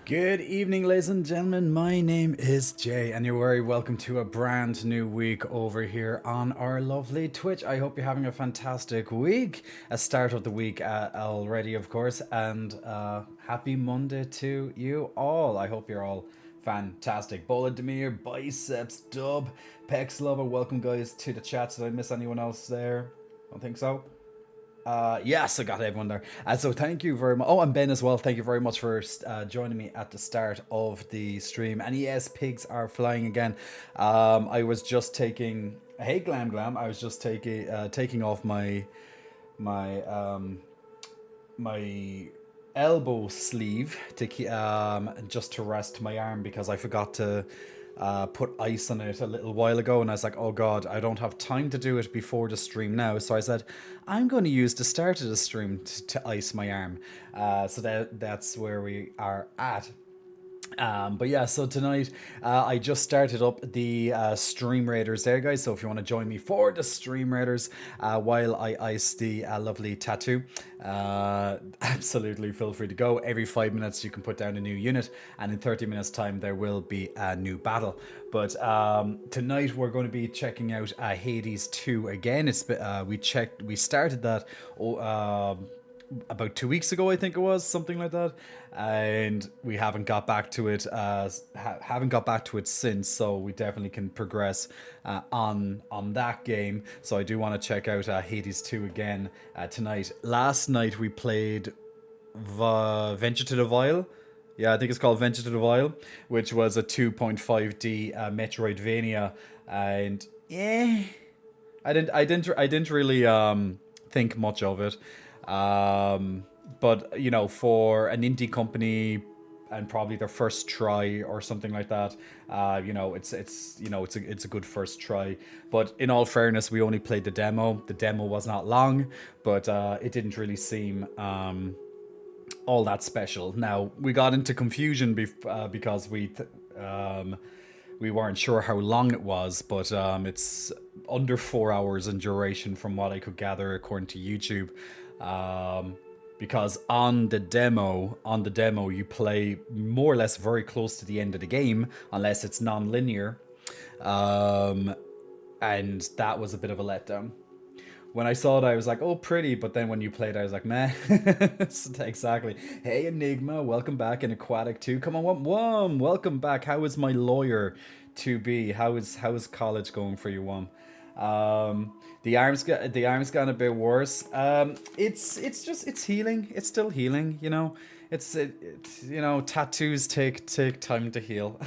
Good evening, ladies and gentlemen. My name is Jay, and you're very welcome to a brand new week over here on our lovely Twitch. I hope you're having a fantastic week, a start of the week already, of course, and happy Monday to you all. I hope you're all fantastic. Bola Demir, Biceps, Dub, Pex Lover, welcome guys to the chats. Did I miss anyone else there? I don't think so. Yes, I got everyone there. So thank you very much. Oh, and Ben as well. Thank you very much for joining me at the start of the stream. And yes, pigs are flying again. I was just taking. Hey, Glam Glam. I was just taking off my my elbow sleeve to just to rest my arm because I forgot to put ice on it a little while ago, and I was like, oh god, I don't have time to do it before the stream now. So I said, I'm going to use the start of the stream to ice my arm. So that's where we are at. But yeah, so tonight I just started up the Stream Raiders there, guys. So if you want to join me for the Stream Raiders while I ice the lovely tattoo, absolutely feel free to go. Every 5 minutes you can put down a new unit, and in 30 minutes time there will be a new battle. But tonight we're going to be checking out Hades 2 again. We started that about 2 weeks ago, I think it was, something like that, and we haven't got back to it. Haven't got back to it since, so we definitely can progress on that game. So I do want to check out Hades 2 again tonight. Last night we played Venture to the Vile. Yeah, I think it's called Venture to the Vile, which was a 2.5D Metroidvania, and yeah, I didn't really think much of it. But you know, for an indie company and probably their first try or something like that, you know, it's a good first try. But in all fairness, we only played the demo. The demo was not long, but it didn't really seem all that special. Now we got into confusion because we weren't sure how long it was, but it's under 4 hours in duration from what I could gather according to YouTube. Because on the demo you play more or less very close to the end of the game, unless it's non-linear, and that was a bit of a letdown. When I saw it, I was like, oh, pretty, but then when you played, I was like, meh. Exactly. Hey, Enigma, welcome back in Aquatic 2. Come on, Wom, welcome back. How is my lawyer to be? How is college going for you, Wom? The arm's gone a bit worse. It's healing. It's still healing, you know. You know, tattoos take time to heal.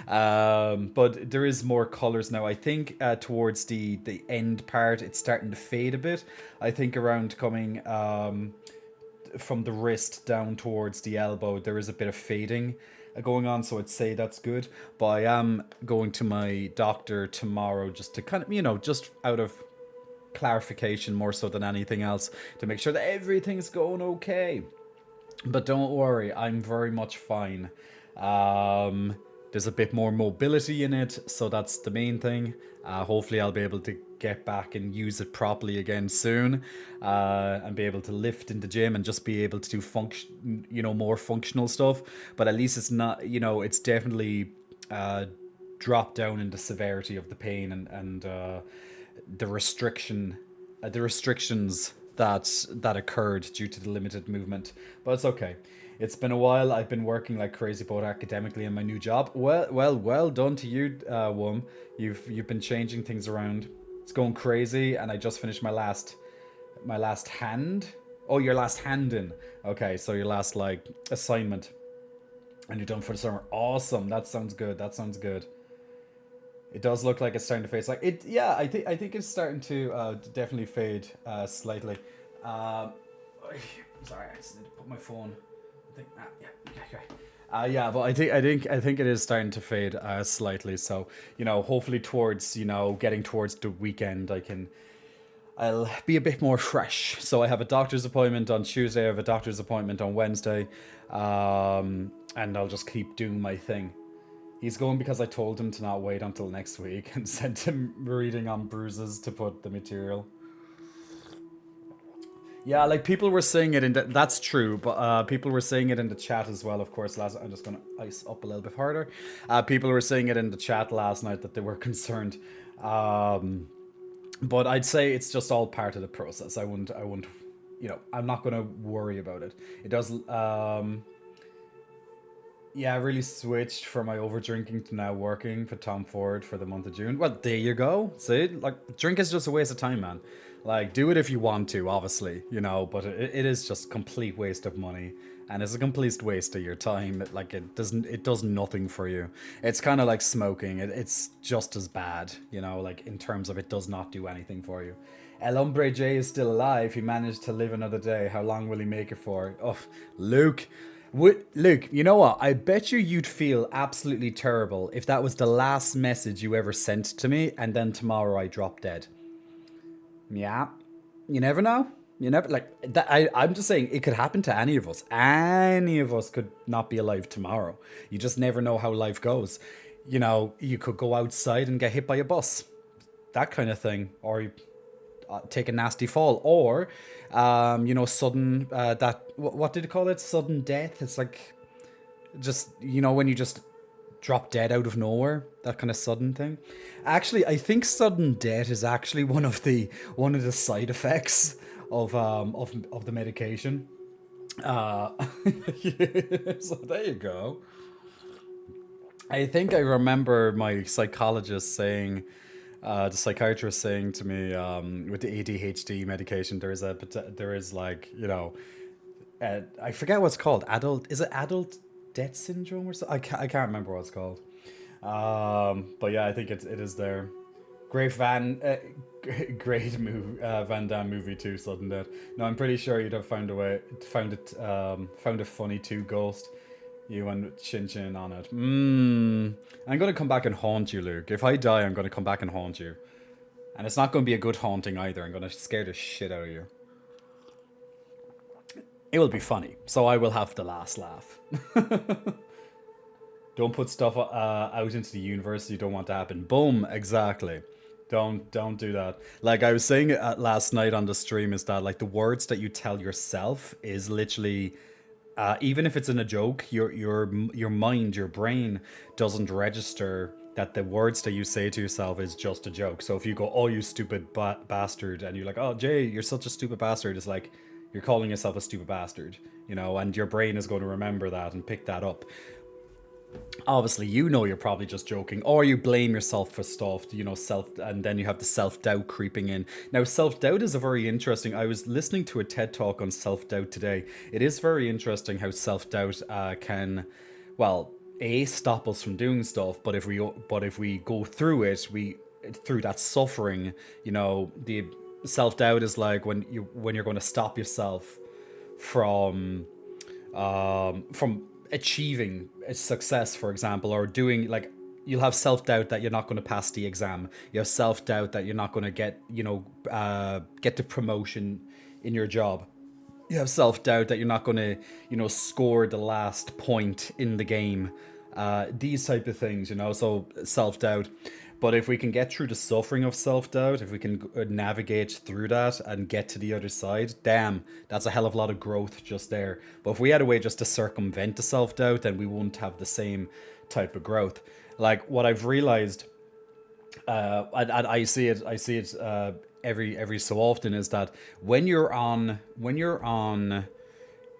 But there is more colors now. I think towards the end part, it's starting to fade a bit. I think around coming from the wrist down towards the elbow, there is a bit of fading going on, so I'd say that's good. But I am going to my doctor tomorrow just to kind of, you know, just out of clarification more so than anything else, to make sure that everything's going okay. But don't worry, I'm very much fine. There's a bit more mobility in it, so that's the main thing. Hopefully I'll be able to get back and use it properly again soon, and be able to lift in the gym and just be able to do more functional stuff. But at least it's not, you know, it's definitely dropped down in the severity of the pain and the restrictions that occurred due to the limited movement. But it's okay. It's been a while. I've been working like crazy both academically and my new job. Well done to you, Wom. You've been changing things around. It's going crazy, and I just finished my last hand. Oh, your last hand in. Okay, so your last like assignment, and you're done for the summer. Awesome. That sounds good. It does look like it's starting to fade. Like it, yeah. I think it's starting to definitely fade slightly. Sorry, I just need to put my phone. Yeah, but I think it is starting to fade slightly. So, you know, hopefully towards, you know, getting towards the weekend, I'll be a bit more fresh. So I have a doctor's appointment on Tuesday. I have a doctor's appointment on Wednesday, and I'll just keep doing my thing. He's going because I told him to not wait until next week and sent him reading on bruises to put the material. Yeah, like people were saying it in that's true, but people were saying it in the chat as well. Of course, last I'm just gonna ice up a little bit harder. People were saying it in the chat last night that they were concerned. Um, but I'd say it's just all part of the process. I wouldn't, I'm not gonna worry about it. It does. Yeah, I really switched from my over drinking to now working for Tom Ford for the month of June. Well, there you go. See, like, drink is just a waste of time, man. Like, do it if you want to, obviously, but it is just complete waste of money. And it's a complete waste of your time. Like, it does nothing for you. It's kind of like smoking. It's just as bad, like in terms of it does not do anything for you. El Hombre J is still alive. He managed to live another day. How long will he make it for? Oh, Luke. Luke, you know what? I bet you'd feel absolutely terrible if that was the last message you ever sent to me and then tomorrow I drop dead. Yeah. You never know. You never, like, that. I'm just saying it could happen to any of us. Any of us could not be alive tomorrow. You just never know how life goes. You could go outside and get hit by a bus. That kind of thing. Or take a nasty fall, or sudden that what did you call it, sudden death. It's like, just when you just drop dead out of nowhere, that kind of sudden thing. Actually, I think sudden death is actually one of the side effects of the medication. uh so there you go. I think I remember my psychologist saying, the psychiatrist saying to me, with the ADHD medication, there is like, I forget what's called. Is it adult death syndrome or something? I can't remember what it's called. But yeah, I think it is there. Great great movie, Van Damme movie too. Sudden Death. No, I'm pretty sure you'd have found it funny too, Ghost. You and Chin Chin on it. I'm gonna come back and haunt you, Luke. If I die, I'm gonna come back and haunt you. And it's not gonna be a good haunting either. I'm gonna scare the shit out of you. It will be funny, so I will have the last laugh. Don't put stuff out into the universe you don't want to happen. Boom, exactly. Don't do that. Like I was saying last night on the stream, is that like the words that you tell yourself is literally, even if it's in a joke, your mind, your brain doesn't register that the words that you say to yourself is just a joke. So if you go, "Oh, you stupid bastard," and you're like, "Oh, Jay, you're such a stupid bastard," it's like you're calling yourself a stupid bastard, and your brain is going to remember that and pick that up. Obviously, you're probably just joking, or you blame yourself for stuff, and then you have the self-doubt creeping in. Now, self-doubt is a very interesting. I was listening to a TED talk on self-doubt today. It is very interesting how self-doubt can, well, stop us from doing stuff, but if we go through it, through that suffering, the self-doubt is like when you're going to stop yourself from achieving a success, for example, or doing, like, you'll have self-doubt that you're not going to pass the exam. You have self-doubt that you're not going to get the promotion in your job. You have self-doubt that you're not going to score the last point in the game. These type of things, so self-doubt. But if we can get through the suffering of self-doubt, if we can navigate through that and get to the other side, damn, that's a hell of a lot of growth just there. But if we had a way just to circumvent the self-doubt, then we wouldn't have the same type of growth. Like what I've realized, I see it every so often, is that when you're on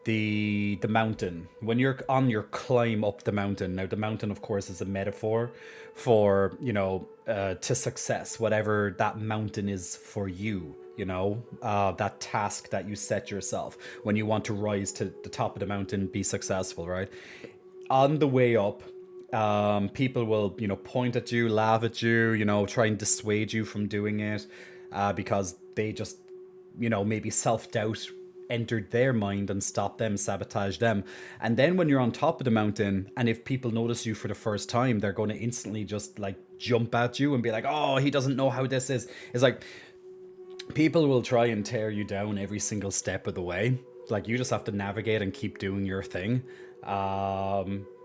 the mountain, when you're on your climb up the mountain. Now, the mountain, of course, is a metaphor for to success, whatever that mountain is for you. That task that you set yourself when you want to rise to the top of the mountain, be successful, right? On the way up, people will point at you, laugh at you, try and dissuade you from doing it, because they just maybe self-doubt entered their mind and stopped them, sabotaged them. And then when you're on top of the mountain, and if people notice you for the first time, they're going to instantly just like jump at you and be like, "Oh, he doesn't know how this is." It's like people will try and tear you down every single step of the way. Like, you just have to navigate and keep doing your thing.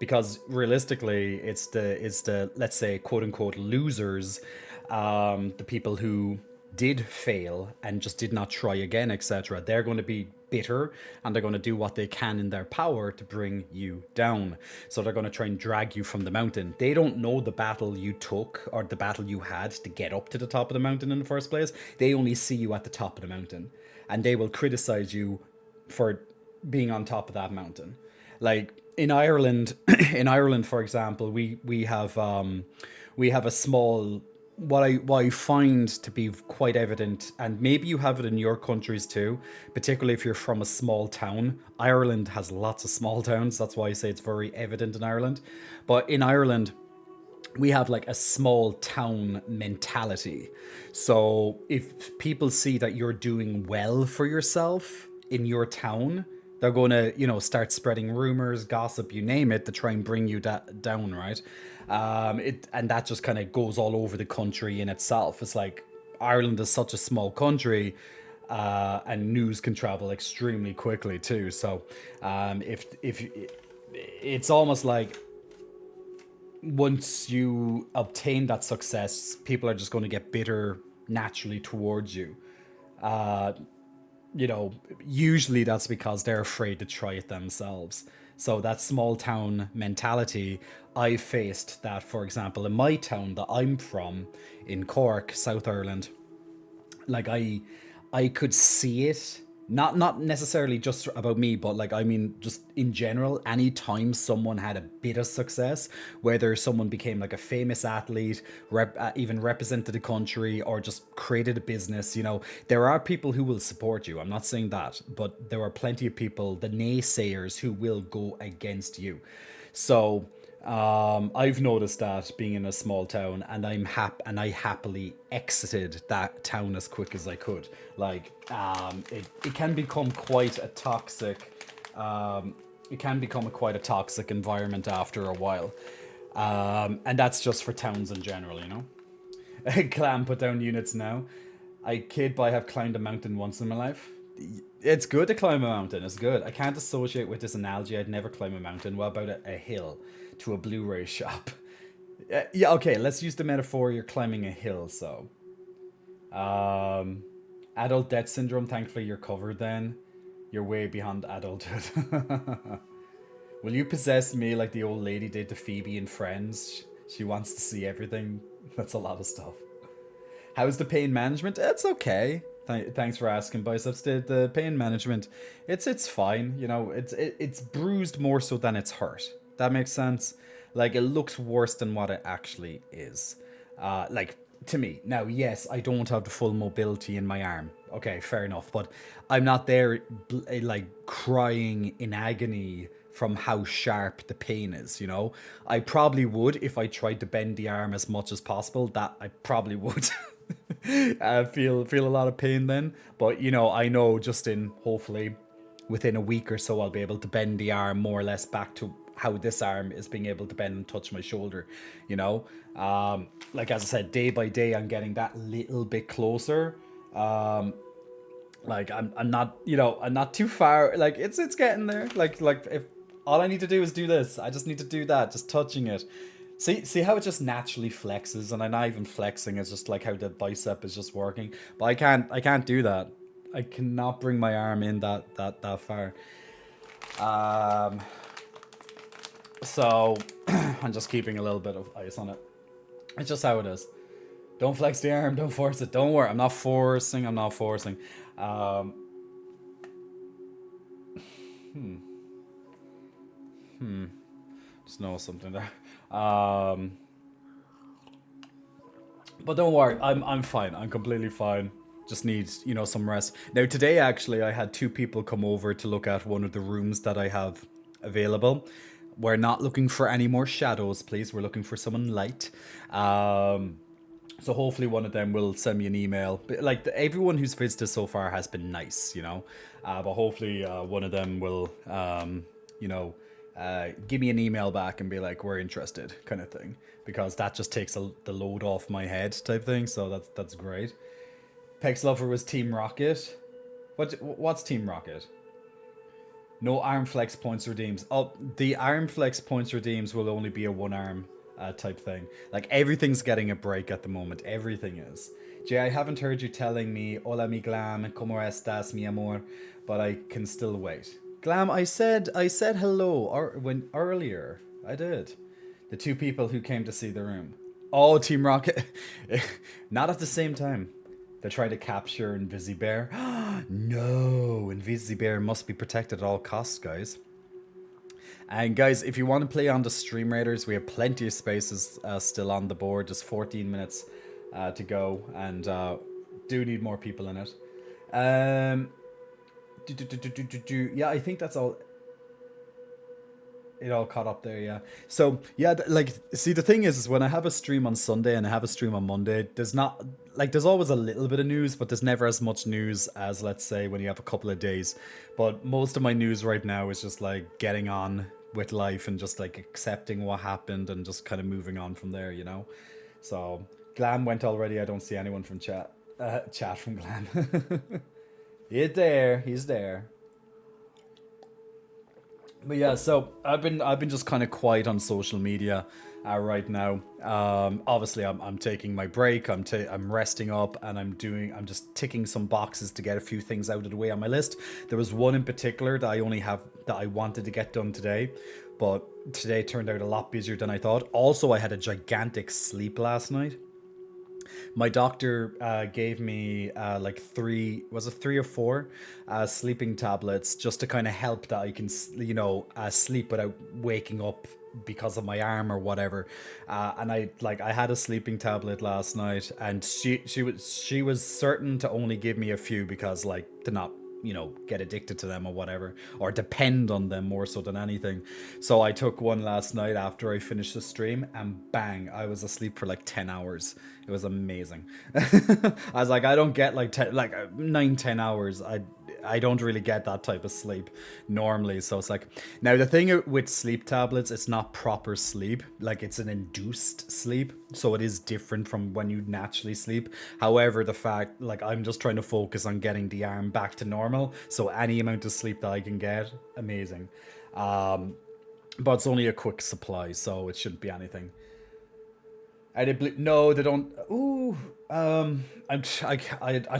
Because realistically, it's the let's say, quote unquote, losers, the people who did fail and just did not try again, etc., they're going to be bitter and they're going to do what they can in their power to bring you down. So they're going to try and drag you from the mountain. They don't know the battle you took or the battle you had to get up to the top of the mountain in the first place. They only see you at the top of the mountain and they will criticize you for being on top of that mountain. Like in Ireland, in Ireland, for example, we have a small, what I find to be quite evident, and maybe you have it in your countries too, particularly if you're from a small town. Ireland has lots of small towns. That's why I say it's very evident in Ireland. But in Ireland, we have like a small town mentality. So if people see that you're doing well for yourself in your town, they're going to, start spreading rumors, gossip, you name it, to try and bring you down, right? And that just kind of goes all over the country in itself. It's like Ireland is such a small country, and news can travel extremely quickly too. So if it's almost like once you obtain that success, people are just going to get bitter naturally towards you. Uh, Usually that's because they're afraid to try it themselves. So that small town mentality, I faced that, for example, in my town that I'm from, in Cork, South Ireland. Like I could see it, not necessarily just about me, but like I mean just in general. Anytime someone had a bit of success, whether someone became like a famous athlete, even represented a country, or just created a business, there are people who will support you. I'm not saying that, but there are plenty of people, the naysayers, who will go against you. So I've noticed that being in a small town, and I happily exited that town as quick as I could. Like, it can become quite a toxic, it can become quite a toxic environment after a while, and that's just for towns in general. Clan put down units now. I kid, but I have climbed a mountain once in my life. It's good to climb a mountain. It's good. I can't associate with this analogy. I'd never climb a mountain. What about a hill to a Blu-ray shop? Yeah, okay. Let's use the metaphor. You're climbing a hill. So, um, adult death syndrome. Thankfully, you're covered. Then you're way beyond adulthood. Will you possess me like the old lady did to Phoebe in Friends? She wants to see everything. That's a lot of stuff. How's the pain management? It's okay. Thanks for asking, biceps. The pain management, it's fine. It's bruised more so than it's hurt. That makes sense. Like, it looks worse than what it actually is. Like, to me. Now, yes, I don't have the full mobility in my arm. Okay, fair enough. But I'm not there like crying in agony from how sharp the pain is. I probably would if I tried to bend the arm as much as possible. That I probably would. Feel a lot of pain then, but I know just in hopefully within a week or so I'll be able to bend the arm more or less back to how this arm is being able to bend and touch my shoulder. Like as I said, day by day I'm getting that little bit closer. Like I'm not I'm not too far. Like it's getting there. Like if all I need to do is do this, I just need to do that, just touching it. See how it just naturally flexes, and I'm not even flexing. It's just like how the bicep is just working. But I can't do that. I cannot bring my arm in that far. Um, so I'm just keeping a little bit of ice on it. It's just how it is. Don't flex the arm. Don't force it. Don't worry. I'm not forcing. Um, hmm. Just know something there. Um, but don't worry, I'm fine. I'm completely fine. Just need some rest. Now today actually, I had two people come over to look at one of the rooms that I have available. We're not looking for any more shadows, please. We're looking for someone light. So hopefully one of them will send me an email. But like everyone who's visited so far has been nice. But hopefully one of them will, you know, give me an email back and be like, we're interested, kind of thing, because that just takes the load off my head, type thing. So that's great. Pex Lover was Team Rocket. What's Team Rocket? No arm flex points redeems. Oh, the arm flex points redeems will only be a one arm type thing. Like everything's getting a break at the moment. Everything is. Jay, I haven't heard you telling me "Hola mi glam, cómo estás mi amor," but I can still wait. Glam, I said hello when earlier. I did. The two people who came to see the room. Oh, Team Rocket. Not at the same time. They're trying to capture Invisibear. No, Invisibear must be protected at all costs, guys. And guys, if you want to play on the Stream Raiders, we have plenty of spaces still on the board. Just 14 minutes to go, and do need more people in it. Um, yeah, I think that's all. It all caught up there, yeah. So yeah, like, see, the thing is when I have a stream on Sunday and I have a stream on Monday, there's not like there's always a little bit of news, but there's never as much news as, let's say, when you have a couple of days. But most of my news right now is just like getting on with life and just like accepting what happened and just kind of moving on from there, you know. So Glam went already. I don't see anyone from chat. Chat from Glam. He's there. But yeah, so I've been just kind of quiet on social media right now. Obviously, I'm taking my break. I'm resting up, and I'm just ticking some boxes to get a few things out of the way on my list. There was one in particular that I wanted to get done today, but today turned out a lot busier than I thought. Also, I had a gigantic sleep last night. My doctor gave me like three or four sleeping tablets just to kind of help that I can, sleep without waking up because of my arm or whatever. And I had a sleeping tablet last night, and she was certain to only give me a few because, like, to not get addicted to them or whatever, or depend on them more so than anything. So I took one last night after I finished the stream, and bang, I was asleep for like 10 hours. It was amazing. I was like, I don't get like 10, like 9, 10 hours. I don't really get that type of sleep normally. So it's like, now the thing with sleep tablets, it's not proper sleep. Like, it's an induced sleep. So it is different from when you naturally sleep. However, the fact, like, I'm just trying to focus on getting the arm back to normal. So any amount of sleep that I can get, amazing. But it's only a quick supply, so it shouldn't be anything. No, they don't. Ooh, I'd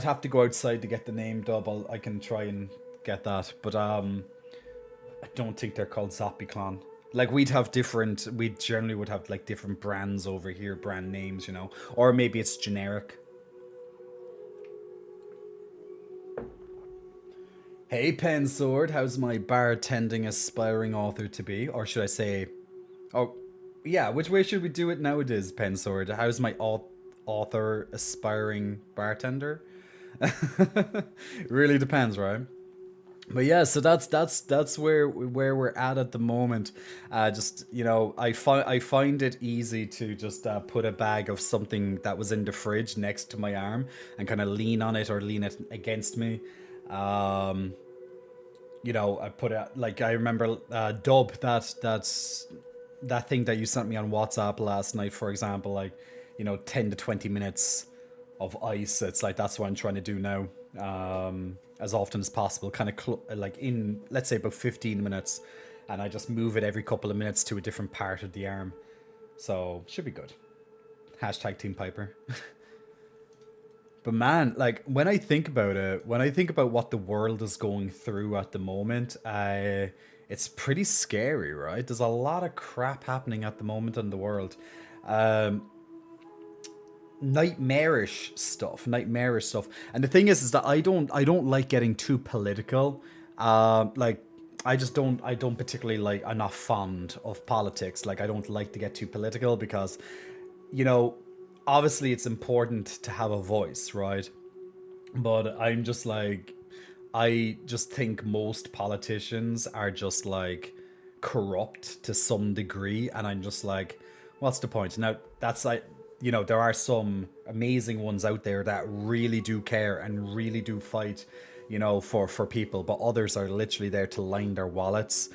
have to go outside to get the name double. I can try and get that, but I don't think they're called Zoppiclon. Like, we generally would have like different brands over here, brand names, or maybe it's generic. Hey, Pen Sword, how's my bartending aspiring author to be, or should I say, oh, yeah, which way should we do it nowadays, Pen Sword? How's my author aspiring bartender? Really depends, right? But yeah, so that's where we're at the moment. Just, I find it easy to just put a bag of something that was in the fridge next to my arm and kind of lean on it or lean it against me. Um, I put it like, I remember Dub, that thing that you sent me on WhatsApp last night, for example, like, 10 to 20 minutes of ice. It's like, that's what I'm trying to do now, as often as possible, kind of like, in, let's say, about 15 minutes, and I just move it every couple of minutes to a different part of the arm. So should be good. Hashtag Team Piper. But man, like, when I think about it, when I think about what the world is going through at the moment, it's pretty scary, right? There's a lot of crap happening at the moment in the world. Um, nightmarish stuff. And the thing is that I don't like getting too political. Like, I don't particularly like. I'm not fond of politics. Like, I don't like to get too political because, you know, obviously it's important to have a voice, right? But I'm just like, I just think most politicians are just like corrupt to some degree, and I'm just like, what's the point? Now, that's like, there are some amazing ones out there that really do care and really do fight, for people, but others are literally there to line their wallets,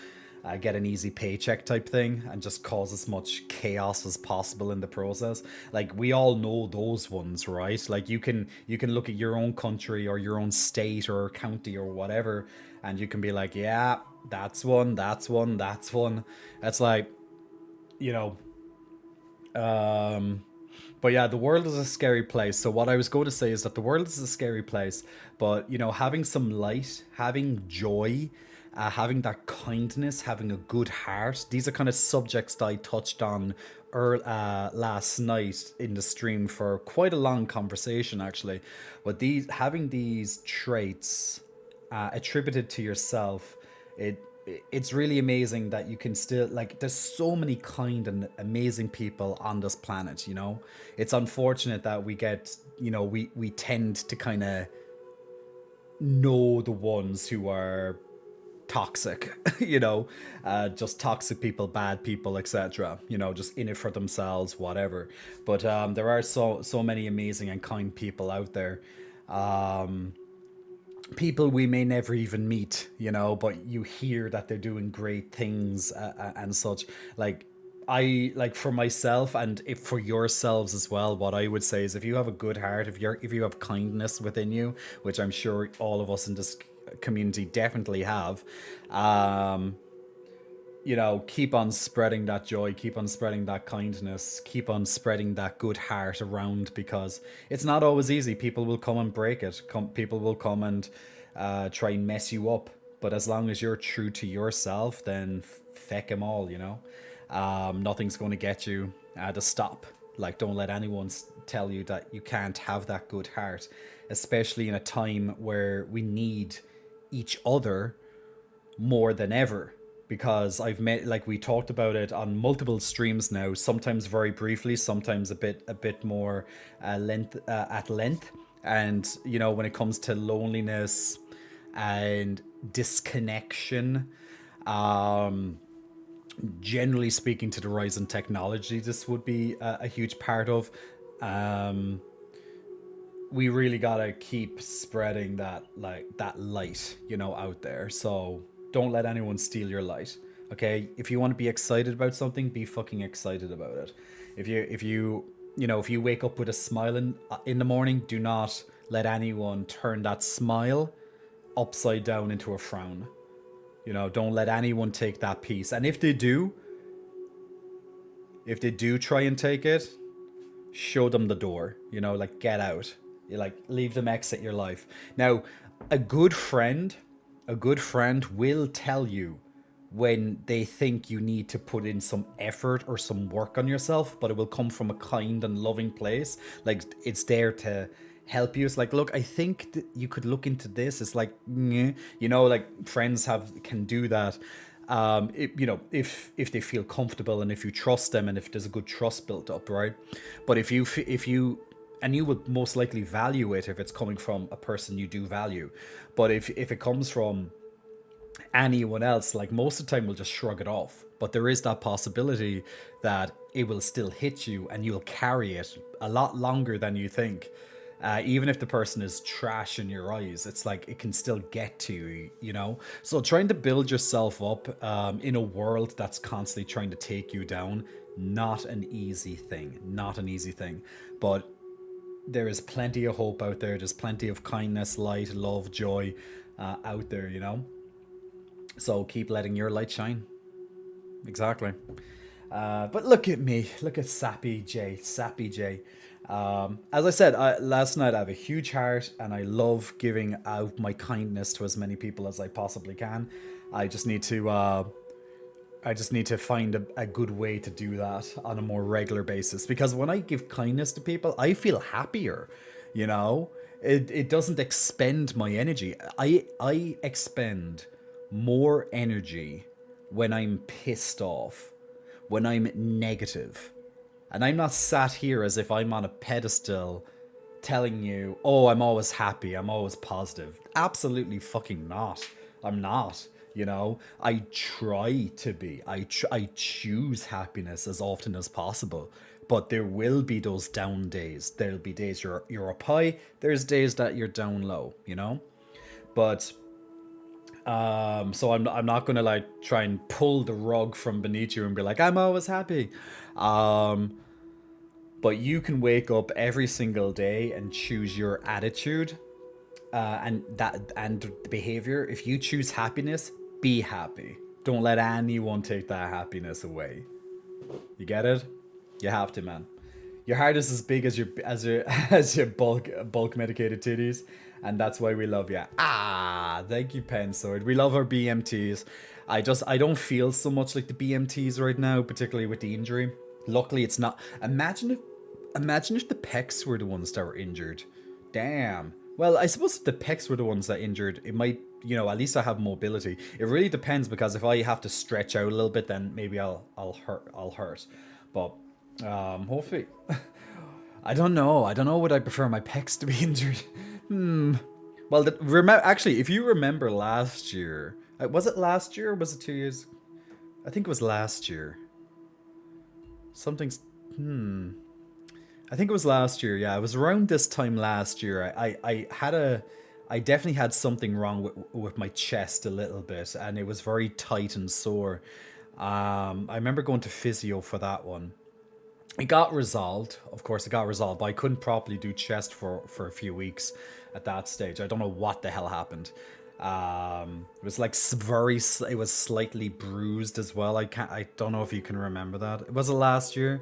get an easy paycheck type thing, and just cause as much chaos as possible in the process. Like, we all know those ones, right? Like, you can look at your own country or your own state or county or whatever, and you can be like, yeah, that's one, that's one, that's one. That's like, you know, um But yeah, the world is a scary place. So what I was going to say is that the world is a scary place, but having some light, having joy, having that kindness, having a good heart. These are kind of subjects that I touched on last night in the stream for quite a long conversation, actually. But having these traits attributed to yourself, it it's really amazing that you can still, like, there's so many kind and amazing people on this planet. It's unfortunate that we get, we tend to kind of know the ones who are toxic, just toxic people, bad people, etc. Just in it for themselves, whatever. But there are so many amazing and kind people out there. People we may never even meet, but you hear that they're doing great things, and such. Like, like, for myself, and if for yourselves as well, what I would say is, if you have a good heart, if you have kindness within you, which I'm sure all of us in this community definitely have, keep on spreading that joy, keep on spreading that kindness, keep on spreading that good heart around, because it's not always easy. People will come and break it. People will come and try and mess you up. But as long as you're true to yourself, then feck them all. Nothing's going to get you to stop. Like, don't let anyone tell you that you can't have that good heart, especially in a time where we need each other more than ever. Because I've met, like, we talked about it on multiple streams now, sometimes very briefly, sometimes a bit more at length. And when it comes to loneliness and disconnection, um generally speaking, to the rise in technology, this would be a huge part of. um we really gotta keep spreading that, like, that light, out there. So don't let anyone steal your light. Okay, if you want to be excited about something, be fucking excited about it. If you wake up with a smile in the morning, do not let anyone turn that smile upside down into a frown. Don't let anyone take that piece. And if they do try and take it, show them the door. Like, get out. You, like, leave them exit your life. Now, a good friend, a good friend will tell you when they think you need to put in some effort or some work on yourself, but it will come from a kind and loving place. Like, it's there to help you. It's like, look, I think that you could look into this. It's like, like, friends can do that. If they feel comfortable, and if you trust them, and if there's a good trust built up, right? But if you and you would most likely value it if it's coming from a person you do value. But if it comes from anyone else, like, most of the time we'll just shrug it off. But there is that possibility that it will still hit you, and you'll carry it a lot longer than you think. Even if the person is trash in your eyes, it's like it can still get to you. So trying to build yourself up in a world that's constantly trying to take you down, not an easy thing. Not an easy thing. But there is plenty of hope out there. There's plenty of kindness, light, love, joy out there. So keep letting your light shine. Exactly. But look at me. Look at Sappy J. Sappy J. As I said last night, I have a huge heart, and I love giving out my kindness to as many people as I possibly can. I just need to find a good way to do that on a more regular basis. Because when I give kindness to people, I feel happier. It doesn't expend my energy. I expend more energy when I'm pissed off, when I'm negative. And I'm not sat here as if I'm on a pedestal telling you, oh, I'm always happy, I'm always positive. Absolutely fucking not. I'm not. I try to be. I choose happiness as often as possible. But there will be those down days. There'll be days you're up high. There's days that you're down low. But so I'm not gonna, like, try and pull the rug from beneath you and be like, I'm always happy. But you can wake up every single day and choose your attitude, and the behavior. If you choose happiness, be happy. Don't let anyone take that happiness away. You get it? You have to, man. Your heart is as big as your as your bulk medicated titties, and that's why we love you. Ah, thank you, Pen Sword. We love our BMTs. I don't feel so much like the BMTs right now, particularly with the injury. Luckily, it's not. Imagine if the pecs were the ones that were injured. Damn. Well, I suppose if the pecs were the ones that injured, it might, at least I have mobility. It really depends because if I have to stretch out a little bit, then maybe I'll hurt. But hopefully, I don't know. I don't know. Would I prefer my pecs to be injured? Well, actually, if you remember last year, was it last year or was it 2 years? I think it was last year. Something's. I think it was last year. Yeah, it was around this time last year. I definitely had something wrong with my chest a little bit, and it was very tight and sore. I remember going to physio for that one. It got resolved. Of course, it got resolved, but I couldn't properly do chest for a few weeks at that stage. I don't know what the hell happened. It was like it was slightly bruised as well. I don't know if you can remember that. Was it last year?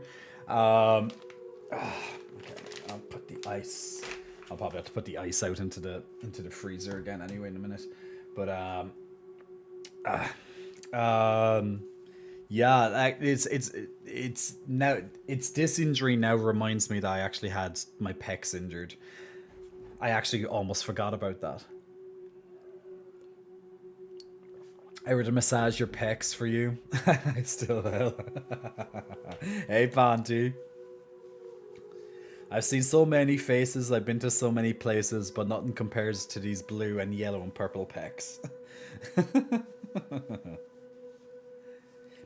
Okay, I'll put the ice. I'll probably have to put the ice out into the freezer again anyway in a minute. But yeah, it's now this injury now reminds me that I actually had my pecs injured. I actually almost forgot about that. I were to massage your pecs for you. I still will. Hey, Panty. I've seen so many faces, I've been to so many places, but nothing compares to these blue and yellow and purple pecs.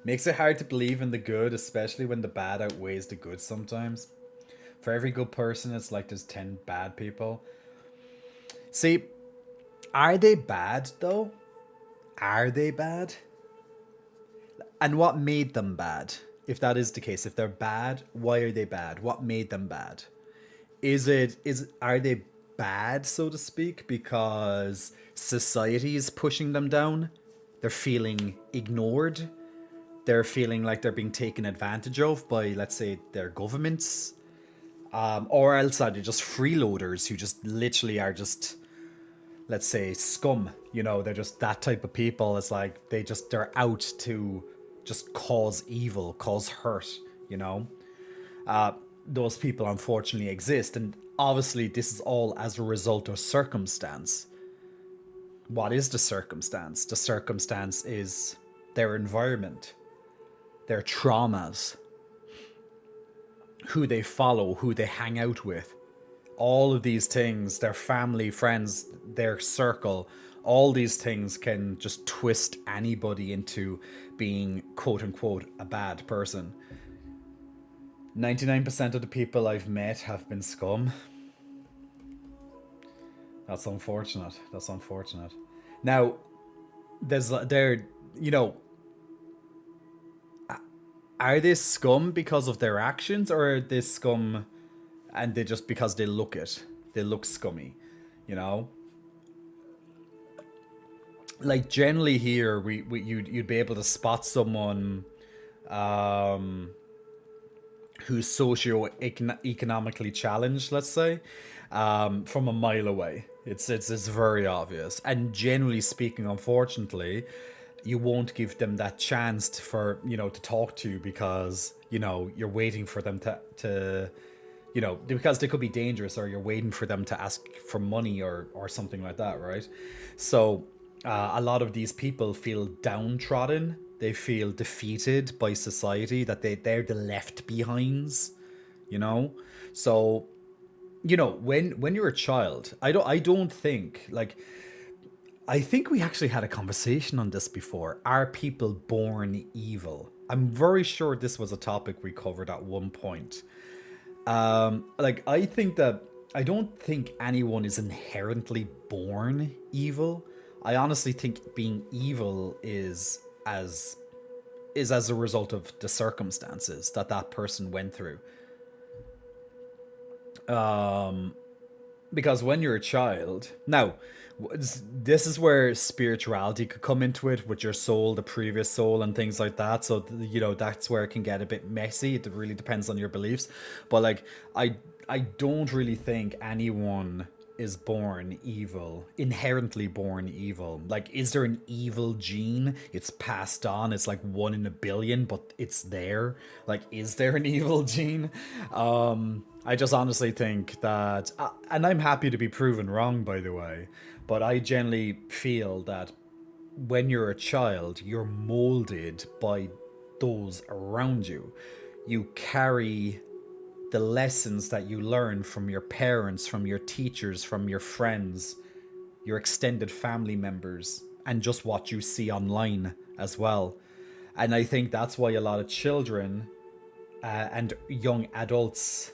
Makes it hard to believe in the good, especially when the bad outweighs the good sometimes. For every good person, it's like there's 10 bad people. See, are they bad though? Are they bad? And what made them bad? If that is the case, if they're bad, why are they bad? What made them bad? Are they bad, so to speak, because society is pushing them down? They're feeling ignored. They're feeling like they're being taken advantage of by, let's say, their governments. Or else are they just freeloaders who just literally are just, let's say, scum. They're just that type of people. It's like they're out to just cause evil, cause hurt, those people unfortunately exist, and obviously this is all as a result of circumstance. What is the circumstance? The circumstance is their environment, their traumas, who they follow, who they hang out with, all of these things, their family, friends, their circle. All these things can just twist anybody into being, quote unquote, a bad person. 99% of the people I've met have been scum. That's unfortunate. Now, are they scum because of their actions, or are they scum and they just because they look it? They look scummy, Like generally here, you'd be able to spot someone who's socio-economically challenged, let's say, from a mile away. It's very obvious. And generally speaking, unfortunately, you won't give them that chance to talk to because, you're waiting for them to because they could be dangerous, or you're waiting for them to ask for money or something like that, right? So a lot of these people feel downtrodden. They feel defeated by society, that they're the left behinds, So, when you're a child, I don't think, like, I think we actually had a conversation on this before. Are people born evil? I'm very sure this was a topic we covered at one point. I don't think anyone is inherently born evil. I honestly think being evil is as a result of the circumstances that person went through. Because when you're a child, now, this is where spirituality could come into it with your soul, the previous soul, and things like that. So, that's where it can get a bit messy. It really depends on your beliefs. But, like, I don't really think anyone is born evil, inherently born evil. Like, is there an evil gene? It's passed on. It's like 1 in a billion, but it's there. Like, is there an evil gene? I just honestly think that, and I'm happy to be proven wrong, by the way, but I generally feel that when you're a child, you're molded by those around you. You carry the lessons that you learn from your parents, from your teachers, from your friends, your extended family members, and just what you see online as well. And I think that's why a lot of children and young adults,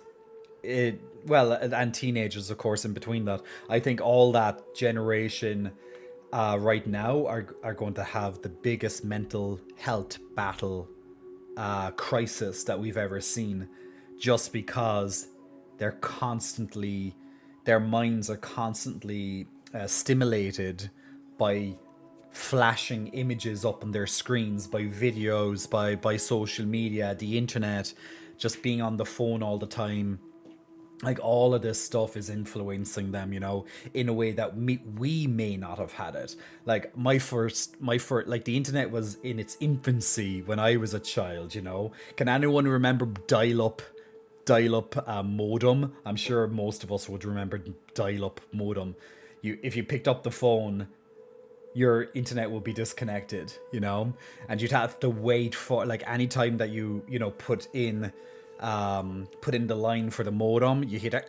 and teenagers, of course, in between that, I think all that generation right now are going to have the biggest mental health battle crisis that we've ever seen, just because they're constantly, their minds are constantly stimulated by flashing images up on their screens, by videos, by social media, the internet, just being on the phone all the time. Like, all of this stuff is influencing them, in a way that we may not have had it. Like, my first, like, the internet was in its infancy when I was a child. Can anyone remember dial up modem? I'm sure most of us would remember dial-up modem. If you picked up the phone, your internet will be disconnected, and you'd have to wait for, like, any time that you put in the line for the modem, you hear that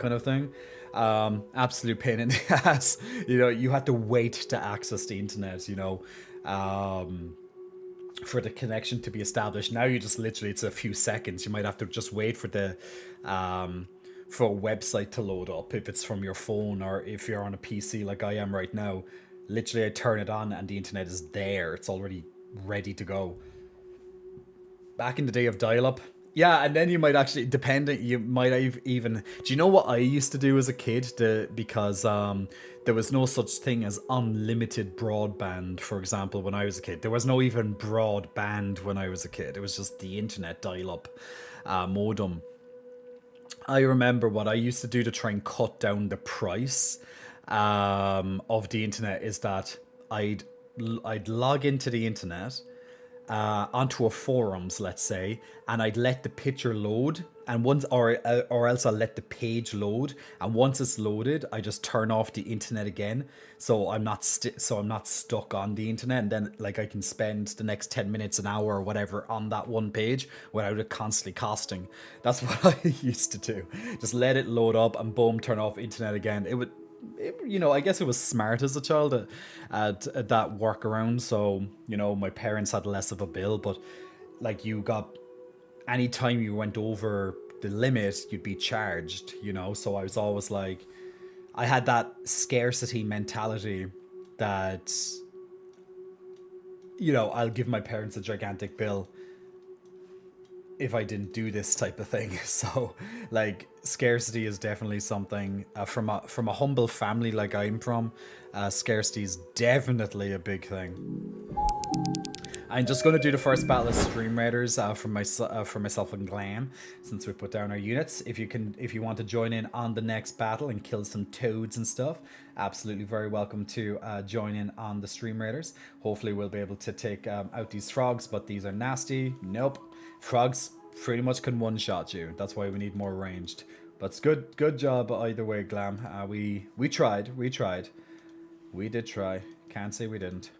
kind of thing. Absolute pain in the ass. You had to wait to access the internet, for the connection to be established. Now you just literally, it's a few seconds. You might have to just wait for a website to load up if it's from your phone, or if you're on a PC like I am right now. Literally, I turn it on and the internet is there. It's already ready to go. Back in the day of dial-up, yeah, and then you might actually, depending, you might even, do you know what I used to do as a kid? Because there was no such thing as unlimited broadband, for example, when I was a kid. There was no even broadband when I was a kid. It was just the internet dial-up modem. I remember what I used to do to try and cut down the price of the internet is that I'd log into the internet, onto a forums, let's say, and I'd let the picture load, and once, or else I'll let the page load, and once it's loaded, I just turn off the internet again, so I'm not stuck on the internet, and then, like, I can spend the next 10 minutes, an hour, or whatever on that one page without it constantly costing. That's what I used to do. Just let it load up and boom, turn off internet again. I guess it was smart as a child at that workaround. So, my parents had less of a bill, but, like, anytime you went over the limit, you'd be charged, So I was always like, I had that scarcity mentality that, I'll give my parents a gigantic bill if I didn't do this type of thing. So, like, scarcity is definitely something, from a humble family like I'm from. Scarcity is definitely a big thing. I'm just going to do the first battle of Stream Raiders for myself and Glam, since we put down our units. If you want to join in on the next battle and kill some toads and stuff, absolutely very welcome to join in on the Stream Raiders. Hopefully we'll be able to take out these frogs, but these are nasty. Nope. Frogs pretty much can one-shot you. That's why we need more ranged. But it's good job either way, Glam. We tried. We did try. Can't say we didn't.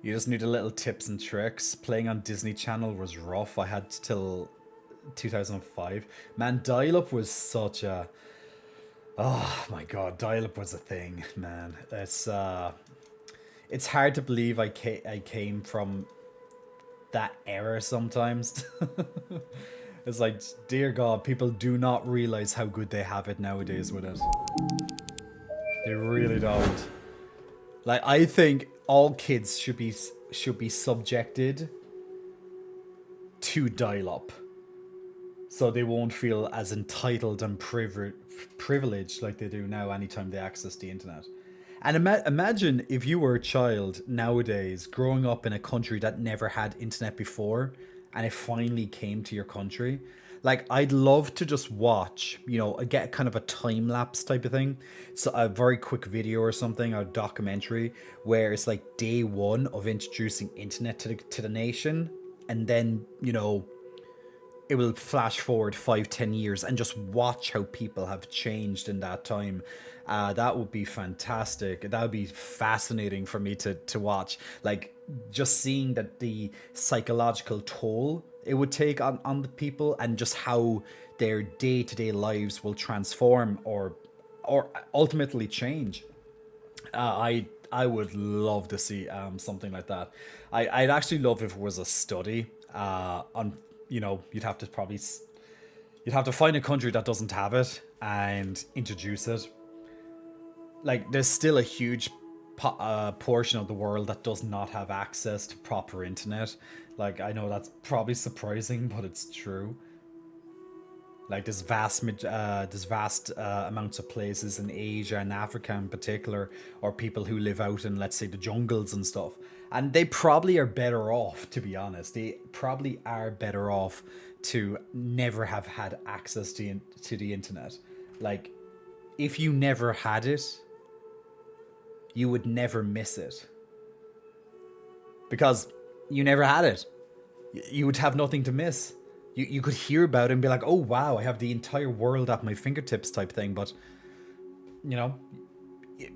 You just need a little tips and tricks. Playing on Disney Channel was rough. I had till 2005. Man, dial-up was such a... Oh my god, dial-up was a thing, man. It's hard to believe I came from that era sometimes. It's like, dear god, people do not realize how good they have it nowadays with it. They really don't. Like, I think all kids should be subjected to dial-up. so they won't feel as entitled and privileged like they do now anytime they access the internet. And imagine if you were a child nowadays growing up in a country that never had internet before and it finally came to your country. Like, I'd love to just watch, get kind of a time lapse type of thing. So, a very quick video or something, a documentary where it's like day one of introducing internet to the nation. And then, it will flash forward 5-10 years and just watch how people have changed in that time. That would be fantastic. That would be fascinating for me to watch. Like, just seeing that the psychological toll it would take on the people, and just how their day-to-day lives will transform or ultimately change. I would love to see something like that. I'd actually love if it was a study on, you'd have to find a country that doesn't have it and introduce it. Like, there's still a huge portion of the world that does not have access to proper internet. Like, I know that's probably surprising, but it's true. Like, there's vast amounts of places in Asia and Africa in particular, or people who live out in, let's say, the jungles and stuff, and they probably are better off. To be honest, they probably are better off to never have had access to the internet. Like, if you never had it, you would never miss it because you never had it. You would have nothing to miss. You could hear about it and be like, oh wow, I have the entire world at my fingertips type thing. But, you know,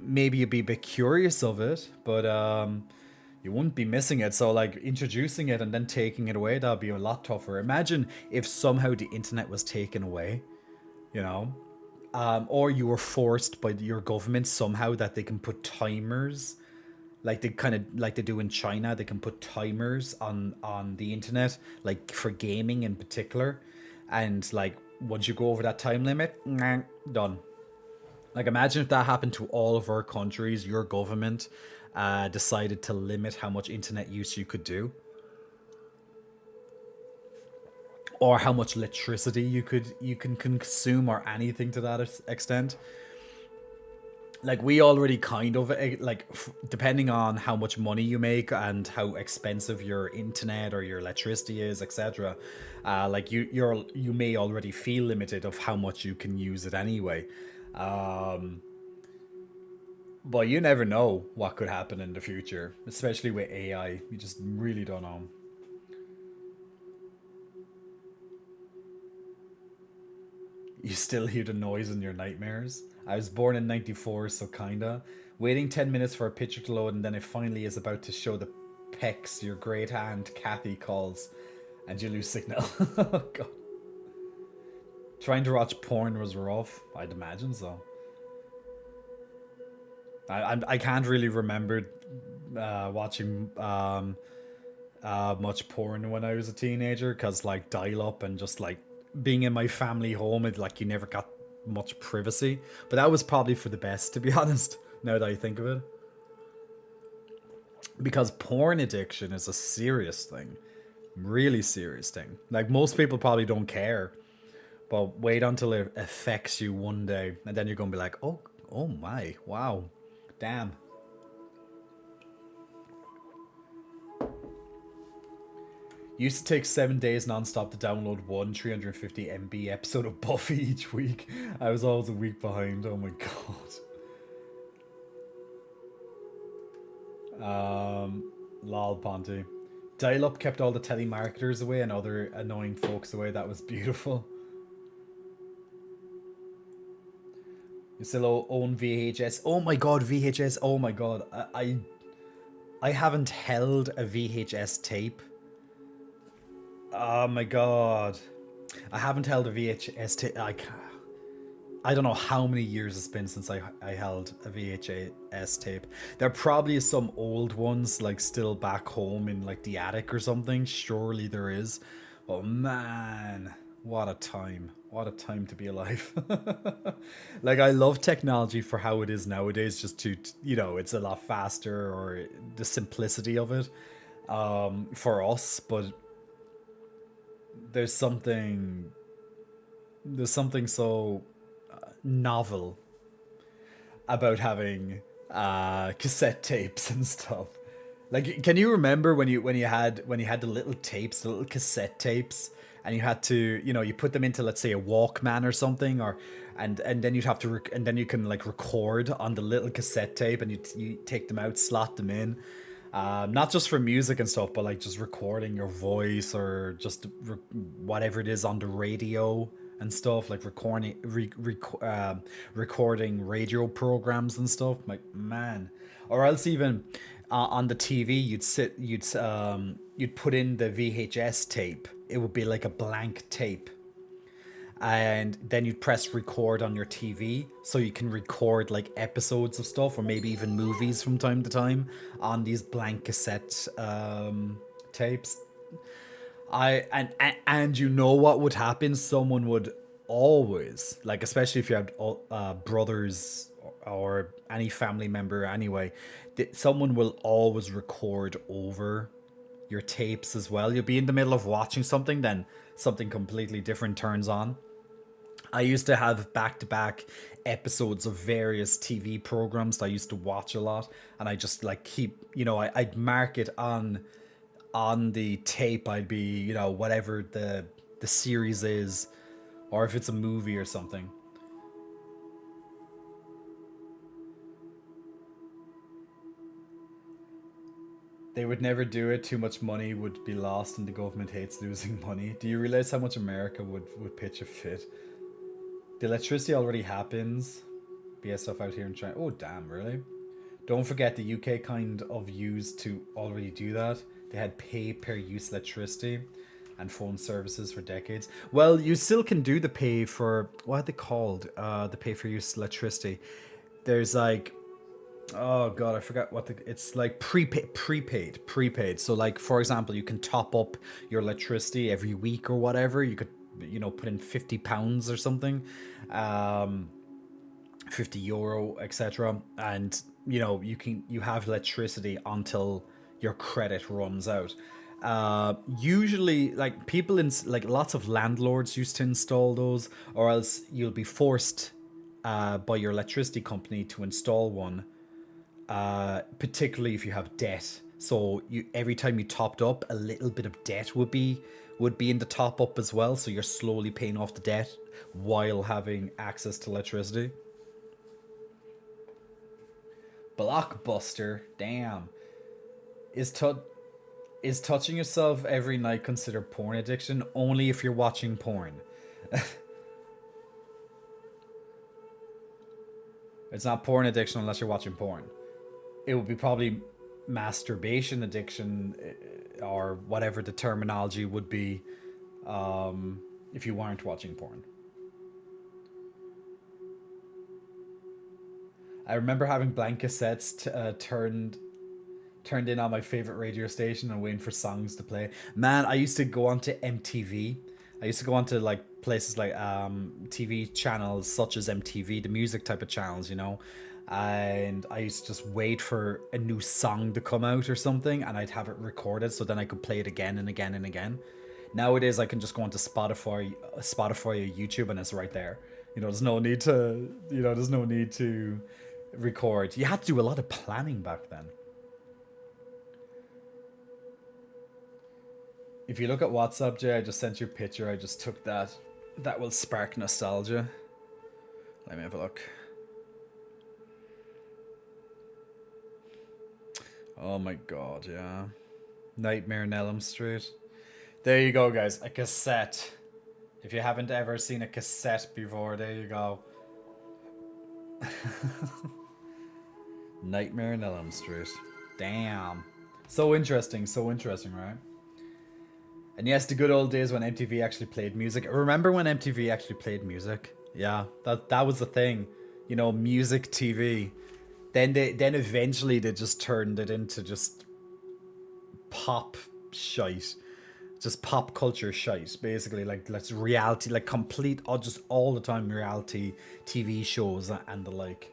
maybe you'd be a bit curious of it, but you wouldn't be missing it. So, like, introducing it and then taking it away, that'd be a lot tougher. Imagine if somehow the internet was taken away, you know, or you were forced by your government somehow that they can put timers, like they kind of like they do in China. They can put timers on the internet, like for gaming in particular, and like once you go over that time limit, done. Like, imagine if that happened to all of our countries. Your government decided to limit how much internet use you could do, or how much electricity you can consume, or anything to that extent. Like, we already kind of like, depending on how much money you make and how expensive your internet or your electricity is, etc. Like, you may already feel limited of how much you can use it anyway. But you never know what could happen in the future, especially with AI. You just really don't know. You still hear the noise in your nightmares. I was born in '94, so kinda. Waiting 10 minutes for a picture to load, and then it finally is about to show the pecs. Your great aunt Kathy calls, and you lose signal. Oh, God. Trying to watch porn was rough. I'd imagine so. I can't really remember watching much porn when I was a teenager, because like dial up and just like being in my family home, it like you never got much privacy. But that was probably for the best, to be honest. Now that I think of it, because porn addiction is a serious thing, really serious thing. Like, most people probably don't care, but wait until it affects you one day, and then you're gonna be like, oh my, wow, damn. Used to take 7 days non-stop to download one 350 MB episode of Buffy each week. I was always a week behind. Oh my god. Lol Ponty. Dial-up kept all the telemarketers away and other annoying folks away. That was beautiful. You still own VHS? Oh my god, VHS! Oh my god, I haven't held a VHS tape. Oh my god. I haven't held a VHS tape. I don't know how many years it's been since I held a VHS tape. There probably is some old ones, like, still back home in like the attic or something. Surely there is. Oh man, what a time. What a time to be alive. Like, I love technology for how it is nowadays, just to, it's a lot faster, or the simplicity of it for us, but there's something There's something so novel about having cassette tapes and stuff. Like, can you remember when you had the little tapes, the little cassette tapes, and you had to, you put them into, let's say, a Walkman or something, or and then you'd have to, and then you can like record on the little cassette tape, and you take them out, slot them in, not just for music and stuff, but like just recording your voice or just whatever it is on the radio and stuff, like recording radio programs and stuff. Like, man, or else even on the TV, you'd put in the VHS tape. It would be like a blank tape, and then you'd press record on your TV so you can record like episodes of stuff or maybe even movies from time to time on these blank cassette tapes. And you know what would happen? Someone would always, like, especially if you had brothers or any family member anyway, that someone will always record over your tapes as well. You'll be in the middle of watching something, then something completely different turns on. I used to have back to back episodes of various TV programs that I used to watch a lot, and I just like keep, I'd mark it on the tape. I'd be, whatever the series is, or if it's a movie or something. They would never do it. Too much money would be lost, and the government hates losing money. Do you realize how much America would pitch a fit? The electricity already happens. BSF out here in China. Oh, damn, really? Don't forget the UK kind of used to already do that. They had pay per use electricity and phone services for decades. Well, you still can do the pay for, what are they called? The pay for use electricity. There's like, oh god, I forgot what it's like, prepaid. So like, for example, you can top up your electricity every week or whatever. You could, put in £50 or something, 50 euro, etc. And you have electricity until your credit runs out. Usually, like, people in, like, lots of landlords used to install those, or else you'll be forced by your electricity company to install one, particularly if you have debt. So you, every time you topped up, a little bit of debt would be in the top up as well. So you're slowly paying off the debt while having access to electricity. Blockbuster, damn. Is tu- is touching yourself every night considered porn addiction? Only if you're watching porn. It's not porn addiction unless you're watching porn. It would be probably masturbation addiction, or whatever the terminology would be, if you weren't watching porn. I remember having blank cassettes turned in on my favorite radio station and waiting for songs to play. Man, I used to go onto MTV. I used to go onto like places like TV channels such as MTV, the music type of channels. And I used to just wait for a new song to come out or something, and I'd have it recorded so then I could play it again and again and again. Nowadays, I can just go onto Spotify or YouTube, and it's right there. There's no need to, there's no need to record. You had to do a lot of planning back then. If you look at WhatsApp, Jay, I just sent you a picture. I just took that. That will spark nostalgia. Let me have a look. Oh my god, yeah. Nightmare on Elm Street. There you go, guys. A cassette. If you haven't ever seen a cassette before, there you go. Nightmare on Elm Street. Damn. So interesting, right? And yes, the good old days when MTV actually played music. Remember when MTV actually played music? Yeah, that was the thing. Music TV. Then eventually they just turned it into just pop shite. Just pop culture shite, basically. Like, let's reality, like complete, just all the time reality TV shows and the like.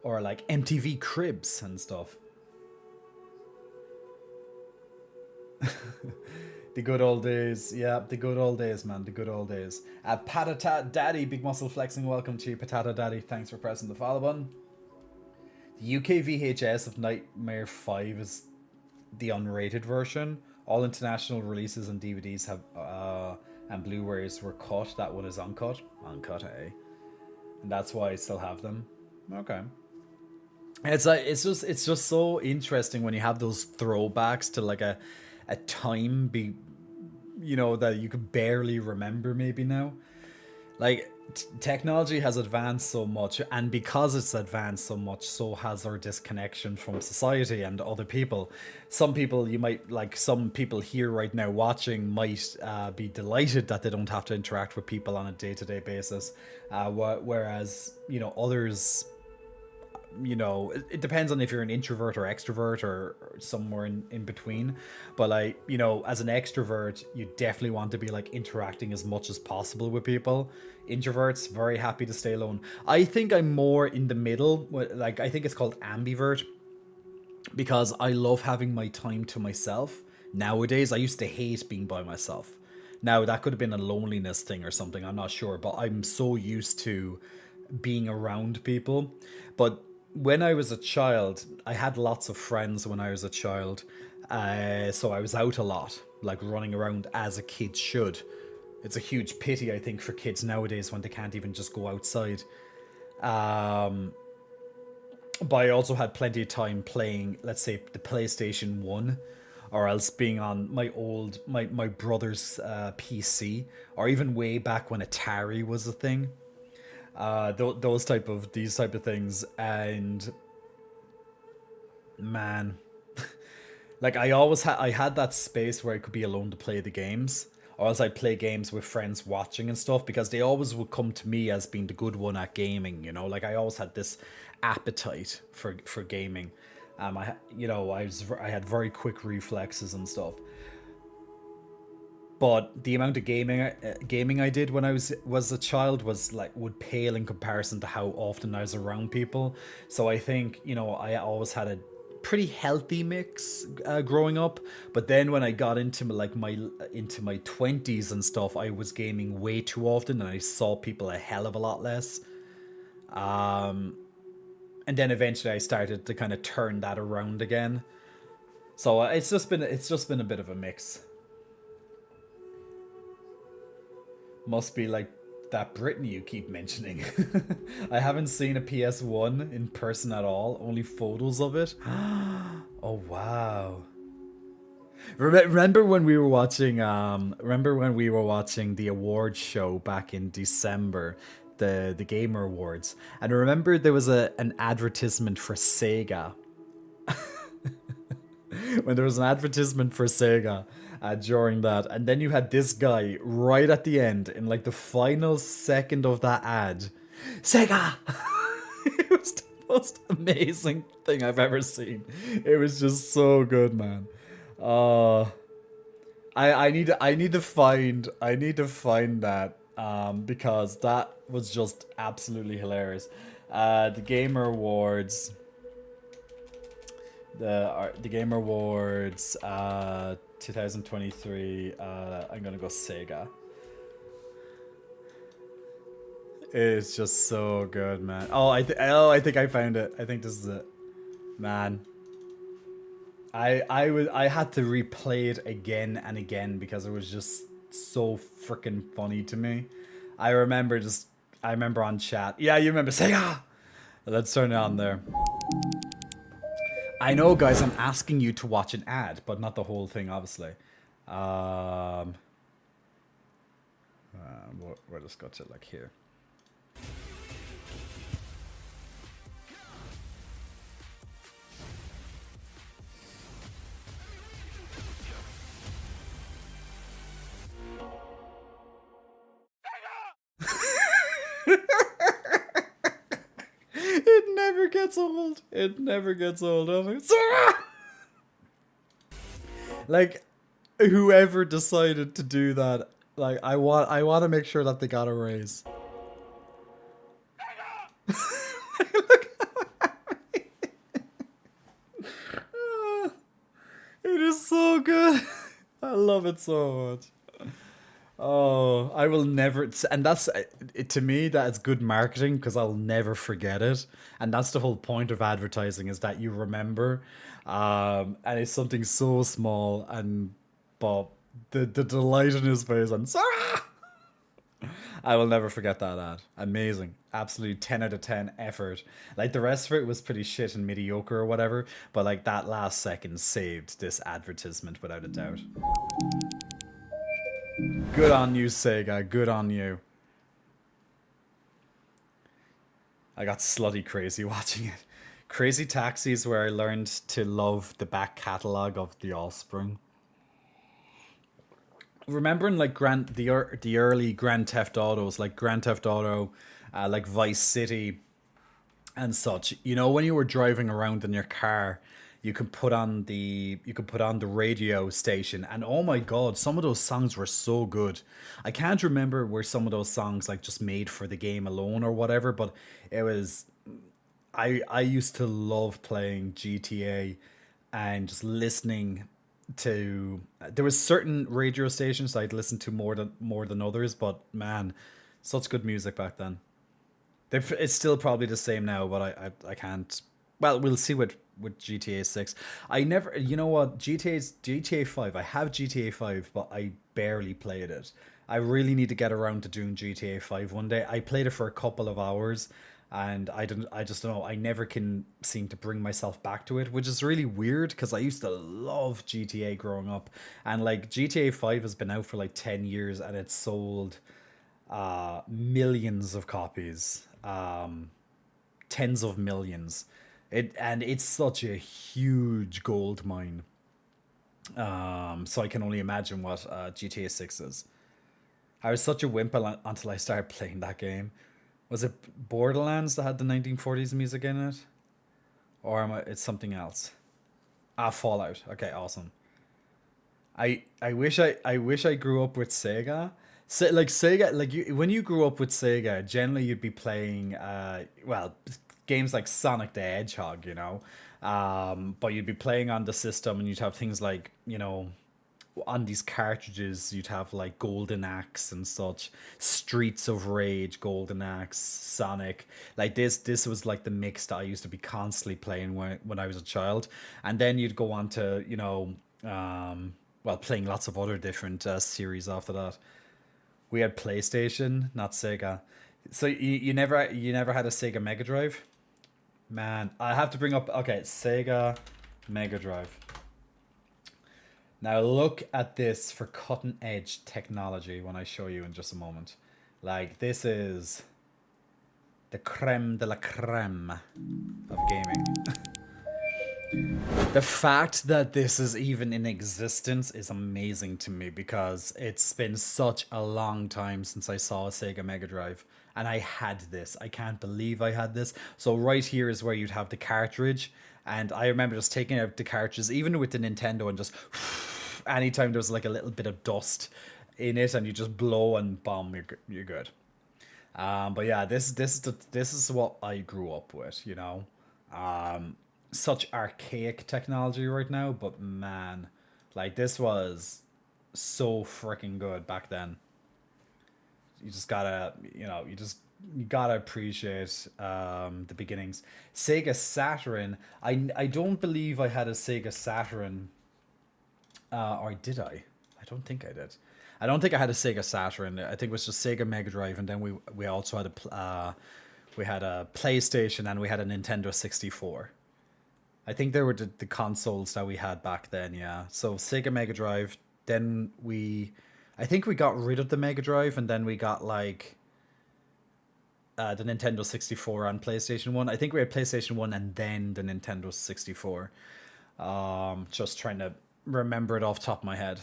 Or like MTV Cribs and stuff. The good old days. Yeah, the good old days, man. The good old days. Patata Daddy, big muscle flexing. Welcome to you, Patata Daddy. Thanks for pressing the follow button. The UK VHS of Nightmare 5 is the unrated version. All international releases and DVDs have and Blu-rays were cut. That one is uncut. Uncut, eh? And that's why I still have them. Okay. It's just so interesting when you have those throwbacks to like a time that you could barely remember maybe now. Like technology has advanced so much, and because it's advanced so much, so has our disconnection from society and other people. Some people some people here right now watching might be delighted that they don't have to interact with people on a day-to-day basis, whereas others, it depends on if you're an introvert or extrovert or somewhere in between. But as an extrovert, you definitely want to be like interacting as much as possible with people. Introverts, very happy to stay alone. I think I'm more in the middle. Like, I think it's called ambivert, because I love having my time to myself. Nowadays, I used to hate being by myself. Now, that could have been a loneliness thing or something, I'm not sure, but I'm so used to being around people. But when I was a child, I had lots of friends when I was a child. So I was out a lot, like running around as a kid should. It's a huge pity, I think, for kids nowadays when they can't even just go outside. But I also had plenty of time playing, let's say, the PlayStation 1, or else being on my brother's PC, or even way back when Atari was a thing. These type of things. And man, like I had that space where I could be alone to play the games, or else I'd play games with friends watching and stuff, because they always would come to me as being the good one at gaming. Like I always had this appetite for gaming. I had very quick reflexes and stuff. But the amount of gaming I did when I was a child would pale in comparison to how often I was around people. So I think I always had a pretty healthy mix growing up. But then when I got into my 20s and stuff, I was gaming way too often, and I saw people a hell of a lot less. And then eventually I started to kind of turn that around again. So it's just been a bit of a mix. Must be like that Britney you keep mentioning. I haven't seen a PS1 in person at all, only photos of it. Oh wow. Remember when we were watching the awards show back in December, the Gamer Awards, and remember there was an advertisement for Sega. When there was an advertisement for Sega during that, and then you had this guy right at the end, in like the final second of that ad, Sega. It was the most amazing thing I've ever seen. It was just so good, man. I need to find that, because that was just absolutely hilarious. The Gamer Awards. The Game Awards 2023. I'm gonna go Sega. It's just so good, man. I think I found it. I think this is it, man. I had to replay it again and again because it was just so freaking funny to me. I remember on chat. Yeah, you remember Sega. Let's turn it on there. I know, guys, I'm asking you to watch an ad, but not the whole thing, obviously. We'll just go to like here. It never gets old. It never gets old. I'm like, Sarah! Like, whoever decided to do that, like, I want to make sure that they got a raise. It is so good. I love it so much. Oh, I will never, and that's to me that is good marketing because I'll never forget it, and that's the whole point of advertising is that you remember, and it's something so small and but the delight in his face and Sarah, I will never forget that ad. Amazing, absolutely 10 out of 10 effort. Like the rest of it was pretty shit and mediocre or whatever, but like that last second saved this advertisement without a doubt. Good on you, Sega. Good on you. I got slutty crazy watching it. Crazy Taxi is where I learned to love the back catalogue of The Offspring. Remembering like the early Grand Theft Autos, like Grand Theft Auto, like Vice City and such. You know, when you were driving around in your car, you could put on the radio station, and oh my god, some of those songs were so good. I can't remember were some of those songs like just made for the game alone or whatever, but it was I used to love playing GTA and just listening to there was certain radio stations I'd listen to more than others, but man, such good music back then. It's still probably the same now, but I can't. Well, we'll see with GTA 6. I never, you know what, GTA 5. I have GTA 5, but I barely played it. I really need to get around to doing GTA 5 one day. I played it for a couple of hours, and I just don't know. I never can seem to bring myself back to it, which is really weird because I used to love GTA growing up, and like GTA 5 has been out for like 10 years and it's sold millions of copies, tens of millions. It's such a huge gold mine. So I can only imagine what GTA 6 is. I was such a wimp until I started playing that game. Was it Borderlands that had the 1940s music in it, or am I? It's something else. Ah, Fallout. Okay, awesome. I wish I grew up with Sega. Like Sega, like when you grew up with Sega, generally you'd be playing well, games like Sonic the Hedgehog, you know. But you'd be playing on the system and you'd have things like, you know, on these cartridges you'd have like Golden Axe and such, Streets of Rage, Golden Axe, Sonic. Like this was like the mix that I used to be constantly playing when I was a child. And then you'd go on to, you know, well, playing lots of other different series after that. We had PlayStation, not Sega. So you never had a Sega Mega Drive? Man, I have to bring up, okay, Sega Mega Drive. Now look at this for cutting edge technology when I show you in just a moment. Like this is the creme de la creme of gaming. The fact that this is even in existence is amazing to me because it's been such a long time since I saw a Sega Mega Drive. And I had this. I can't believe I had this. So right here is where you'd have the cartridge. And I remember just taking out the cartridges, even with the Nintendo, and just anytime there's like a little bit of dust in it, and you just blow and bomb, you're good. But yeah, this is what I grew up with, you know. Such archaic technology right now, but man, like this was so freaking good back then. You just gotta, you gotta appreciate the beginnings. Sega Saturn. I don't believe I had a Sega Saturn, or did I? I don't think I did. I don't think I had a Sega Saturn. I think it was just Sega Mega Drive, and then we also had we had a PlayStation and we had a Nintendo 64. I think they were the consoles that we had back then, yeah. So Sega Mega Drive, then I think we got rid of the Mega Drive and then we got like the Nintendo 64 and PlayStation 1. I think we had PlayStation 1 and then the Nintendo 64. Just trying to remember it off the top of my head.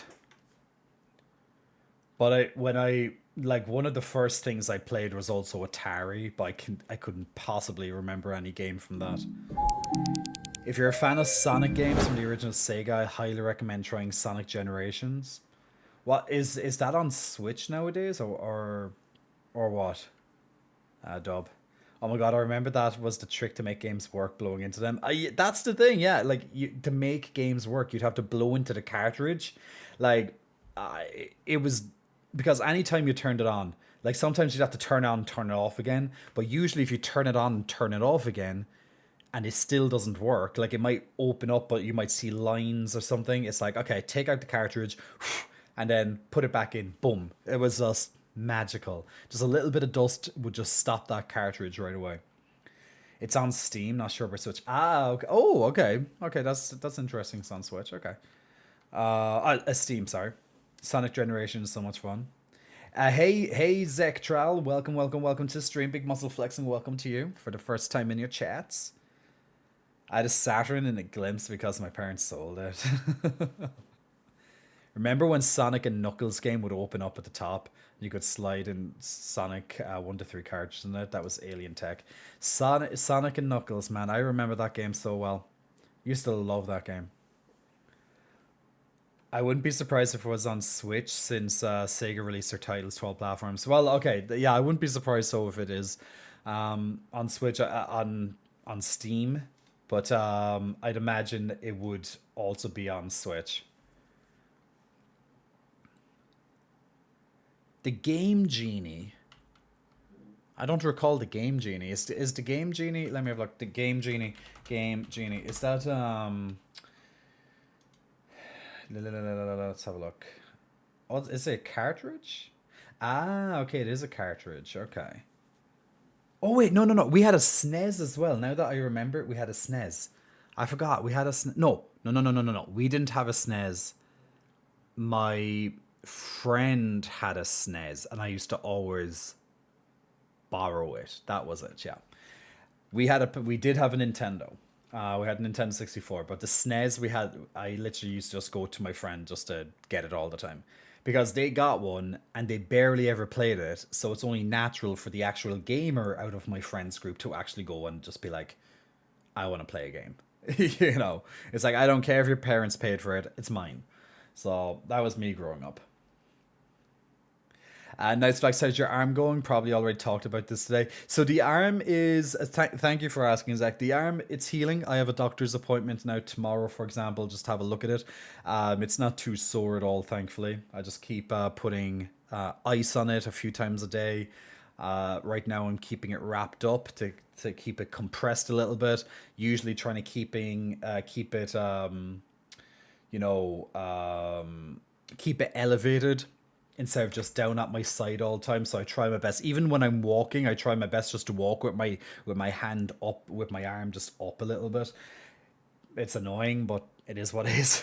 But when I like one of the first things I played was also Atari, but I couldn't possibly remember any game from that. If you're a fan of Sonic games from the original Sega, I highly recommend trying Sonic Generations. What is that on Switch nowadays or what? Dub. Oh my god, I remember that was the trick to make games work, blowing into them. That's the thing, yeah. Like to make games work, you'd have to blow into the cartridge. Like, it was because anytime you turned it on, like sometimes you'd have to turn it on and turn it off again. But usually, if you turn it on and turn it off again, and it still doesn't work, like it might open up, but you might see lines or something. It's like, okay, take out the cartridge, and then put it back in. Boom! It was just magical. Just a little bit of dust would just stop that cartridge right away. It's on Steam, not sure about Switch. Ah, okay. Oh, okay, okay. That's interesting. It's on Switch. Okay. Steam. Sorry. Sonic Generation is so much fun. Hey, Zektral. Welcome to the stream. Big Muscle Flexing. Welcome to you for the first time in your chats. I had a Saturn in a glimpse because my parents sold it. Remember when Sonic and Knuckles game would open up at the top? You could slide in Sonic 1 to 3 cartridges in it. That was alien tech. Sonic and Knuckles, man. I remember that game so well. Used to love that game. I wouldn't be surprised if it was on Switch since Sega released their titles to all platforms. Well, okay, yeah, I wouldn't be surprised so if it is on Switch on Steam, but I'd imagine it would also be on Switch. The Game Genie. I don't recall the Game Genie. Is the Game Genie? Let me have a look. The Game Genie. Game Genie. Is that Let's have a look. Oh, is it a cartridge? Ah, okay, it is a cartridge. Okay. Oh wait, no. We had a SNES as well. Now that I remember, we had a SNES. I forgot we had a SNES. No. We didn't have a SNES. My friend had a SNES, and I used to always borrow it. That was it. Yeah, we did have a Nintendo. We had a Nintendo 64, but the SNES we had, I literally used to just go to my friend just to get it all the time. Because they got one and they barely ever played it, so it's only natural for the actual gamer out of my friends group to actually go and just be like, I want to play a game. It's like, I don't care if your parents paid for it, it's mine. So that was me growing up. Nice Flex, how's your arm going? Probably already talked about this today. So the arm is, thank you for asking, Zach. The arm, it's healing. I have a doctor's appointment now tomorrow, for example, just have a look at it. It's not too sore at all, thankfully. I just keep putting ice on it a few times a day. Right now I'm keeping it wrapped up to keep it compressed a little bit. Usually trying to keep it you know, keep it elevated instead of just down at my side all the time. So I try my best. Even when I'm walking, I try my best just to walk with my hand up, with my arm just up a little bit. It's annoying, but it is what it is.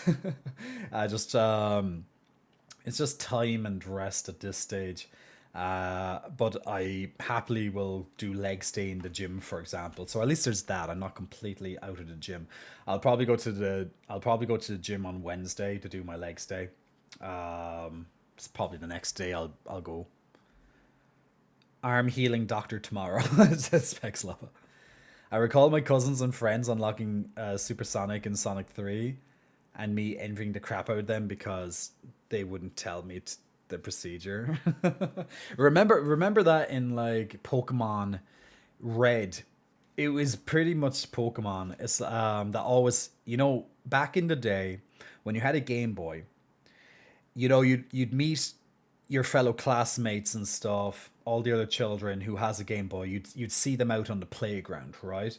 I just it's just time and rest at this stage. But I happily will do leg day in the gym, for example. So at least there's that. I'm not completely out of the gym. I'll probably go to the gym on Wednesday to do my leg day. It's probably the next day I'll go. Arm healing doctor tomorrow, says Specs Lava. I recall my cousins and friends unlocking Supersonic and Sonic 3 and me envying the crap out of them because they wouldn't tell me the procedure. Remember that in like Pokemon Red, it was pretty much Pokemon. It's that always, back in the day when you had a Game Boy, you'd meet your fellow classmates and stuff, all the other children who has a Game Boy. You'd see them out on the playground, right?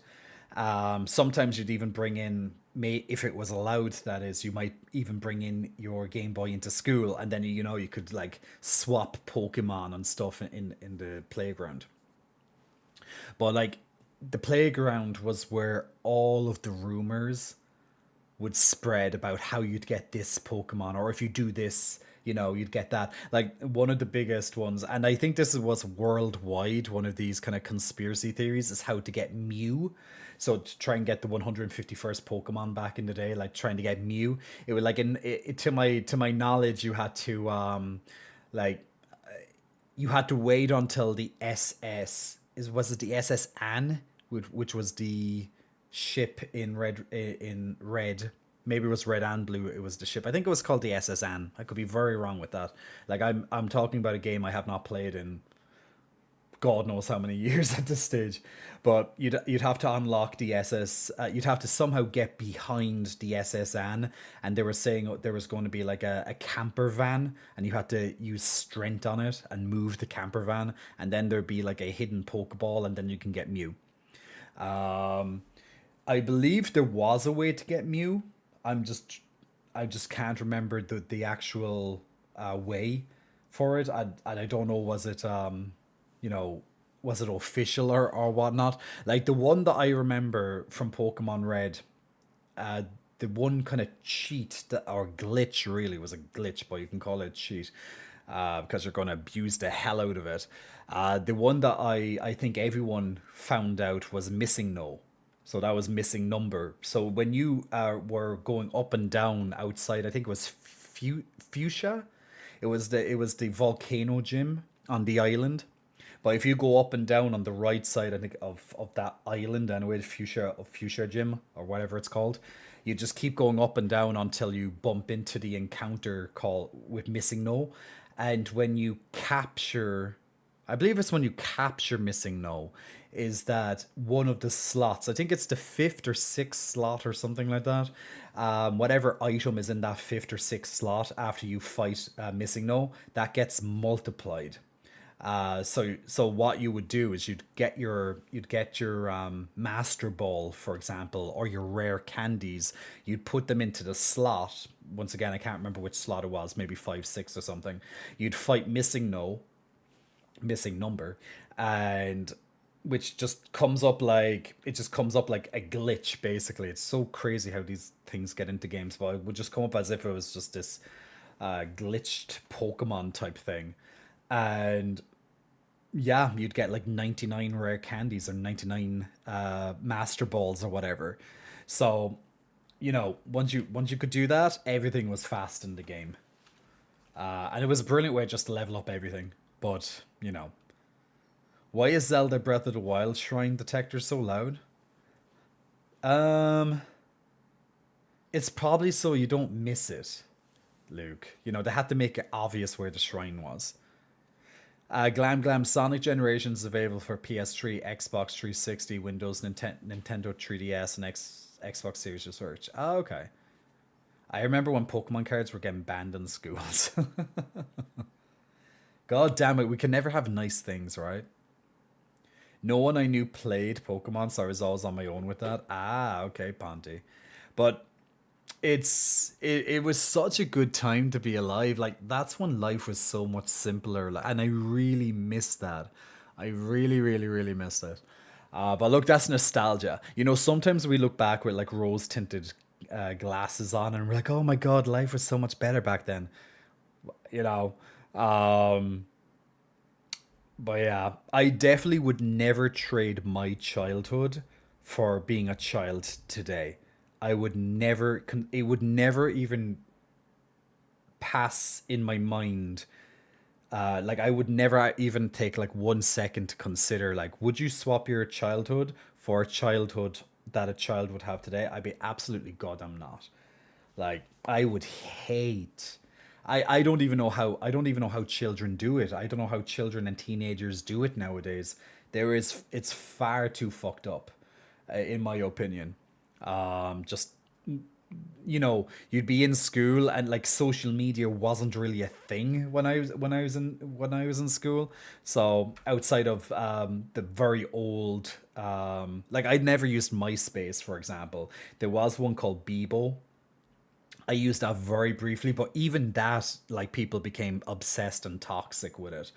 Sometimes you'd even bring in, if it was allowed, that is, you might even bring in your Game Boy into school, and then you could like swap Pokemon and stuff in the playground. But like the playground was where all of the rumors would spread about how you'd get this Pokemon, or if you do this, you'd get that. Like one of the biggest ones, and I think this was worldwide, one of these kind of conspiracy theories is how to get Mew. So to try and get the 151st Pokemon back in the day, like trying to get Mew, it would like to my knowledge, you had to like you had to wait until the SS was it the SS Anne, which was the ship in red. Maybe it was red and blue. It was the ship. I think it was called the SS Anne. I could be very wrong with that. Like I'm talking about a game I have not played in God knows how many years at this stage. But you'd have to unlock the SS. You'd have to somehow get behind the SSN, and they were saying there was going to be like a camper van, and you had to use strength on it and move the camper van, and then there'd be like a hidden Pokeball, and then you can get Mew. Um, I believe there was a way to get Mew. I'm just I just can't remember the actual way for it. And I don't know, was it you know was it official or whatnot? Like the one that I remember from Pokemon Red, uh, the one kind of cheat that, or glitch, really was a glitch, but you can call it a cheat because you're going to abuse the hell out of it. The one that I think everyone found out was missing no. So that was missing number. So when you were going up and down outside, I think it was Fuchsia. It was the volcano gym on the island. But if you go up and down on the right side, I think of that island anyway, the Fuchsia gym or whatever it's called, you just keep going up and down until you bump into the encounter call with missing no. And when you capture, I believe it's when you capture missing no, is that one of the slots, I think it's the fifth or sixth slot or something like that. Whatever item is in that fifth or sixth slot after you fight missing no, that gets multiplied. So what you would do is you'd get your master ball, for example, or your rare candies. You'd put them into the slot. Once again, I can't remember which slot it was, maybe 5, 6 or something. You'd fight missing no, missing number, and which just comes up like a glitch. Basically, it's so crazy how these things get into games, but it would just come up as if it was just this glitched Pokemon type thing. And yeah, you'd get like 99 rare candies or 99 master balls or whatever. So once you could do that, everything was fast in the game. And it was a brilliant way just to level up everything. But why is Zelda Breath of the Wild shrine detector so loud? Um, it's probably so you don't miss it, Luke. They had to make it obvious where the shrine was. Glam Glam Sonic Generations is available for PS3, Xbox 360, Windows, Nintendo 3DS, and Xbox Series Research. Oh, okay. I remember when Pokemon cards were getting banned in schools. God damn it, we can never have nice things, right? No one I knew played Pokemon, so I was always on my own with that. Ah, okay, Ponty. But it was such a good time to be alive. Like that's when life was so much simpler, and I really miss that. I really, really, really missed it. But look, that's nostalgia. Sometimes we look back with like rose tinted glasses on, and we're like, oh my god, life was so much better back then. You know, um, but yeah, I definitely would never trade my childhood for being a child today. I would never, it would never even pass in my mind. Like, I would never even take like 1 second to consider, like, would you swap your childhood for a childhood that a child would have today? I'd be absolutely goddamn not. Like, I would hate. I don't even know how children do it. I don't know how children and teenagers do it nowadays. It's far too fucked up, in my opinion. Just you'd be in school and like social media wasn't really a thing when I was in school. So outside of the very old, like I'd never used MySpace, for example. There was one called Bebo. I used that very briefly, but even that, like, people became obsessed and toxic with it.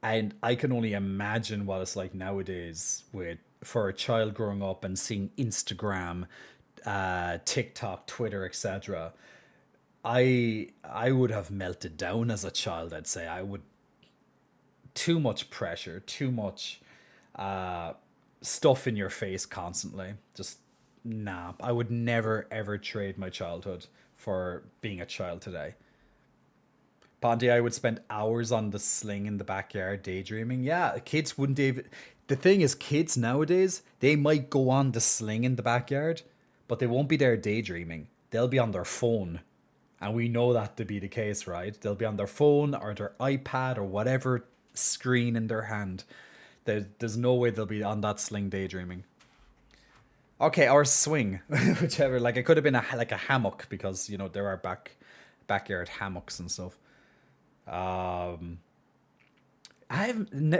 And I can only imagine what it's like nowadays with for a child growing up and seeing Instagram, TikTok, Twitter, etc. I would have melted down as a child. I'd say I would, too much pressure, too much uh, stuff in your face constantly. Just nah. I would never ever trade my childhood for being a child today. Ponty, I would spend hours on the sling in the backyard daydreaming. Yeah, kids wouldn't even. The thing is, kids nowadays, they might go on the sling in the backyard, but they won't be there daydreaming. They'll be on their phone. And we know that to be the case, right? They'll be on their phone or their iPad or whatever screen in their hand. There's no way they'll be on that sling daydreaming. Okay, or swing, whichever. Like it could have been like a hammock because there are backyard hammocks and stuff. Um,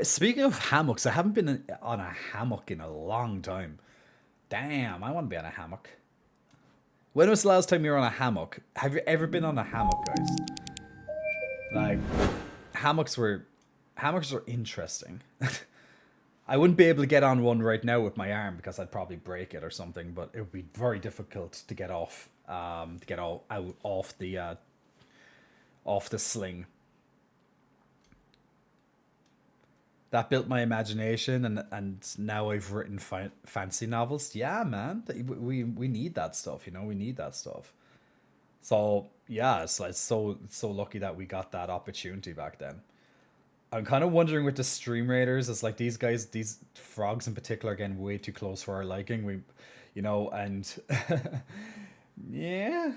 speaking of hammocks, I haven't been on a hammock in a long time. Damn, I want to be on a hammock. When was the last time you were on a hammock? Have you ever been on a hammock, guys? Like, hammocks were hammocks are interesting. I wouldn't be able to get on one right now with my arm because I'd probably break it or something. But it would be very difficult to get off, to get all out off the sling. That built my imagination, and now I've written fancy novels. Yeah, man, we need that stuff. We need that stuff. So yeah, it's so lucky that we got that opportunity back then. I'm kind of wondering with the stream raiders, it's like these guys, these frogs in particular, are getting way too close for our liking. And yeah,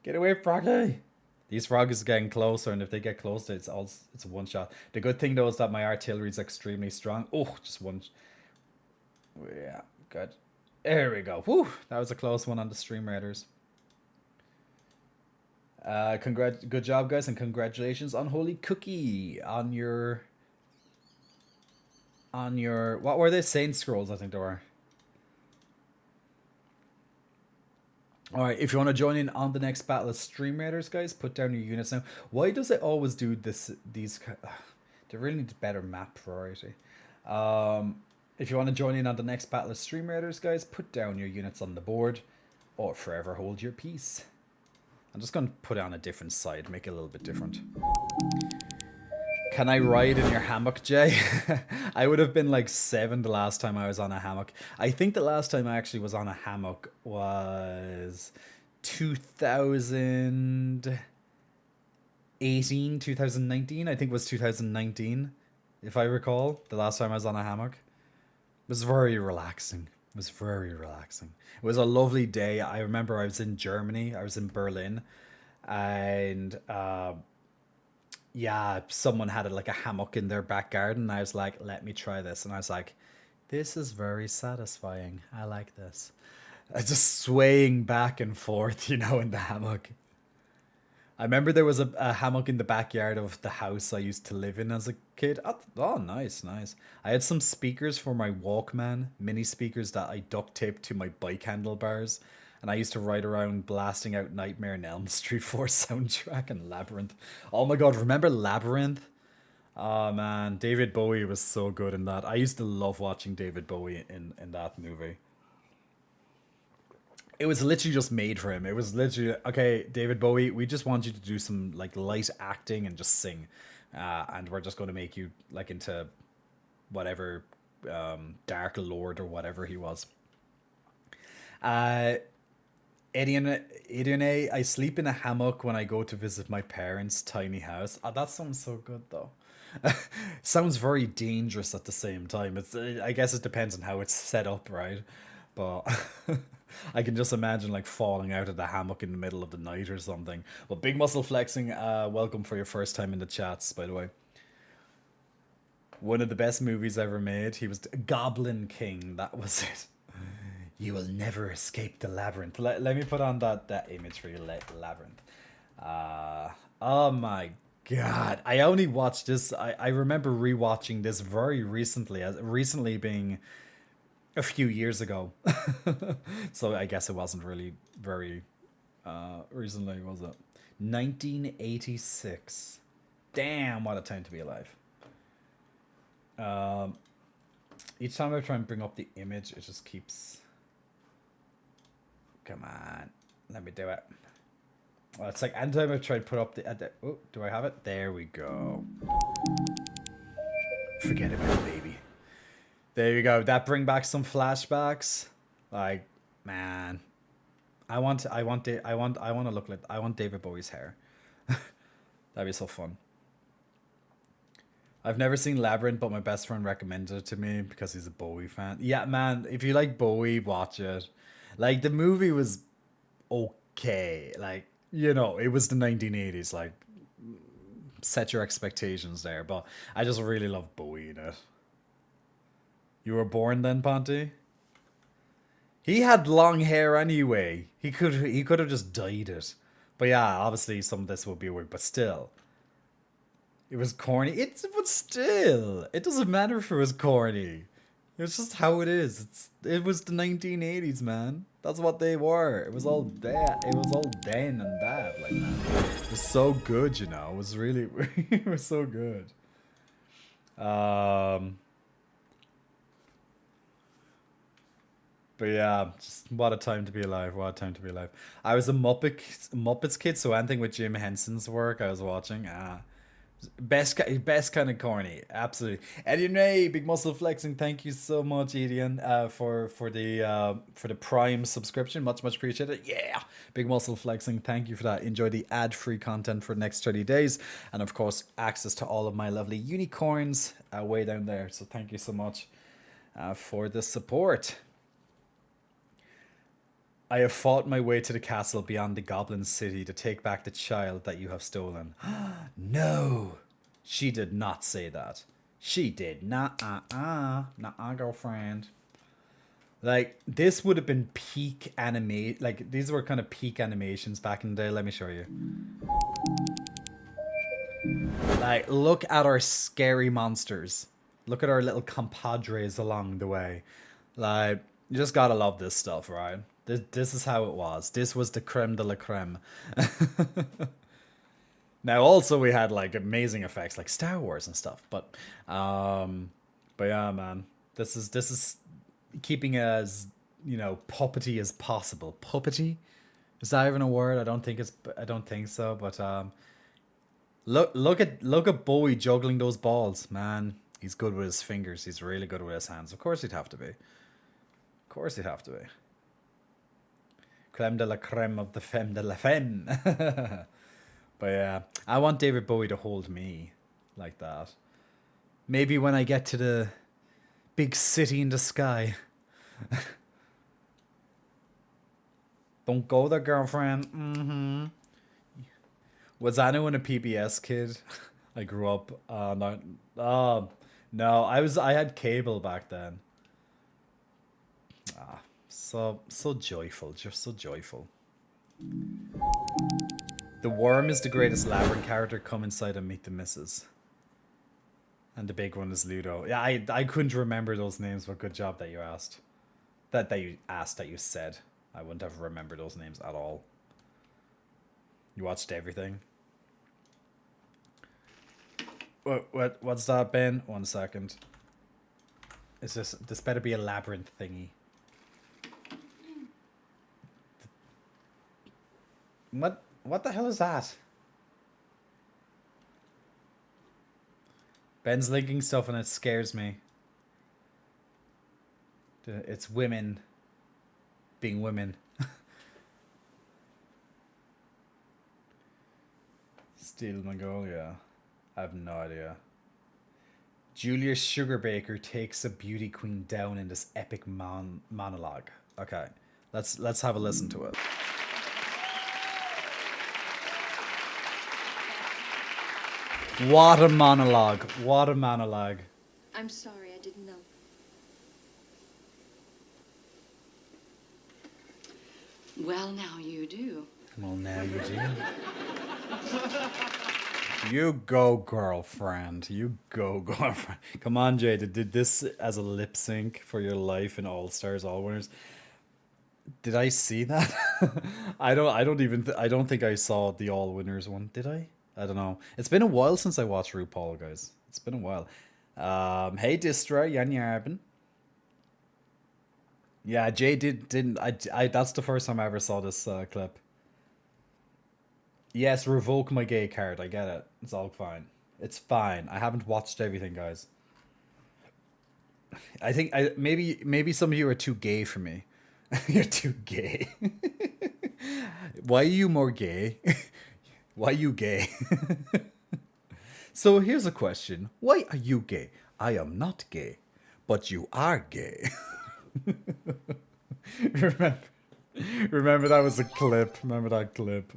get away, froggy. These frogs are getting closer, and if they get closer, it's a one shot. The good thing though is that my artillery is extremely strong. Oh, just one. Yeah, good. There we go. Whew, that was a close one on the stream raiders. Good job, guys, and congratulations on Holy Cookie on your what were they? Saint scrolls, I think they were. All right, if you want to join in on the next battle of Stream Raiders, guys, put down your units now. Why does it always do this? They really need better map variety. If you want to join in on the next battle of Stream Raiders, guys, put down your units on the board, or forever hold your peace. I'm just going to put it on a different side, make it a little bit different. Can I ride in your hammock, Jay? I would have been like 7 the last time I was on a hammock. I think the last time I actually was on a hammock was 2018, 2019. I think it was 2019, if I recall, the last time I was on a hammock. It was very relaxing. It was very relaxing. It was a lovely day. I remember I was in Germany. I was in Berlin, and yeah, someone had like a hammock in their back garden. And I was like, "Let me try this," and I was like, "This is very satisfying. I like this." Just swaying back and forth, in the hammock. I remember there was a hammock in the backyard of the house I used to live in as a kid. Oh, nice, nice. I had some speakers for my Walkman, mini speakers that I duct taped to my bike handlebars. And I used to ride around blasting out Nightmare on Elm Street 4 soundtrack and Labyrinth. Oh my god, remember Labyrinth? Oh man, David Bowie was so good in that. I used to love watching David Bowie in that movie. It was literally just made for him. It was literally okay, David Bowie. We just want you to do some like light acting and just sing, and we're just going to make you like into whatever Dark Lord or whatever he was. Uh, Eddie, I sleep in a hammock when I go to visit my parents' tiny house. Oh, that sounds so good though. Sounds very dangerous at the same time. I guess it depends on how it's set up, right? But I can just imagine like falling out of the hammock in the middle of the night or something. Well, big muscle flexing. Welcome for your first time in the chats, by the way. One of the best movies ever made. He was Goblin King. That was it. You will never escape the labyrinth. Let me put on that image for you, labyrinth. Uh, oh my god! I only watched this. I remember rewatching this very recently. As recently being a few years ago. So I guess it wasn't really very recently, was it? 1986. Damn, what a time to be alive. Um, each time I try and bring up the image, it just keeps. Come on, let me do it. Well, it's like anytime I try to put up oh, do I have it? There we go. Forget about it, baby. There you go. That bring back some flashbacks. Like, man, I want to look like I want David Bowie's hair. That'd be so fun. I've never seen Labyrinth, but my best friend recommended it to me because he's a Bowie fan. Yeah, man, if you like Bowie, watch it. Like the movie was okay. Like, it was the 1980s. Like, set your expectations there. But I just really love Bowie in it. You were born then, Ponty? He had long hair anyway. He could have just dyed it. But yeah, obviously some of this will be weird, but still. It was corny. But still. It doesn't matter if it was corny. It's just how it is. It was the 1980s, man. That's what they were. It was all that. It was all then and that, like man. It was so good, you know. It was really it was so good. But yeah, just what a time to be alive. What a time to be alive. I was a Muppets kid, so anything with Jim Henson's work I was watching. Best kind of corny, absolutely. Edian Ray, big muscle flexing. Thank you so much, Edian, for the Prime subscription. Much appreciated. Yeah, big muscle flexing. Thank you for that. Enjoy the ad-free content for the next 30 days, and of course, access to all of my lovely unicorns way down there. So thank you so much for the support. I have fought my way to the castle beyond the goblin city to take back the child that you have stolen. No, she did not say that. She did not. Nah, girlfriend. Like, this would have been peak anime. Like, these were kind of peak animations back in the day. Let me show you. Like, look at our scary monsters. Look at our little compadres along the way. Like, you just gotta love this stuff, right? This is how it was. This was the creme de la creme. Now, also we had like amazing effects, like Star Wars and stuff. But yeah, man, this is keeping it as, you know, puppety as possible. Puppety? Is that even a word? I don't think so. But look at Bowie juggling those balls, man. He's good with his fingers. He's really good with his hands. Of course he'd have to be. Of course he'd have to be. Creme de la creme of the femme de la femme. But yeah, I want David Bowie to hold me like that. Maybe when I get to the big city in the sky. Don't go there, girlfriend. Was anyone a PBS kid? I grew up no, I had cable back then. So joyful, just so joyful. The worm is the greatest Labyrinth character. Come inside and meet the missus. And the big one is Ludo. Yeah, I couldn't remember those names, but good job that you asked. That you said. I wouldn't have remembered those names at all. You watched everything? What's that, Ben? 1 second. It's just, this better be a labyrinth thingy. What the hell is that? Ben's linking stuff and it scares me. It's women being women. Steel Mongolia. I have no idea. Julius Sugarbaker takes a beauty queen down in this epic monologue. Okay, let's have a listen to it. What a monologue. What a monologue. I'm sorry, I didn't know. Well, now you do. Well, now you do. You go, girlfriend. You go, girlfriend. Come on, Jade. Did this as a lip sync for your life in All Stars, All Winners? Did I see that? I don't think I saw the All Winners one. Did I? I don't know. It's been a while since I watched RuPaul, guys. It's been a while. Hey, Distra, Jan Yarben. Yeah, Jay didn't. I. That's the first time I ever saw this clip. Yes, revoke my gay card. I get it. It's all fine. It's fine. I haven't watched everything, guys. I think maybe some of you are too gay for me. You're too gay. Why are you more gay? Why are you gay? So here's a question. Why are you gay? I am not gay, but you are gay. Remember that was a clip. Remember that clip.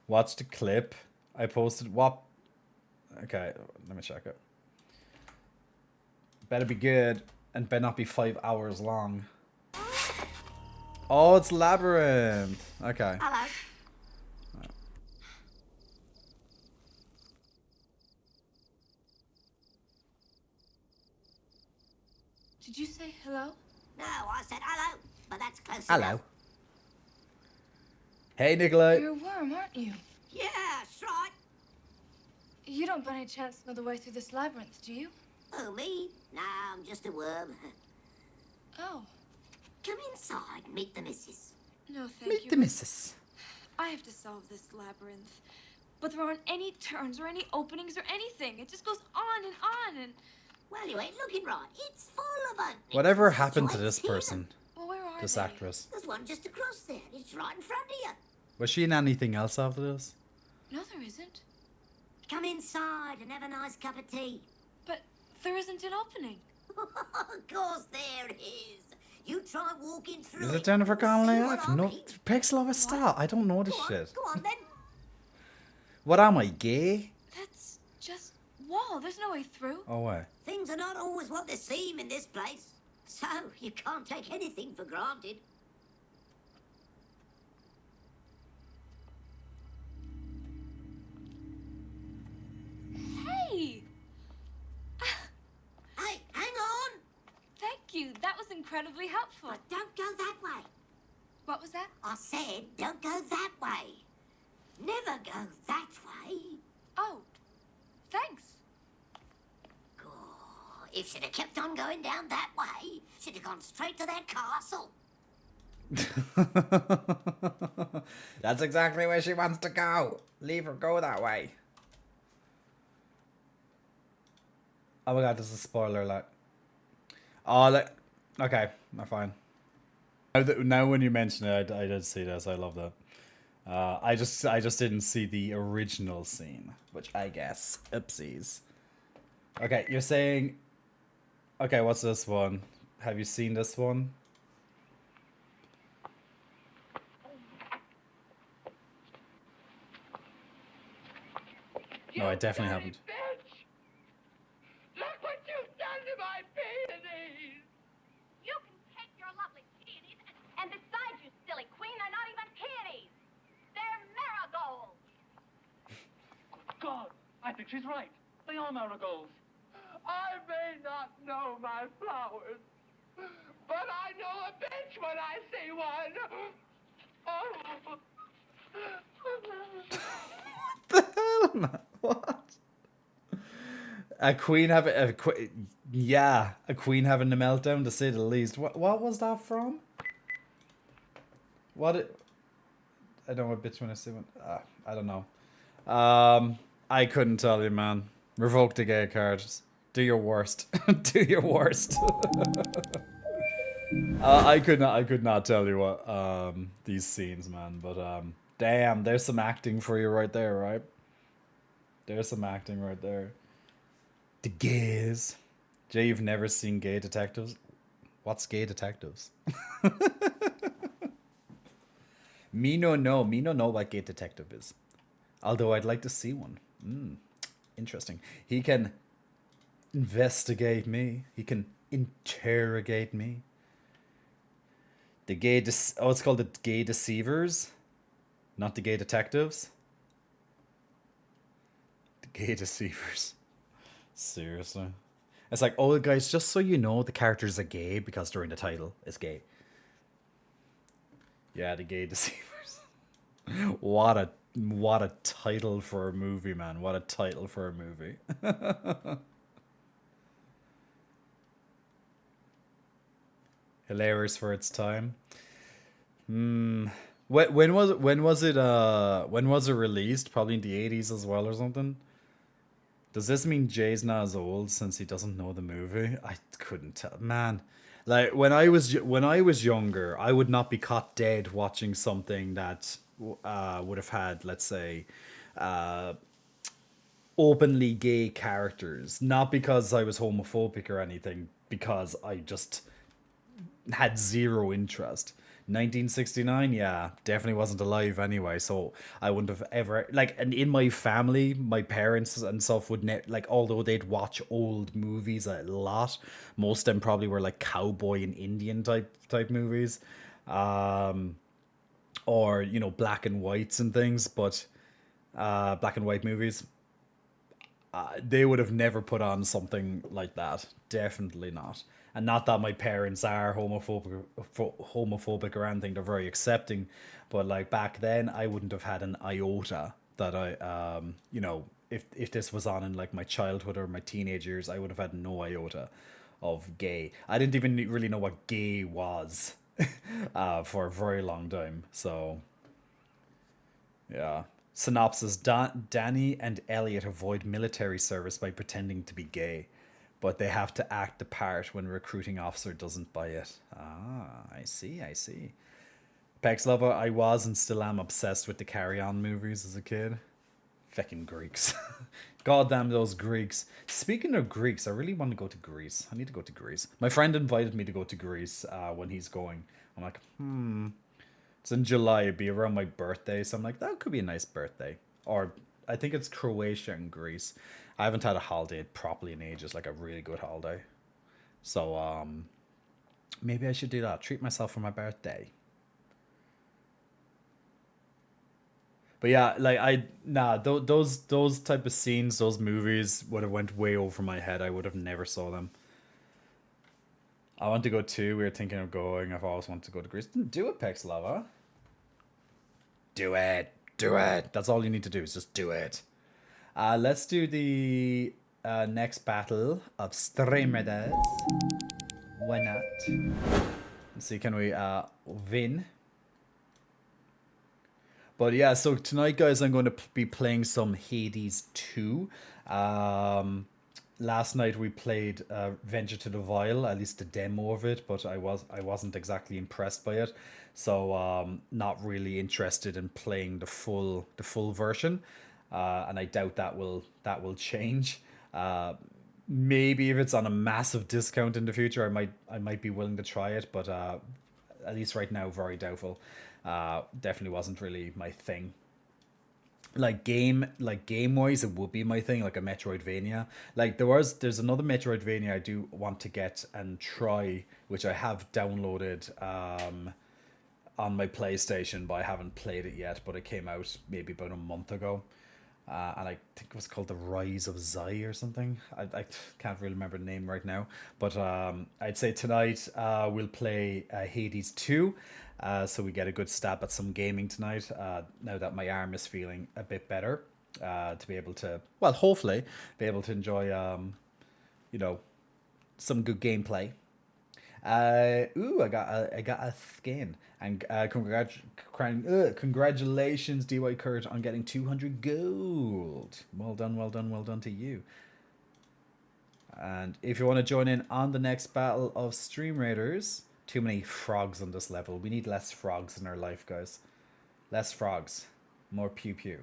Watch the clip. I posted what? Okay, let me check it. Better be good and better not be 5 hours long. Oh, it's Labyrinth. Okay. Hello. Did you say hello? No, I said hello, but that's close Hello. enough. Hey, Nikolai. You're a worm, aren't you? Yeah, that's right. You don't by any chance know the way through this labyrinth, do you? Oh, me? No, I'm just a worm. Oh, Come inside, meet the missus. no thank Meet you. the missus. I have to solve this labyrinth. But there aren't any turns or any openings or anything. It just goes on and on and... Well, you ain't looking right. It's full of openings. Whatever There's happened to joints this here. person? Well, where are This they? actress. There's one just across there. It's right in front of you. Was she in anything else after this? No, there isn't. Come inside and have a nice cup of tea. But there isn't an opening. Of course there is. You try walking through Is it Jennifer Connelly? See what I've I no mean? pixel of a star. I don't know this Go on, shit. go on then. What am I, gay? That's just wall. There's no way through. Oh wait. Things are not always what they seem in this place. So, you can't take anything for granted. Hey! Hey, hang on! Thank you. That was incredibly helpful. But don't go that way. What was that? I said, don't go that way. Never go that way. Oh, thanks. Oh, if she'd have kept on going down that way, she'd have gone straight to that castle. That's exactly where she wants to go. Leave her go that way. Oh my god, this is a spoiler alert. Oh, okay, I'm fine. Now when you mention it, I did see this. I love that. I just didn't see the original scene, which I guess, oopsies. Okay, you're saying. Okay, what's this one? Have you seen this one? No, I definitely haven't. Look what you've done to my peonies! You can take your lovely peonies, and besides, you silly queen, they're not even peonies. They're marigolds. God, I think she's right. They are marigolds. I may not know my flowers, but I know a bitch when I see one. Oh. The hell, man? What? A queen having a queen having a meltdown, to say the least. What was that from? I don't know a bitch when I see one. I don't know. I couldn't tell you, man. Revoke the gay card. Do your worst. Do your worst. I could not tell you what these scenes, man. But damn, there's some acting for you right there, right? There's some acting right there. The gays. Jay, you've never seen Gay Detectives? What's Gay Detectives? Me no know what Gay Detective is. Although I'd like to see one. Interesting. He can investigate me. He can interrogate me. The gay it's called the Gay Deceivers, not the Gay Detectives. The Gay Deceivers. Seriously. It's like, oh guys, just so you know, the characters are gay because during the title it's gay. Yeah, the Gay Deceivers. What a title for a movie, man. What a title for a movie. Hilarious for its time. When was it released? Probably in the 80s as well or something. Does this mean Jay's not as old since he doesn't know the movie? I couldn't tell, man. Like when I was younger, I would not be caught dead watching something that would have had, let's say, openly gay characters. Not because I was homophobic or anything, because I just had zero interest. 1969, yeah, definitely wasn't alive anyway, so I wouldn't have ever like. And in my family, my parents and stuff would like, although they'd watch old movies a lot, most of them probably were like cowboy and Indian type movies, um, or black and whites and things, but black and white movies. They would have never put on something like that. Definitely not. And not that my parents are homophobic or anything. They're very accepting, but like back then, I wouldn't have had an iota that if this was on in like my childhood or my teenage years, I would have had no iota of gay. I didn't even really know what gay was for a very long time. So yeah. Synopsis: Danny and Elliot avoid military service by pretending to be gay, but they have to act the part when a recruiting officer doesn't buy it. Ah, I see, I see. Pex Lover, I was and still am obsessed with the Carry On movies as a kid. Feckin' Greeks. God damn those Greeks. Speaking of Greeks, I really want to go to Greece. I need to go to Greece. My friend invited me to go to Greece when he's going. I'm like, it's in July, it'd be around my birthday, so I'm like, that could be a nice birthday. Or I think it's Croatia and Greece. I haven't had a holiday properly in ages, like a really good holiday. So maybe I should do that. Treat myself for my birthday. But yeah, like those type of scenes, those movies would have went way over my head. I would have never saw them. I want to go too. We were thinking of going. I've always wanted to go to Greece. Do it, Pex Lava. Do it. Do it. That's all you need to do is just do it. Let's do the next battle of Streamers. Why not? Let's see, can we win? But yeah, so tonight, guys, I'm going to be playing some Hades 2. Last night we played Venture to the Vile, at least a demo of it, but I wasn't exactly impressed by it, so not really interested in playing the full version, and I doubt that will change. Maybe if it's on a massive discount in the future, I might be willing to try it, but at least right now, very doubtful. Definitely wasn't really my thing. Like game wise, it would be my thing, like a Metroidvania. Like there's another Metroidvania I do want to get and try, which I have downloaded on my PlayStation, but I haven't played it yet. But it came out maybe about a month ago, and I think it was called The Rise of Zai or something. I can't really remember the name right now, but I'd say tonight we'll play Hades 2. So we get a good stab at some gaming tonight, now that my arm is feeling a bit better, to be able to, well, hopefully, be able to enjoy, some good gameplay. I got a skin, and congratulations, DY Kurt, on getting 200 gold. Well done to you. And if you want to join in on the next battle of Stream Raiders. Too many frogs on this level. We need less frogs in our life, guys. Less frogs. More pew pew.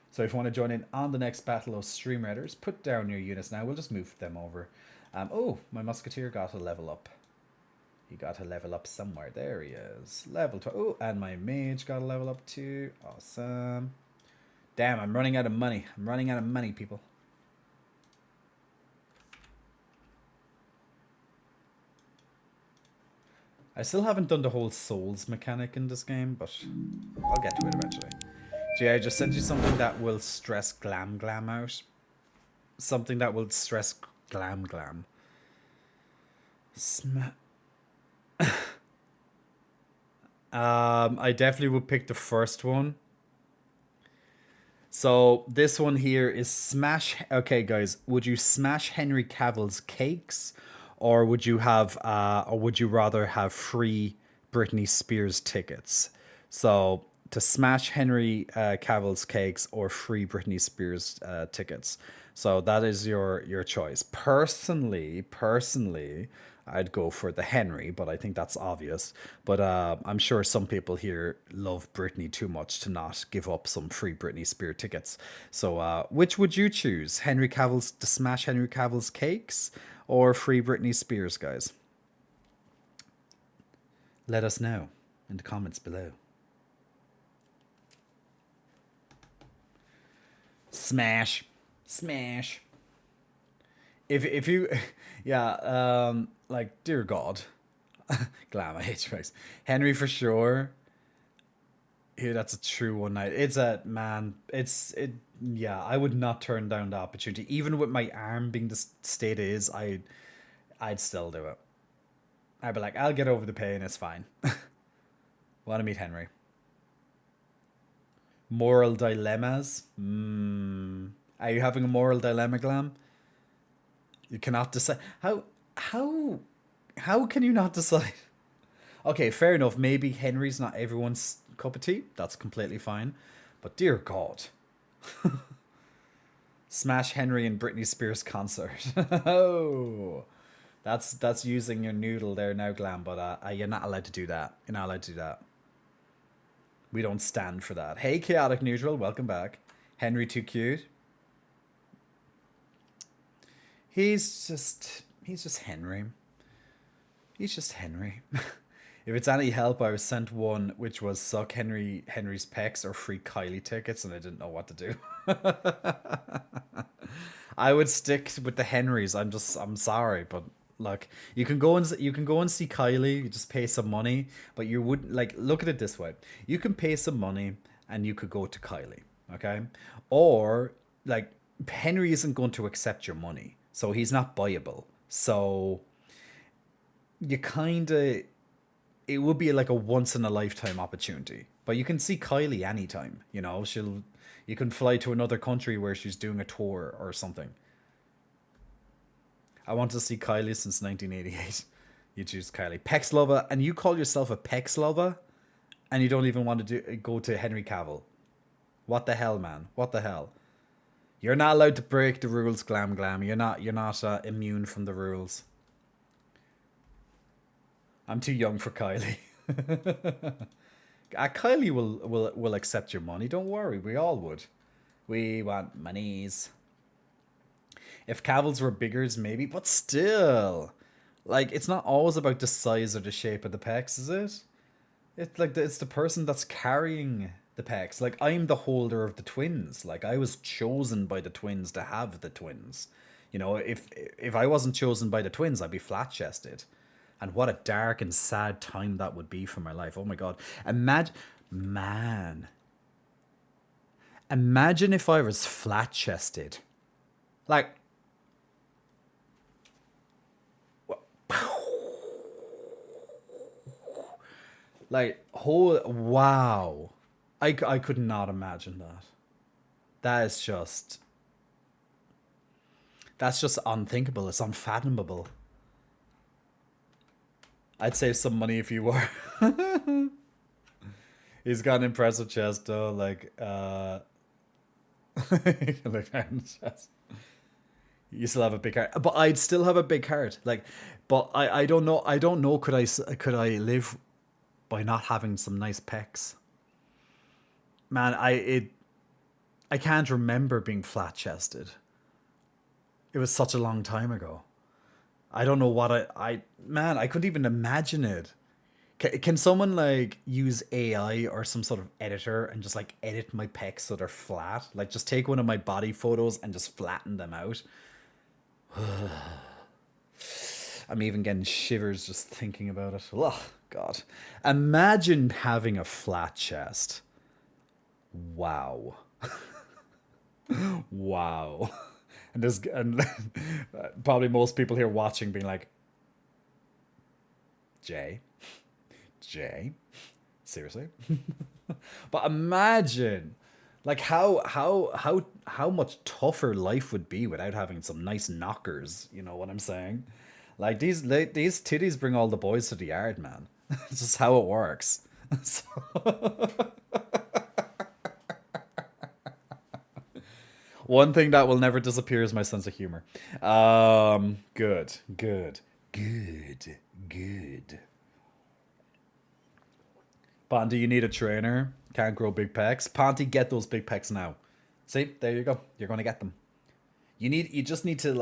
So if you want to join in on the next battle of Stream Raiders, put down your units now. We'll just move them over. Oh, my Musketeer got a level up. He got a level up somewhere. There he is. Level 12. Oh, and my Mage got a level up too. Awesome. Damn, I'm running out of money. I'm running out of money, people. I still haven't done the whole souls mechanic in this game, but I'll get to it eventually. Gee, I just sent you something that will stress Glam out. Something that will stress Glam. I definitely would pick the first one. So this one here is smash. Okay, guys, would you smash Henry Cavill's cakes? Or would you rather have free Britney Spears tickets? So to smash Henry Cavill's cakes or free Britney Spears tickets. So that is your choice. Personally, I'd go for the Henry, but I think that's obvious. But I'm sure some people here love Britney too much to not give up some free Britney Spears tickets. So which would you choose? To smash Henry Cavill's cakes? Or free Britney Spears, guys? Let us know in the comments below. Smash. Smash. If you, yeah, like, dear God. Glam, I hate your face. Henry for sure. Yeah, that's a true one night. It's a, man, yeah, I would not turn down the opportunity. Even with my arm being the state it is, I'd still do it. I'd be like, I'll get over the pain, it's fine. Want to meet Henry. Moral dilemmas? Are you having a moral dilemma, Glam? You cannot decide. How can you not decide? Okay, fair enough. Maybe Henry's not everyone's cup of tea. That's completely fine. But dear God. Smash Henry and Britney Spears concert. Oh. That's using your noodle there now, Glam, but you're not allowed to do that. You're not allowed to do that. We don't stand for that. Hey, Chaotic Neutral, welcome back. Henry too cute. He's just Henry. He's just Henry. If it's any help, I was sent one which was suck Henry's pecs or free Kylie tickets, and I didn't know what to do. I would stick with the Henrys. I'm sorry, but look, you can go and see Kylie. You just pay some money, but you wouldn't like. Look at it this way: you can pay some money and you could go to Kylie, okay? Or like Henry isn't going to accept your money, so he's not buyable. So you kind of, it would be like a once in a lifetime opportunity. But you can see Kylie anytime. You know, you can fly to another country where she's doing a tour or something. I want to see Kylie since 1988. You choose Kylie. Pex lover, and you call yourself a Pex lover, and you don't even want to go to Henry Cavill. What the hell, man? What the hell? You're not allowed to break the rules, Glam. You're not immune from the rules. I'm too young for Kylie. Kylie will accept your money. Don't worry, we all would. We want monies. If Cavils were biggers, maybe, but still, like, it's not always about the size or the shape of the pecs, is it? It's like it's the person that's carrying the pecs. Like, I'm the holder of the twins. Like, I was chosen by the twins to have the twins. You know, if I wasn't chosen by the twins, I'd be flat chested. And what a dark and sad time that would be for my life. Oh my God. Imagine if I was flat chested. Like, wow. I could not imagine that. That's just unthinkable. It's unfathomable. I'd save some money if you were. He's got an impressive chest though, like you still have a big heart, but I'd still have a big heart. Like, but I don't know. Could I live by not having some nice pecs? Man, I can't remember being flat chested. It was such a long time ago. I don't know what I couldn't even imagine it. Can someone like use AI or some sort of editor and just like edit my pecs so they're flat? Like just take one of my body photos and just flatten them out. I'm even getting shivers just thinking about it. Oh, God. Imagine having a flat chest. Wow. Wow. And probably most people here watching being like, Jay, seriously? But imagine, like how much tougher life would be without having some nice knockers. You know what I'm saying? Like these titties bring all the boys to the yard, man. It's just how it works. So one thing that will never disappear is my sense of humor. Good. Ponty, you need a trainer. Can't grow big pecs. Ponty, get those big pecs now. See, there you go. You're gonna get them. You just need to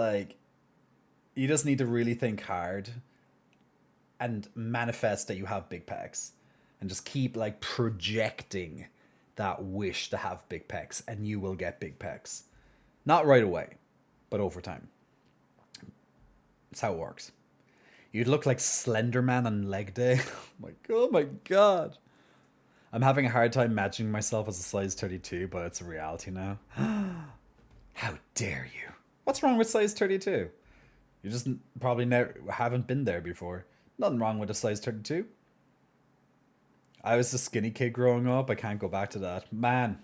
really think hard and manifest that you have big pecs, and just keep like projecting that wish to have big pecs, and you will get big pecs. Not right away, but over time. That's how it works. You'd look like Slender Man on leg day. Oh my god. I'm having a hard time imagining myself as a size 32, but it's a reality now. How dare you? What's wrong with size 32? You just probably never haven't been there before. Nothing wrong with a size 32. I was a skinny kid growing up. I can't go back to that. Man.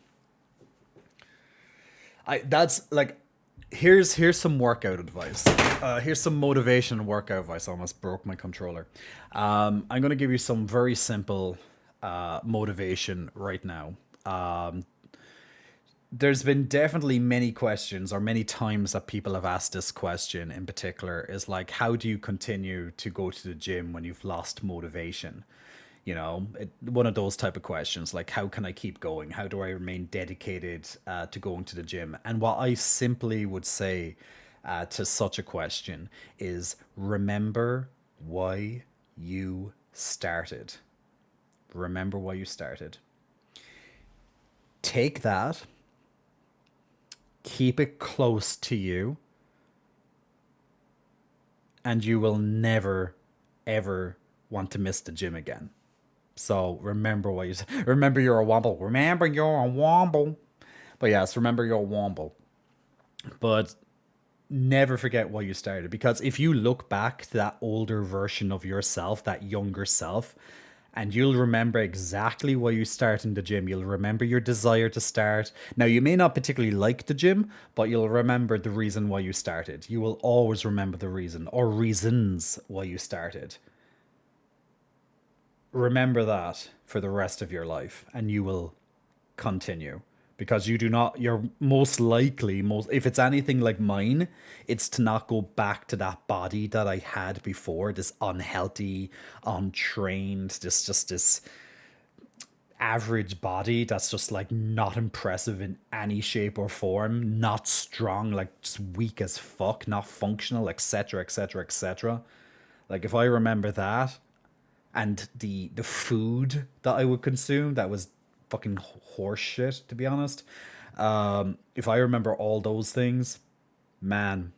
That's like, here's some workout advice. Here's some motivation workout advice. I almost broke my controller. I'm going to give you some very simple motivation right now. There's been definitely many questions, or many times that people have asked this question in particular, is like, how do you continue to go to the gym when you've lost motivation? You know, one of those type of questions, like, how can I keep going? How do I remain dedicated to going to the gym? And what I simply would say to such a question is, remember why you started. Remember why you started. Take that, keep it close to you, and you will never, ever want to miss the gym again. So remember what you remember. You're a womble. Remember you're a womble. But yes, remember you're a womble. But never forget why you started, because if you look back to that older version of yourself, that younger self, and you'll remember exactly why you start in the gym. You'll remember your desire to start. Now, you may not particularly like the gym, but you'll remember the reason why you started. You will always remember the reason, or reasons why you started. Remember that for the rest of your life, and you will continue, because you're most likely, if it's anything like mine, it's to not go back to that body that I had before, this unhealthy, untrained, this average body that's just like not impressive in any shape or form, not strong, like just weak as fuck, not functional, etc., etc., etc. Like, if I remember that, and the food that I would consume, that was fucking horse shit, to be honest. If I remember all those things, man,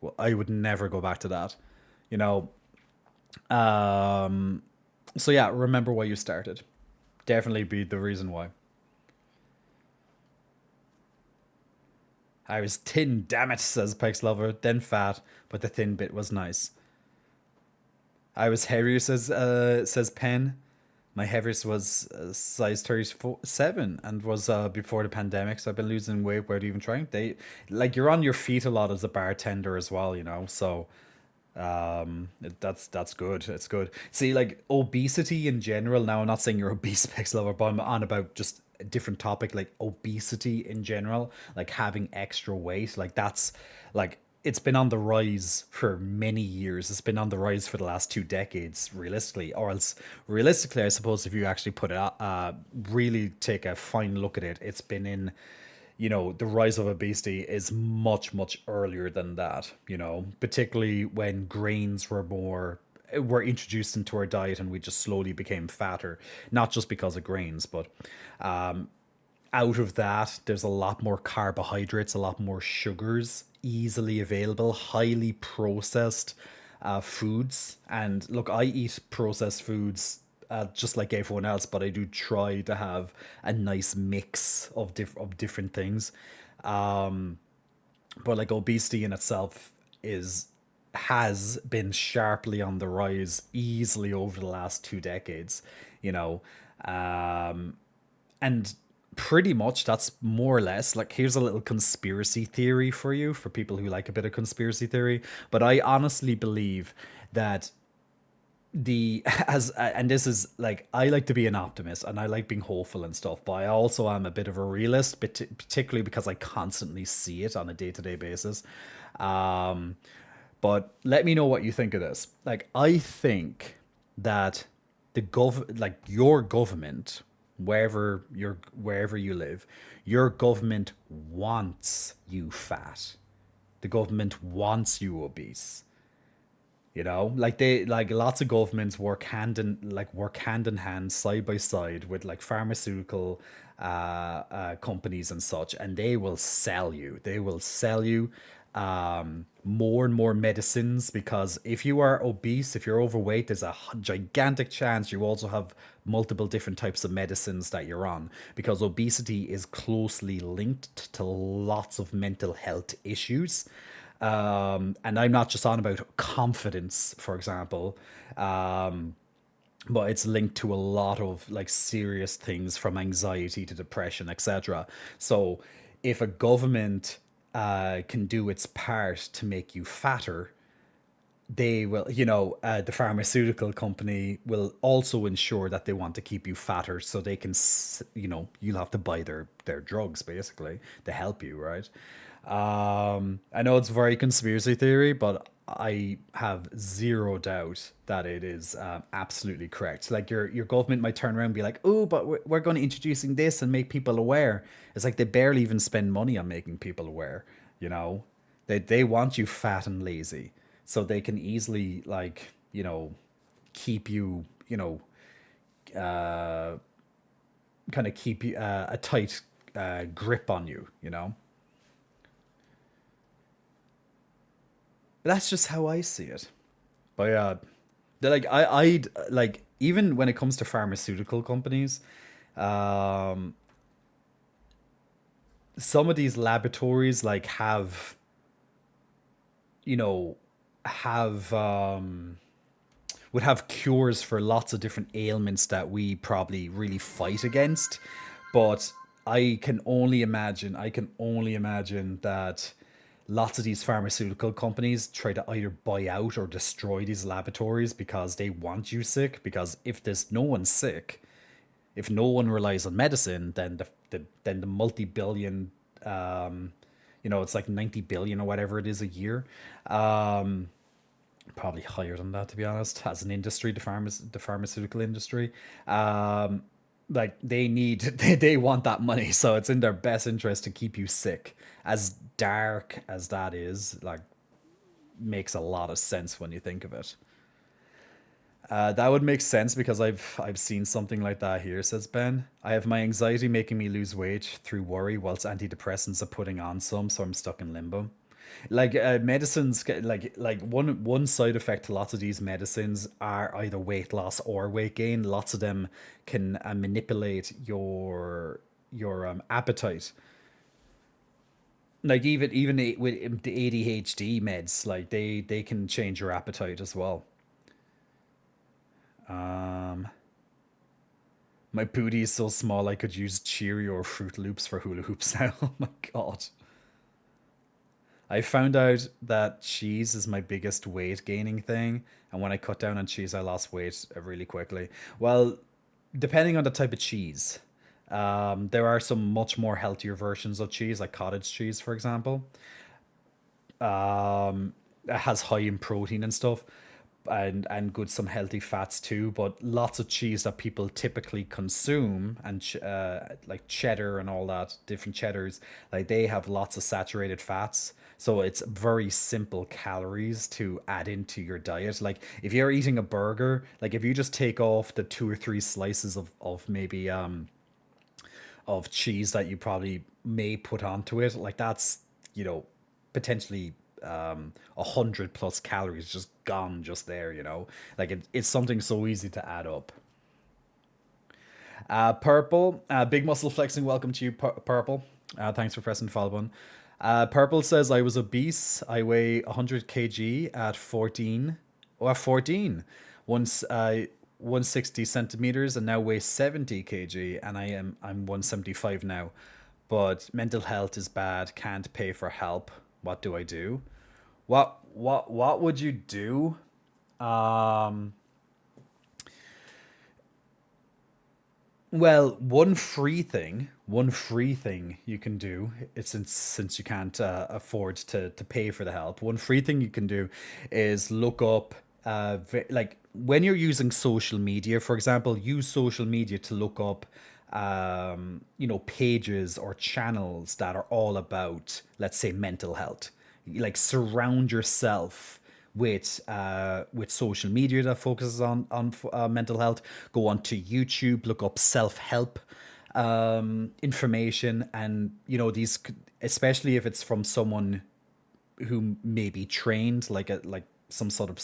well, I would never go back to that. You know. So yeah, remember why you started. Definitely be the reason why. I was thin, damn it, says Pike's Lover, then fat, but the thin bit was nice. I was heavier, says Penn. My heaviest was size 37 and was before the pandemic, so I've been losing weight without even trying. You're on your feet a lot as a bartender as well, you know, so that's good. It's good. See, like, obesity in general, now I'm not saying you're obese, Pex Lover, but I'm on about just a different topic, like obesity in general, like having extra weight, like that's like, it's been on the rise for many years. It's been on the rise for the last 2 decades, realistically. Or else, realistically, I suppose, if you actually put it out, really take a fine look at it, it's been in, you know, the rise of obesity is much, much earlier than that, you know, particularly when grains were introduced into our diet, and we just slowly became fatter, not just because of grains, but out of that, there's a lot more carbohydrates, a lot more sugars easily available, highly processed foods. And look, I eat processed foods just like everyone else, but I do try to have a nice mix of different things. But like, obesity in itself has been sharply on the rise easily over the last 2 decades, you know. And pretty much that's more or less, like, here's a little conspiracy theory for you, for people who like a bit of conspiracy theory. But I honestly believe that and this is like, I like to be an optimist and I like being hopeful and stuff, but I also am a bit of a realist, particularly because I constantly see it on a day-to-day basis. But let me know what you think of this. Like, I think that your government, wherever you live, your government wants you fat. The government wants you obese. You know, like they like lots of governments work hand in hand, side by side with like pharmaceutical companies and such, and they will sell you. They will sell you more and more medicines, because if you are obese, if you're overweight, there's a gigantic chance you also have multiple different types of medicines that you're on, because obesity is closely linked to lots of mental health issues. And I'm not just on about confidence, for example, but it's linked to a lot of like serious things, from anxiety to depression, etc. So if a government can do its part to make you fatter, they will, the pharmaceutical company will also ensure that they want to keep you fatter, so they can, you'll have to buy their drugs basically to help you, right? I know it's very conspiracy theory, but I have zero doubt that it is absolutely correct. Like your government might turn around and be like, "Oh, but we're going to introducing this and make people aware." It's like they barely even spend money on making people aware. You know, they want you fat and lazy, so they can easily like keep you kind of keep you a tight grip on you. That's just how I see it. But yeah, they're like I'd like, even when it comes to pharmaceutical companies, um, some of these laboratories like you know have would have cures for lots of different ailments that we probably really fight against. But I can only imagine that lots of these pharmaceutical companies try to either buy out or destroy these laboratories because they want you sick. Because if there's no one sick, if no one relies on medicine, then the multi-billion, it's like 90 billion or whatever it is a year. Probably higher than that, to be honest, as an industry, the pharmaceutical industry. Like they need they want that money, so it's in their best interest to keep you sick. As dark as that is, like, makes a lot of sense when you think of it. That would make sense because I've seen something like that here, says Ben. I have my anxiety making me lose weight through worry, whilst antidepressants are putting on some, so I'm stuck in limbo. Like medicines, like one side effect to lots of these medicines are either weight loss or weight gain. Lots of them can manipulate your appetite. Like with the ADHD meds, like they can change your appetite as well. Um, my booty is so small I could use Cheerio or Fruit Loops for hula hoops now. Oh my god. I found out that cheese is my biggest weight gaining thing, and when I cut down on cheese, I lost weight really quickly. Well, depending on the type of cheese, there are some much more healthier versions of cheese, like cottage cheese, for example. It has high in protein and stuff, and good some healthy fats too. But lots of cheese that people typically consume, and like cheddar and all that, different cheddars, like they have lots of saturated fats. So it's very simple calories to add into your diet. Like if you're eating a burger, like if you just take off the two or three slices of maybe of cheese that you probably may put onto it, like that's, potentially 100 plus calories just gone just there. Like it's something so easy to add up. Purple, big muscle flexing, welcome to you, Purple. Thanks for pressing the follow button. Purple says, I was obese. I weigh 100 kg at 14. Oh, at 14. Once 160 centimeters, and now weigh 70 kg, and I'm 175 now. But mental health is bad. Can't pay for help. What do I do? What would you do? Um, Well, one free thing you can do, it's since you can't afford to pay for the help. One free thing you can do is look up, like when you're using social media, for example, use social media to look up, pages or channels that are all about, let's say, mental health. Like surround yourself with social media that focuses on mental health. Go onto YouTube, look up self-help information, and these, especially if it's from someone who may be trained, like some sort of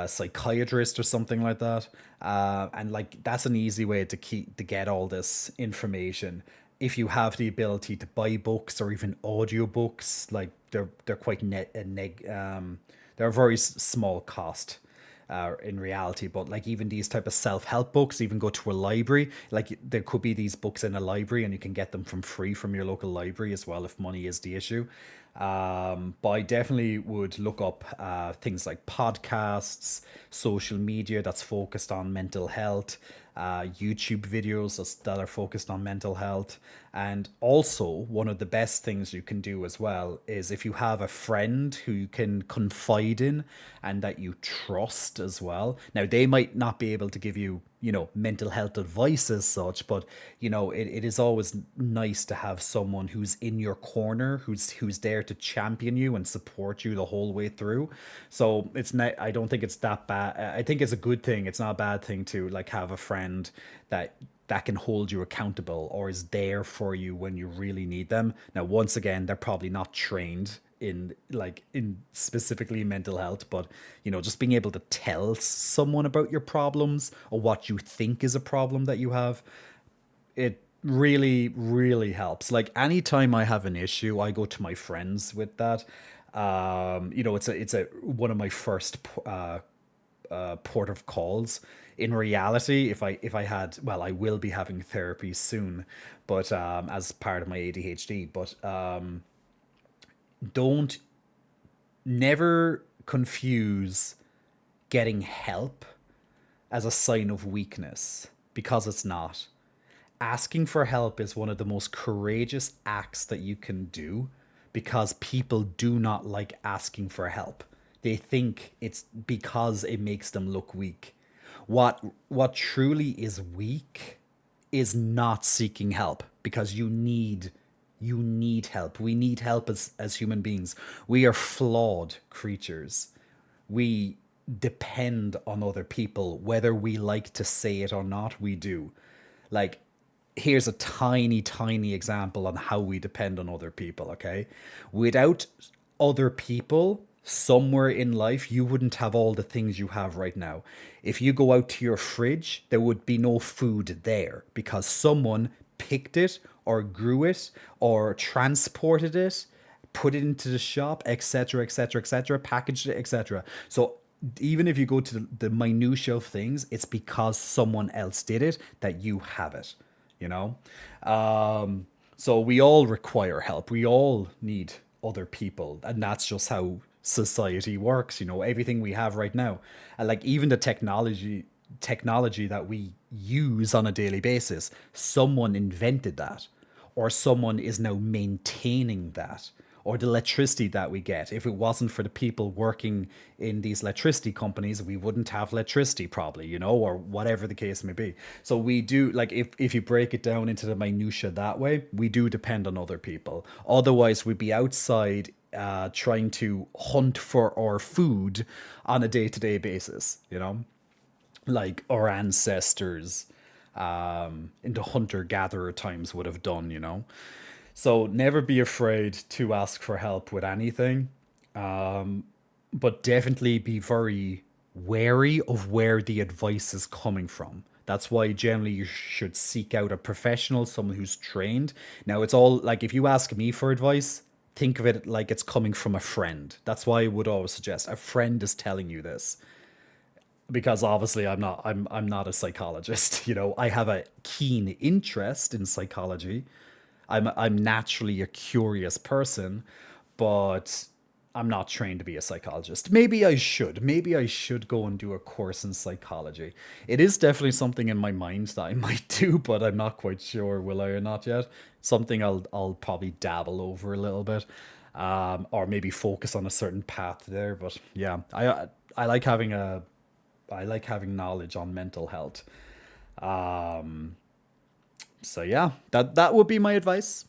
psychiatrist or something like that. And like that's an easy way to get all this information. If you have the ability to buy books or even audiobooks, like they're quite they're a very small cost in reality. But like even these type of self-help books, even go to a library, like there could be these books in a library and you can get them from free from your local library as well if money is the issue. But I definitely would look up things like podcasts, social media that's focused on mental health, YouTube videos that are focused on mental health. And also, one of the best things you can do as well is if you have a friend who you can confide in and that you trust as well. Now, they might not be able to give you, mental health advice as such, but, it is always nice to have someone who's in your corner, who's there to champion you and support you the whole way through. So it's not, I don't think it's that bad. I think it's a good thing. It's not a bad thing to like have a friend that can hold you accountable or is there for you when you really need them. Now, once again, they're probably not trained in specifically mental health, but just being able to tell someone about your problems or what you think is a problem that you have, it really, really helps. Like anytime I have an issue, I go to my friends with that. It's a one of my first port of calls. In reality, if I had, well, I will be having therapy soon, but as part of my ADHD. But don't never confuse getting help as a sign of weakness, because it's not. Asking for help is one of the most courageous acts that you can do, because people do not like asking for help. They think it's because it makes them look weak. What truly is weak is not seeking help, because you need help. We need help as human beings. We are flawed creatures. We depend on other people, whether we like to say it or not, we do. Like, here's a tiny, tiny example on how we depend on other people, okay? Without other people, somewhere in life, you wouldn't have all the things you have right now. If you go out to your fridge, there would be no food there because someone picked it or grew it or transported it, put it into the shop, etc., etc., etc., packaged it, etc. So even if you go to the minutiae of things, it's because someone else did it that you have it, you know? So we all require help. We all need other people. And that's just how society works, everything we have right now. And like even the technology that we use on a daily basis, someone invented that, or someone is now maintaining that, or the electricity that we get. If it wasn't for the people working in these electricity companies, we wouldn't have electricity probably, or whatever the case may be. So we do, like, if you break it down into the minutia that way, we do depend on other people. Otherwise, we'd be outside trying to hunt for our food on a day-to-day basis, like our ancestors in the hunter-gatherer times would have done. So never be afraid to ask for help with anything, but definitely be very wary of where the advice is coming from. That's why generally you should seek out a professional, someone who's trained. Now, it's all like, if you ask me for advice, think of it like it's coming from a friend. That's why I would always suggest a friend is telling you this, because obviously I'm not a psychologist. I have a keen interest in psychology. I'm naturally a curious person, but I'm not trained to be a psychologist. Maybe I should. Maybe I should go and do a course in psychology. It is definitely something in my mind that I might do, but I'm not quite sure will I or not yet. Something I'll probably dabble over a little bit, or maybe focus on a certain path there. But yeah, I like having knowledge on mental health. So yeah, that would be my advice.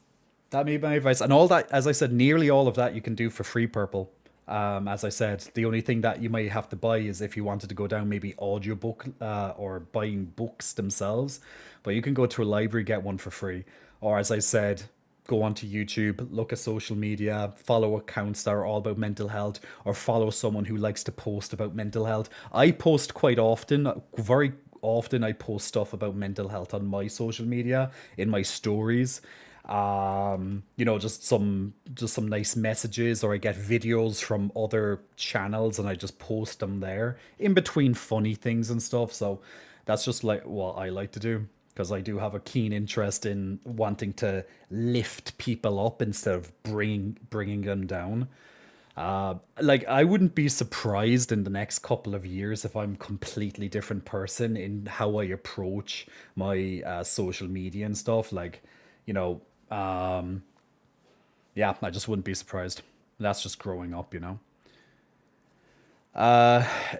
That would be my advice, and all that, as I said, nearly all of that you can do for free, Purple. As I said, the only thing that you might have to buy is if you wanted to go down maybe audiobook or buying books themselves. But you can go to a library, get one for free. Or as I said, go onto YouTube, look at social media, follow accounts that are all about mental health, or follow someone who likes to post about mental health. I post quite often, very often I post stuff about mental health on my social media, in my stories. Just some nice messages, or I get videos from other channels and I just post them there in between funny things and stuff. So that's just like what I like to do, because I do have a keen interest in wanting to lift people up instead of bringing them down. Like, I wouldn't be surprised in the next couple of years if I'm a completely different person in how I approach my social media and stuff. Like, you know, yeah, I just wouldn't be surprised. That's just growing up, you know.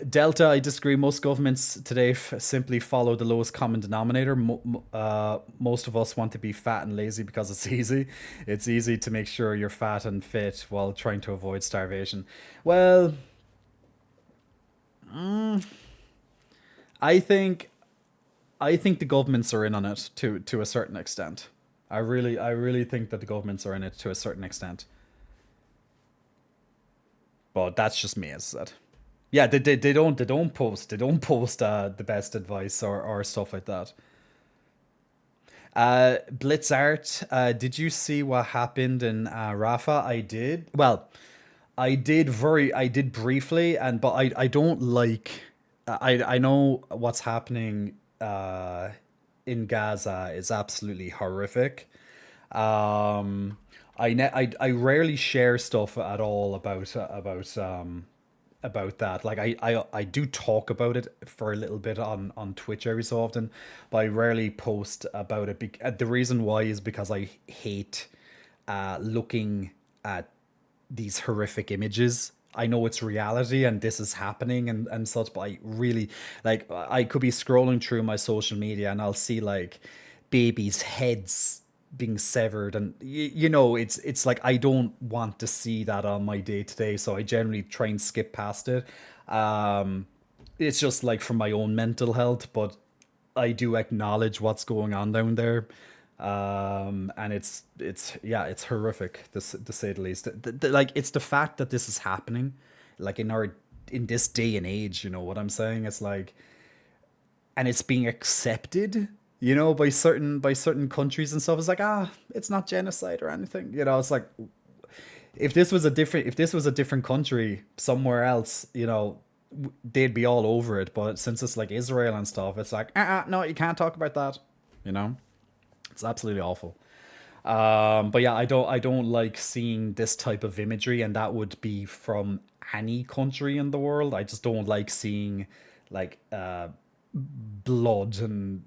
Delta, I disagree. Most governments today simply follow the lowest common denominator. Most of us want to be fat and lazy because it's easy. It's easy to make sure you're fat and fit while trying to avoid starvation. Well, I think I think the governments are in on it to a certain extent. I really think that the governments are in it to a certain extent. But that's just me, as I said. Yeah, they don't post the best advice or stuff like that. Blitzart, did you see what happened in Rafa? I did. Well, I did briefly, and but I don't like. I know what's happening in Gaza is absolutely horrific. Um, I rarely share stuff at all about that. Like, I do talk about it for a little bit on Twitch every so often, but I rarely post about it. The reason why is because I hate looking at these horrific images. I know it's reality and this is happening and such, but I really, like, I could be scrolling through my social media and I'll see like babies' heads being severed, and it's like I don't want to see that on my day to day, so I generally try and skip past it. Um it's just like for my own mental health, but I do acknowledge what's going on down there. And it's yeah, it's horrific to say the least. Like, it's the fact that this is happening, like in this day and age. You know what I'm saying? It's like, and it's being accepted, by certain countries and stuff. It's like, it's not genocide or anything. It's like, if this was a different country somewhere else, they'd be all over it. But since it's like Israel and stuff, it's like, no, you can't talk about that. You know, it's absolutely awful. But yeah, I don't like seeing this type of imagery, and that would be from any country in the world. I just don't like seeing like blood and,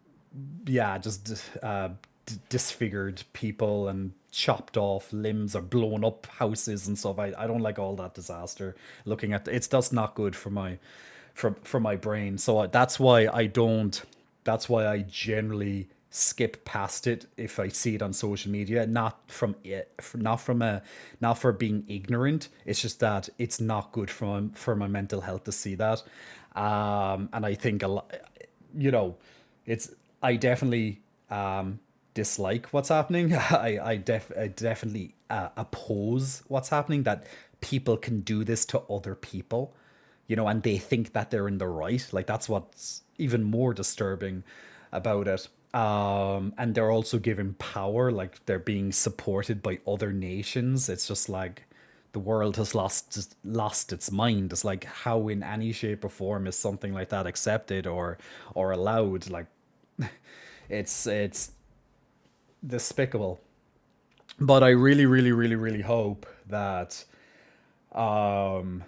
yeah, just disfigured people and chopped off limbs or blown up houses and stuff. I don't like all that disaster. Looking at it's just not good for my brain. So that's why I generally skip past it if I see it on social media. Not for being ignorant. It's just that it's not good for my mental health to see that. And I think a lot, it's I definitely dislike what's happening. I definitely oppose what's happening. That people can do this to other people, and they think that they're in the right. Like, that's what's even more disturbing about it. And they're also given power, like they're being supported by other nations. It's just like the world has lost its mind. It's like, how in any shape or form is something like that accepted or allowed? Like, it's despicable. But I really, really, really, really hope that um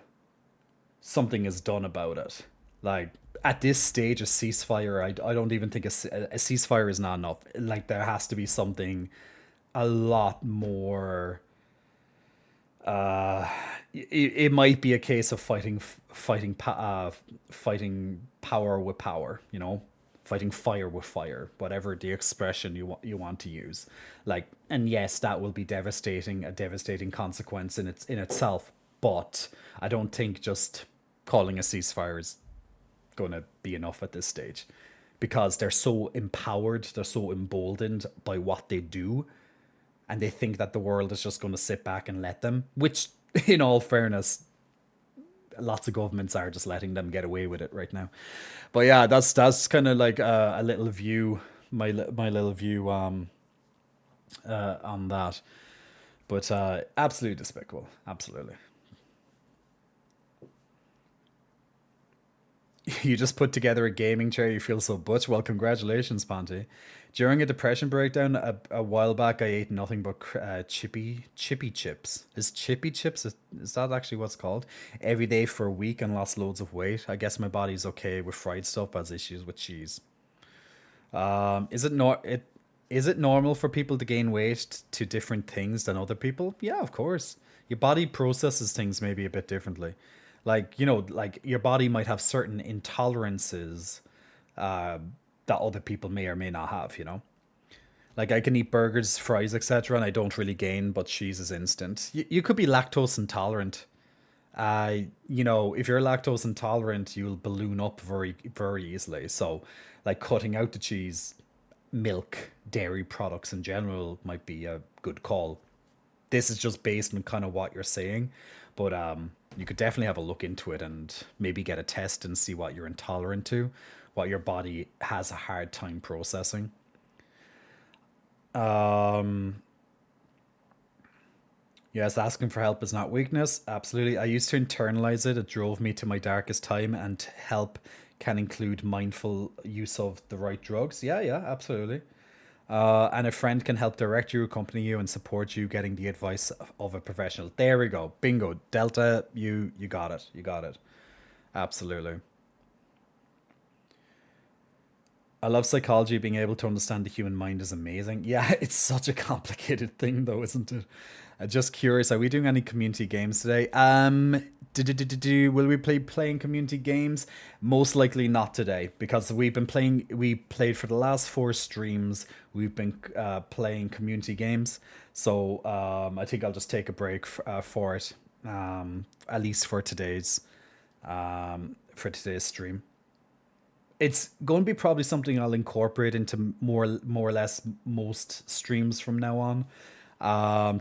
something is done about it. Like, at this stage, a ceasefire, I don't even think a ceasefire is not enough. Like, there has to be something a lot more. Uh, it might be a case of fighting power with power. Fighting fire with fire, whatever the expression you want to use. Like, and yes, that will be devastating, a devastating consequence in itself. but I don't think just calling a ceasefire is going to be enough at this stage, because they're so empowered, they're so emboldened by what they do, and they think that the world is just going to sit back and let them, which, in all fairness, lots of governments are just letting them get away with it right now. But yeah, that's kind of like a little view, my little view on that. But absolutely despicable, absolutely. You just put together a gaming chair, you feel so butch. Well, congratulations, Ponty. During a depression breakdown a while back, I ate nothing but chippy chips. Is chippy chips, is that actually what's called? Every day for a week and lost loads of weight. I guess my body's okay with fried stuff, but has issues with cheese. Is it normal for people to gain weight to different things than other people? Yeah, of course. Your body processes things maybe a bit differently. Like, like your body might have certain intolerances that other people may or may not have. Like I can eat burgers, fries, etc., and I don't really gain, but cheese is instant. You could be lactose intolerant. If you're lactose intolerant, you'll balloon up very, very easily. So, like cutting out the cheese, milk, dairy products in general might be a good call. This is just based on kind of what you're saying, but you could definitely have a look into it and maybe get a test and see what you're intolerant to, what your body has a hard time processing. Yes, asking for help is not weakness. Absolutely. I used to internalize it. It drove me to my darkest time, and help can include mindful use of the right drugs. Yeah, yeah, absolutely. And a friend can help direct you, accompany you, and support you getting the advice of a professional. There we go. Bingo. Delta, you got it. You got it. Absolutely. I love psychology. Being able to understand the human mind is amazing. Yeah, it's such a complicated thing, though, isn't it? Just curious, are we doing any community games today? Will we playing community games? Most likely not today, because we've been playing. We played for the last 4 streams. We've been playing community games, so I think I'll just take a break for it, at least for today's stream. It's going to be probably something I'll incorporate into more or less most streams from now on.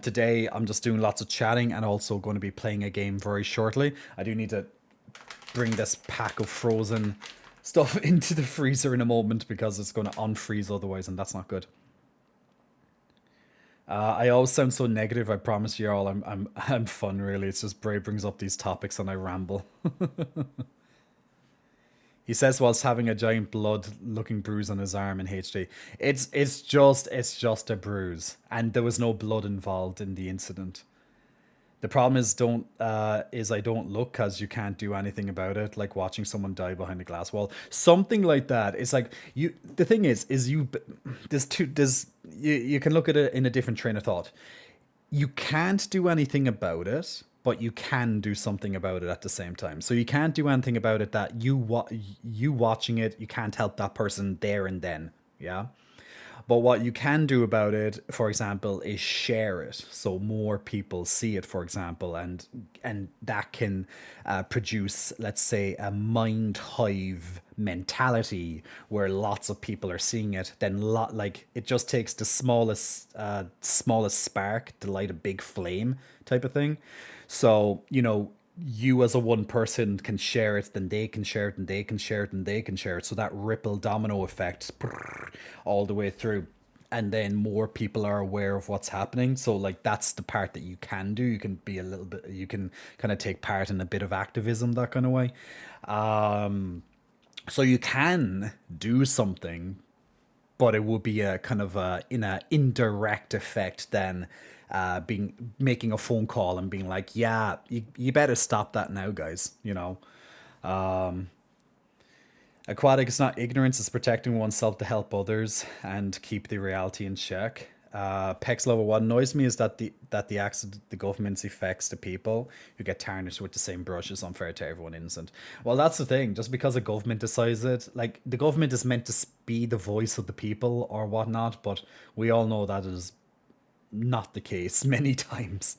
Today I'm just doing lots of chatting and also going to be playing a game very shortly. I do need to bring this pack of frozen stuff into the freezer in a moment because it's going to unfreeze otherwise, and that's not good. I always sound so negative. I promise you all, I'm fun really. It's just Bray brings up these topics and I ramble. He says whilst having a giant blood-looking bruise on his arm in HD. It's just a bruise, and there was no blood involved in the incident. The problem is I don't look because you can't do anything about it, like watching someone die behind a glass wall, something like that. It's like you. The thing is you. You can look at it in a different train of thought. You can't do anything about it, but you can do something about it at the same time. So you can't do anything about it that you watching it, you can't help that person there and then, yeah? But what you can do about it, for example, is share it so more people see it, for example, and that can produce, let's say, a mind hive mentality where lots of people are seeing it. Then it just takes the smallest spark to light a big flame type of thing. So you as a one person can share it, then they can share it, and they can share it, and they can share it. So that ripple domino effect all the way through. And then more people are aware of what's happening. So like that's the part that you can do. You can be you can kind of take part in a bit of activism, that kind of way. So you can do something, but it would be a kind of in an indirect effect then. Making a phone call and being like, yeah, you better stop that now, guys. Aquatic is not ignorance, it's protecting oneself to help others and keep the reality in check. Pex level 1 annoys me is that the accident, the government's effects to people who get tarnished with the same brush is unfair to everyone innocent. Well, that's the thing. Just because a government decides it, like the government is meant to be the voice of the people or whatnot, but we all know that is not the case many times.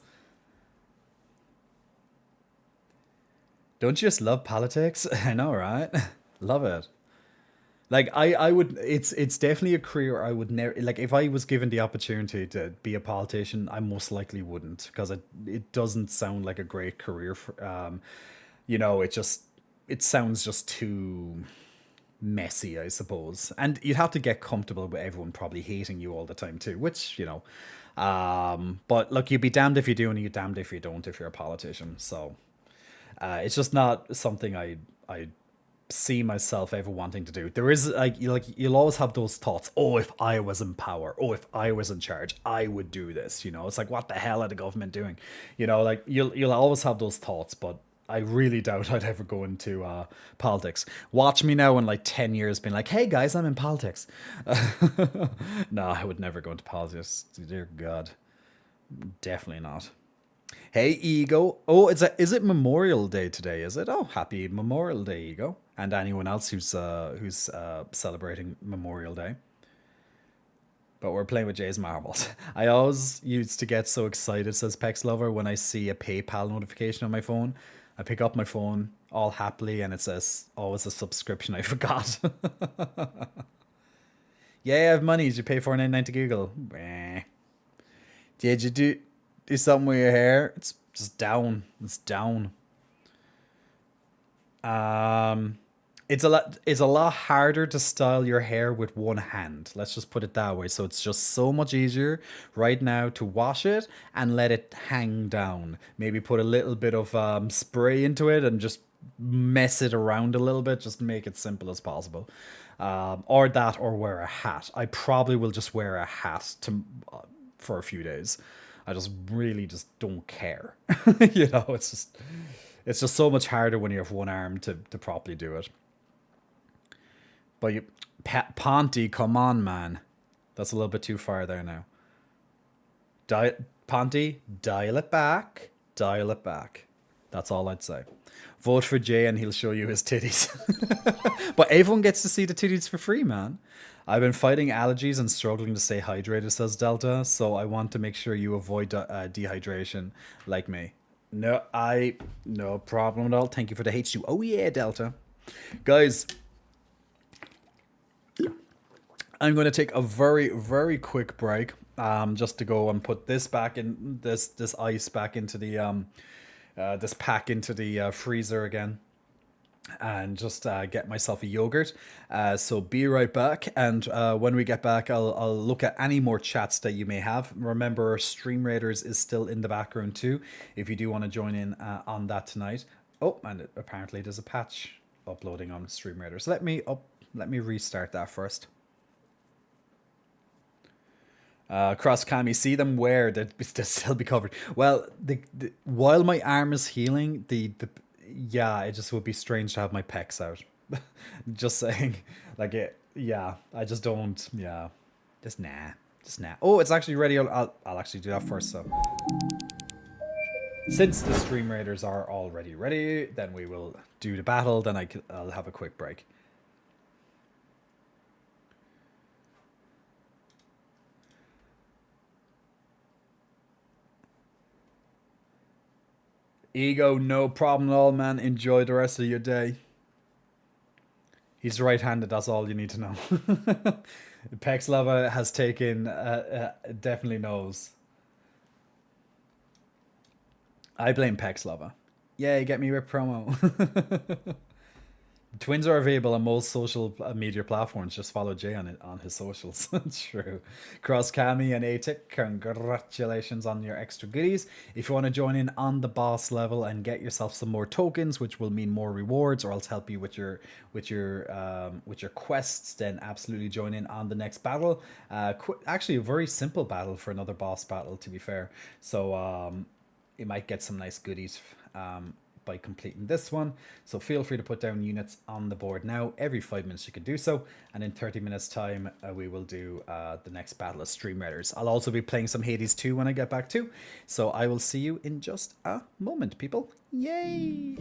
Don't you just love politics? I know, right? Love it. Like I would it's definitely a career I would never like if I was given the opportunity to be a politician, I most likely wouldn't because it doesn't sound like a great career for it just it sounds just too messy, I suppose. And you'd have to get comfortable with everyone probably hating you all the time too, which, but look, you'd be damned if you do and you're damned if you don't if you're a politician. So it's just not something I see myself ever wanting to do. There is you'll always have those thoughts. Oh, if I was in power, oh, if I was in charge, I would do this. It's like what the hell are the government doing? Like you'll always have those thoughts, but I really doubt I'd ever go into politics. Watch me now in like 10 years being like, hey guys, I'm in politics. No, I would never go into politics. Dear God. Definitely not. Hey, Ego. Oh, is it Memorial Day today? Is it? Oh, happy Memorial Day, Ego, and anyone else who's celebrating Memorial Day. But we're playing with Jay's marbles. I always used to get so excited, says Pex Lover, when I see a PayPal notification on my phone. I pick up my phone all happily, and it says, "Oh, it's a subscription I forgot." Yeah, I have money. Did you pay $4.99 to Google? Meh. Did you do something with your hair? It's just down. It's down. It's a lot harder to style your hair with one hand. Let's just put it that way. So it's just so much easier right now to wash it and let it hang down. Maybe put a little bit of spray into it and just mess it around a little bit. Just make it simple as possible. Or that, or wear a hat. I probably will just wear a hat for a few days. I just really just don't care. It's just so much harder when you have one arm to properly do it. But Ponty, come on, man. That's a little bit too far there now. Ponty, dial it back. Dial it back. That's all I'd say. Vote for Jay and he'll show you his titties. But everyone gets to see the titties for free, man. I've been fighting allergies and struggling to stay hydrated, says Delta, so I want to make sure you avoid dehydration like me. No problem at all. Thank you for the H2. Oh yeah, Delta. Guys, I'm going to take a very, very quick break just to go and put this back in, this ice back into the, this pack into the freezer again. And just get myself a yogurt. So be right back. And when we get back, I'll look at any more chats that you may have. Remember, Stream Raiders is still in the background too, if you do want to join in on that tonight. Oh, and apparently there's a patch uploading on Stream Raiders. Let me restart that first. Cross cam, you see them where they'll still be covered. Well, while my arm is healing, yeah, it just would be strange to have my pecs out. Just saying. Like, I just don't, just nah. Oh, it's actually ready. I'll actually do that first, so. Since the Stream Raiders are already ready, then we will do the battle, then I'll have a quick break. Ego, no problem at all, man. Enjoy the rest of your day. He's right-handed, that's all you need to know. Pexlava has taken, definitely knows. I blame Pexlava. Yay, get me with promo. Twins are available on most social media platforms. Just follow Jay on his socials. True. Cross Cami and Atik, congratulations on your extra goodies. If you want to join in on the boss level and get yourself some more tokens, which will mean more rewards, or else help you with your quests, then absolutely join in on the next battle. Actually, a very simple battle for another boss battle, to be fair. So you might get some nice goodies. By completing this one. So feel free to put down units on the board now. Every 5 minutes you can do so, and in 30 minutes time we will do the next battle of Stream Raiders. I'll also be playing some Hades 2 when I get back too, so I will see you in just a moment, people. Yay!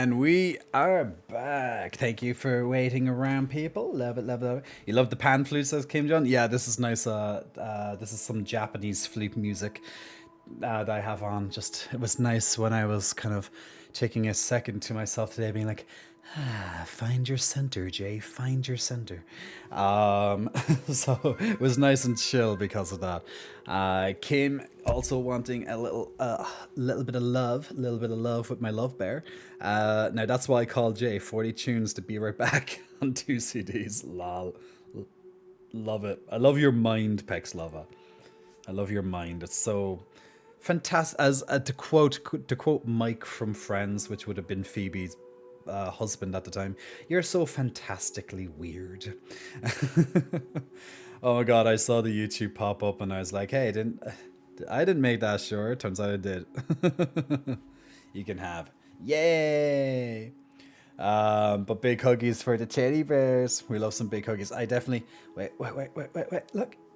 And we are back. Thank you for waiting around, people. Love it, love it, love it. You love the pan flute, says Kim Jong? Yeah, this is nice. This is some Japanese flute music that I have on. Just, it was nice when I was kind of taking a second to myself today, being like, find your center, Jay. Find your center. So it was nice and chill because of that. Kim also wanting a little bit of love with my love bear. Now that's why I called Jay 40 tunes to be right back on 2 CDs. Lol. Love it. I love your mind, Pex Lava. I love your mind. It's so fantastic. As to quote Mike from Friends, which would have been Phoebe's husband at the time, you're so fantastically weird. Oh my god, I saw the YouTube pop up and I was like, hey, I didn't make that sure. Turns out I did. You can have. Yay! But big huggies for the teddy bears. We love some big huggies. I definitely wait.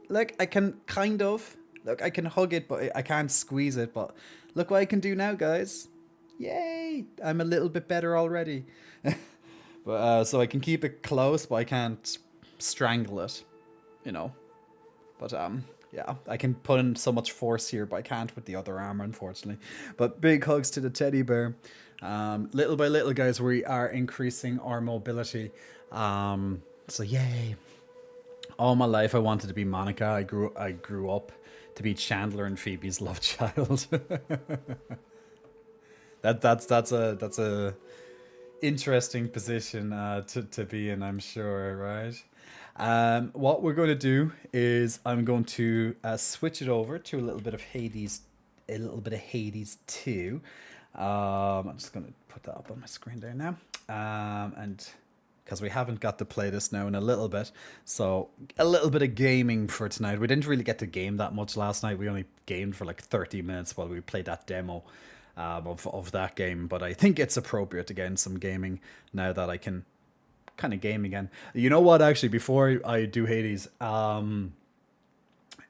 Look, I can kind of I can hug it, but I can't squeeze it. But look what I can do now, guys. Yay! I'm a little bit better already. But so I can keep it close, but I can't strangle it, you know. But yeah, I can put in so much force here, but I can't with the other arm, unfortunately. But big hugs to the teddy bear. Little by little, guys, we are increasing our mobility. So yay! All my life, I wanted to be Monica. I grew up to be Chandler and Phoebe's love child. That's a interesting position to be in, I'm sure, right? What we're going to do is I'm going to switch it over to a little bit of Hades 2. I'm just going to put that up on my screen there now, and because we haven't got to play this now in a little bit, so a little bit of gaming for tonight. We didn't really get to game that much last night. We only gamed for like 30 minutes while we played that demo of that game, but I think it's appropriate to get in some gaming now that I can kind of game again. You know what, actually, before I do Hades,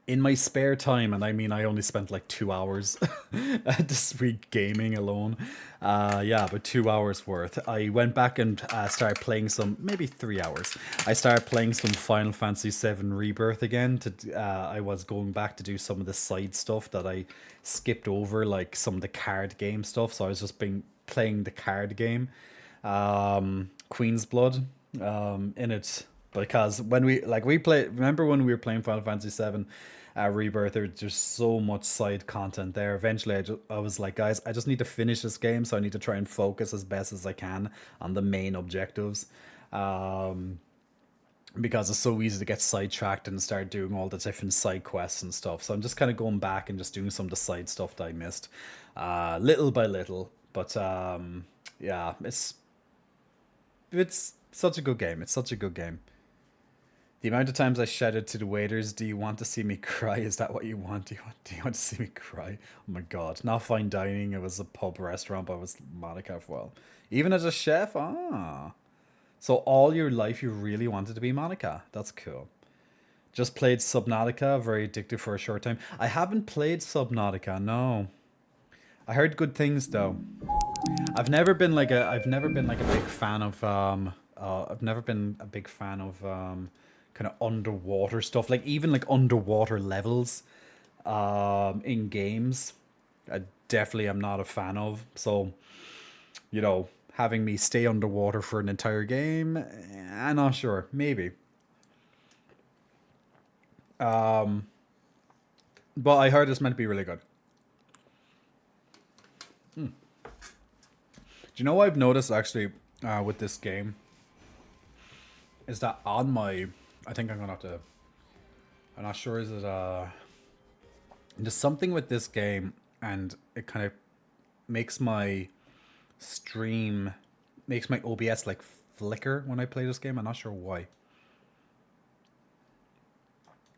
in my spare time, and I mean I only spent like 2 hours this week gaming alone, yeah, but 2 hours worth. I went back and started playing some, maybe 3 hours. I started playing some Final Fantasy VII Rebirth again. I was going back to do some of the side stuff that I skipped over, like some of the card game stuff. So I was just playing the card game, Queen's Blood, in it. Because when we play, remember when we were playing Final Fantasy VII Rebirth, there's just so much side content there. Eventually, I was like, guys, I just need to finish this game, so I need to try and focus as best as I can on the main objectives. Because it's so easy to get sidetracked and start doing all the different side quests and stuff. So I'm just kind of going back and just doing some of the side stuff that I missed, little by little. But yeah, it's such a good game. It's such a good game. The amount of times I shouted to the waiters, "Do you want to see me cry? Is that what you want? Do you want to see me cry?" Oh my god. Not fine dining. It was a pub restaurant, but it was Monica as well. Even as a chef? So all your life you really wanted to be Monica. That's cool. Just played Subnautica, very addictive for a short time. I haven't played Subnautica, no. I heard good things though. I've never been like a big fan of kind of underwater stuff, like even like underwater levels in games. I definitely am not a fan of. So, you know, having me stay underwater for an entire game, I'm not sure. Maybe. But I heard it's meant to be really good. Do you know what I've noticed actually with this game? Is that on my... I think I'm gonna have to... I'm not sure, is it... There's something with this game, and it kind of makes my stream... Makes my OBS like flicker when I play this game. I'm not sure why.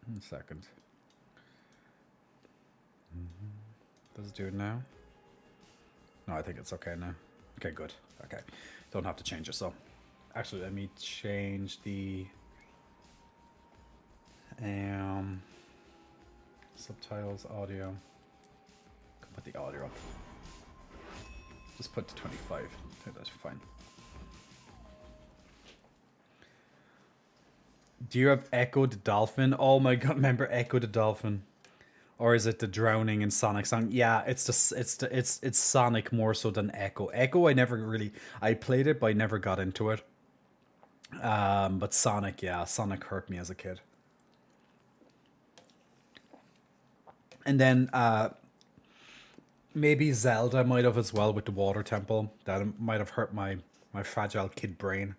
1 second. Does it do it now? No, I think it's okay now. Okay, good. Okay. Don't have to change it, so... Actually, let me change the... subtitles, audio. Put the audio up. Just put to 25. That's fine. Do you have Echo the Dolphin? Oh my god, remember Echo the Dolphin? Or is it the drowning in Sonic song? Yeah, it's Sonic more so than Echo. Echo I played it but I never got into it. But Sonic, yeah, Sonic hurt me as a kid. And then maybe Zelda might have as well with the water temple. That might have hurt my fragile kid brain.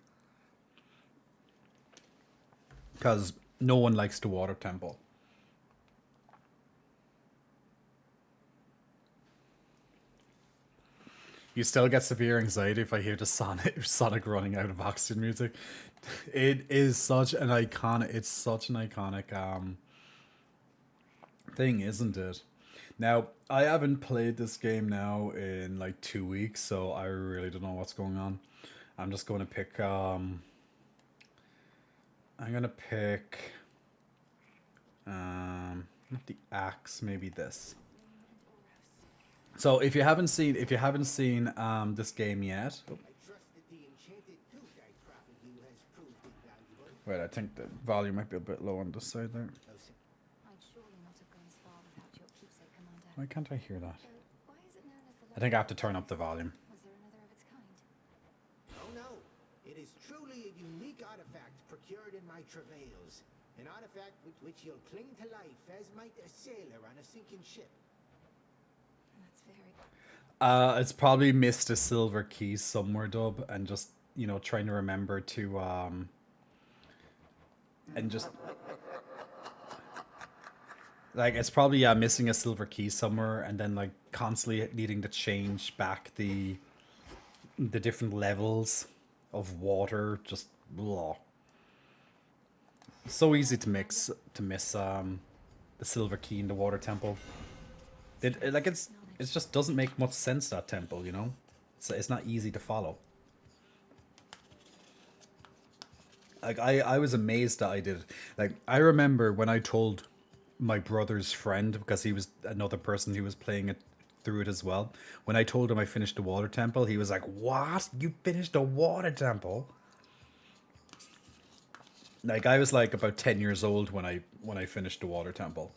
Because no one likes the water temple. You still get severe anxiety if I hear the Sonic running out of oxygen music. It is such an iconic. It's such an iconic thing, isn't it? Now I haven't played this game now in like 2 weeks, so I really don't know what's going on. I'm just going to pick. I'm gonna pick. Not the axe, maybe this. So if you haven't seen this game yet, wait, I think the volume might be a bit low on this side there. Why can't I hear that? I think I have to turn up the volume. Oh no, it is truly a unique artifact procured in my travails. An artifact with which you'll cling to life as might a sailor on a sinking ship. It's probably missed a silver key somewhere, Dub, and just, you know, trying to remember to and just like it's probably missing a silver key somewhere, and then like constantly needing to change back the different levels of water. Just blah. So easy to miss the silver key in the water temple. It just doesn't make much sense, that temple, you know? It's not easy to follow. Like, I was amazed that I did it. Like, I remember when I told my brother's friend, because he was another person who was playing it through it as well. When I told him I finished the water temple, he was like, "What? You finished the water temple?" Like, I was like about 10 years old when I finished the water temple.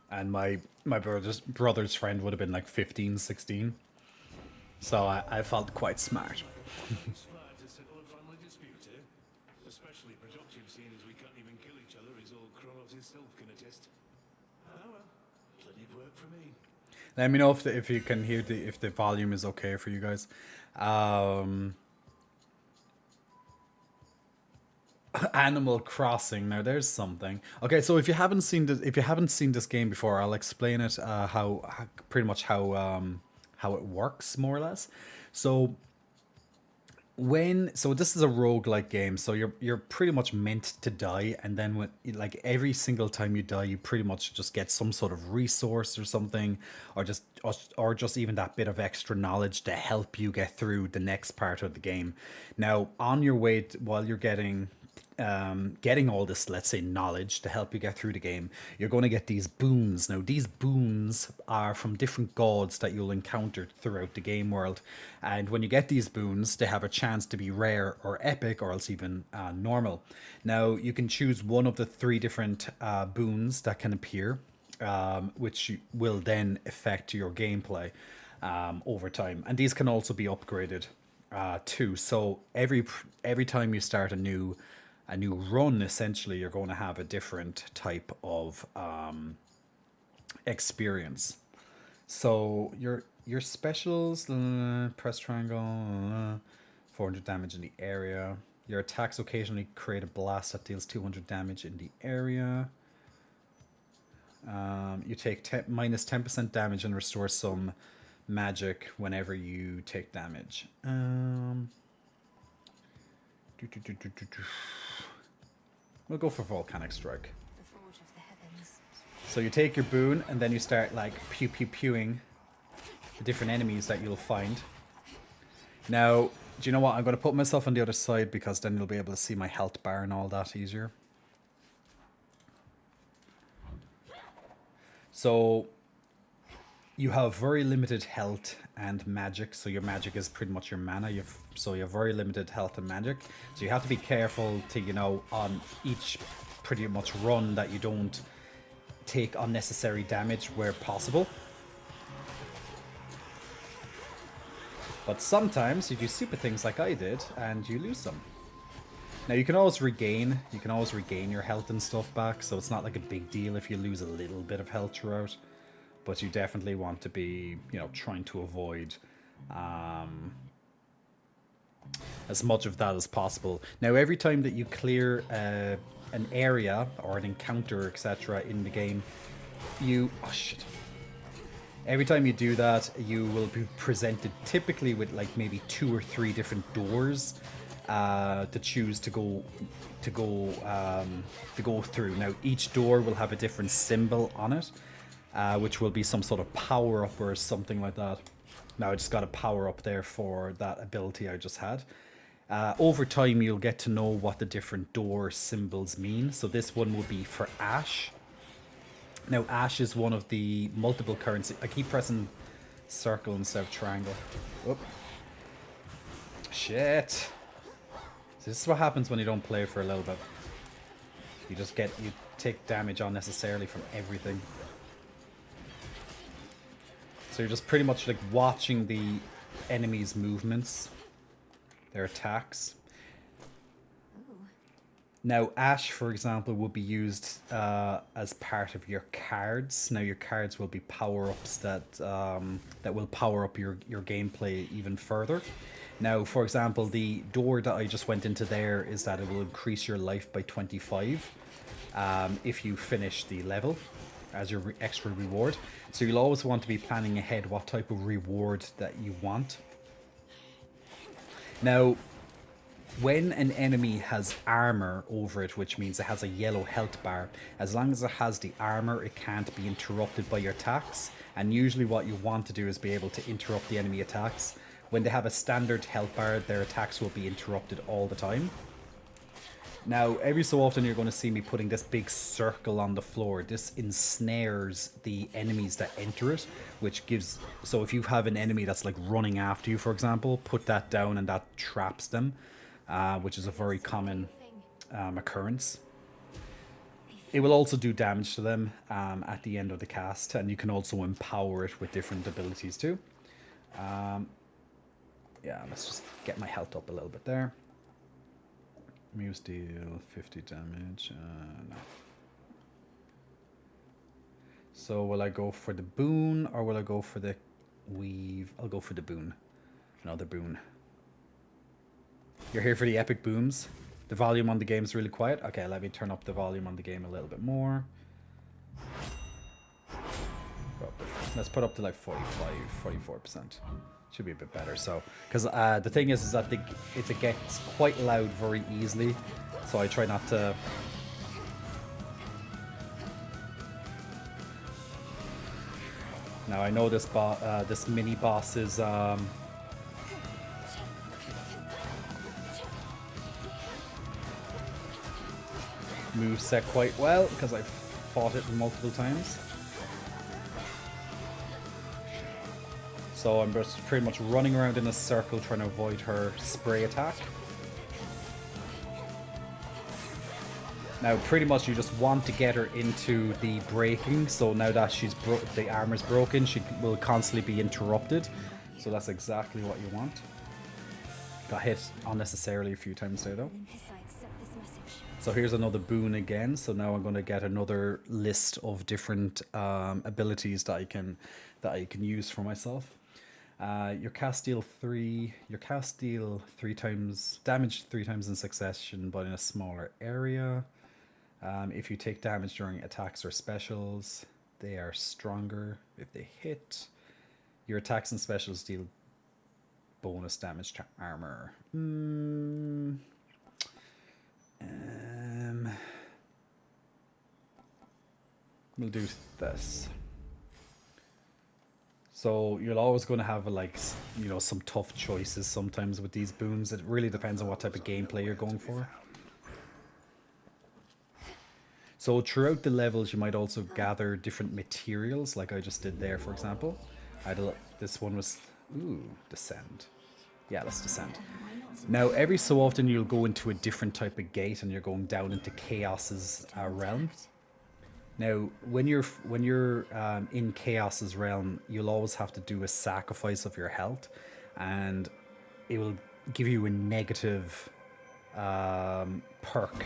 And my brother's friend would have been like 15, 16. So I felt quite smart. Smart to settle a family dispute, eh? Especially productive, seeing as we can't even kill each other, as old Kronos himself can attest. Oh well, plenty of work for me. Let me know if you can hear if the volume is okay for you guys. Animal Crossing. Now there's something. Okay, so if you haven't seen this game before, I'll explain it. Pretty much how it works, more or less. So this is a roguelike game, so you're pretty much meant to die, and then like every single time you die, you pretty much just get some sort of resource or something, or just even that bit of extra knowledge to help you get through the next part of the game. Now, on your way while you're getting all this, let's say, knowledge to help you get through the game, you're going to get these boons. Now, these boons are from different gods that you'll encounter throughout the game world, and when you get these boons, they have a chance to be rare or epic, or else even normal. Now, you can choose one of the 3 different boons that can appear, which will then affect your gameplay over time, and these can also be upgraded too. So every time you start a new run, essentially, you're going to have a different type of experience. So your specials, press triangle, 400 damage in the area. Your attacks occasionally create a blast that deals 200 damage in the area. You take minus 10% damage and restore some magic whenever you take damage. We'll go for Volcanic Strike. So you take your boon, and then you start like pewing the different enemies that you'll find. Now, do you know what? I'm going to put myself on the other side, because then you'll be able to see my health bar and all that easier. So you have very limited health and magic, so your magic is pretty much your mana. So you have very limited health and magic, so you have to be careful to, you know, on each pretty much run that you don't take unnecessary damage where possible. But sometimes you do stupid things like I did, and you lose some. Now you can always regain your health and stuff back, so it's not like a big deal if you lose a little bit of health throughout. But you definitely want to be, you know, trying to avoid as much of that as possible. Now, every time that you clear an area or an encounter, etc., in the game, every time you do that, you will be presented typically with like maybe 2 or 3 different doors to choose to go through. Now, each door will have a different symbol on it, which will be some sort of power up or something like that. Now, I just got a power up there for that ability I just had. Over time, you'll get to know what the different door symbols mean. So this one will be for Ash. Now, Ash is one of the multiple currency. I keep pressing circle instead of triangle. Whoop. Shit. So this is what happens when you don't play for a little bit. You take damage unnecessarily from everything. So you're just pretty much like watching the enemy's movements, their attacks. Now, Ash, for example, will be used as part of your cards. Now, your cards will be power-ups that will power up your gameplay even further. Now, for example, the door that I just went into there is that it will increase your life by 25 if you finish the level as your extra reward. So you'll always want to be planning ahead what type of reward that you want. Now, when an enemy has armor over it, which means it has a yellow health bar, as long as it has the armor, it can't be interrupted by your attacks. And usually what you want to do is be able to interrupt the enemy attacks. When they have a standard health bar, their attacks will be interrupted all the time. Now, every so often you're going to see me putting this big circle on the floor. This ensnares the enemies that enter it, which gives... So if you have an enemy that's like running after you, for example, put that down and that traps them, which is a very common occurrence. It will also do damage to them at the end of the cast, and you can also empower it with different abilities too. Yeah, let's just get my health up a little bit there. Muse deal 50 damage. No. So will I go for the boon or will I go for the weave? I'll go for the boon. Another boon. You're here for the epic booms. The volume on the game is really quiet. Okay, let me turn up the volume on the game a little bit more. Let's put up to like 44%. Should be a bit better. So, because the thing is that it gets quite loud very easily. So I try not to. Now I know this this mini boss is moveset quite well because I've fought it multiple times. So I'm just pretty much running around in a circle trying to avoid her spray attack. Now pretty much you just want to get her into the breaking, so now that the armor's broken, she will constantly be interrupted. So that's exactly what you want. Got hit unnecessarily a few times there though. So here's another boon again. So now I'm going to get another list of different abilities that I can use for myself. Your cast deal 3 times damage 3 times in succession, but in a smaller area. If you take damage during attacks or specials, they are stronger if they hit. Your attacks and specials deal bonus damage to armor. We'll do this. So you're always going to have some tough choices sometimes with these boons. It really depends on what type of gameplay you're going for. So throughout the levels, you might also gather different materials, like I just did there, for example. This one was, ooh, descend. Yeah, let's descend. Now, every so often you'll go into a different type of gate, and you're going down into Chaos's realm. Now, when you're in Chaos's realm, you'll always have to do a sacrifice of your health, and it will give you a negative perk.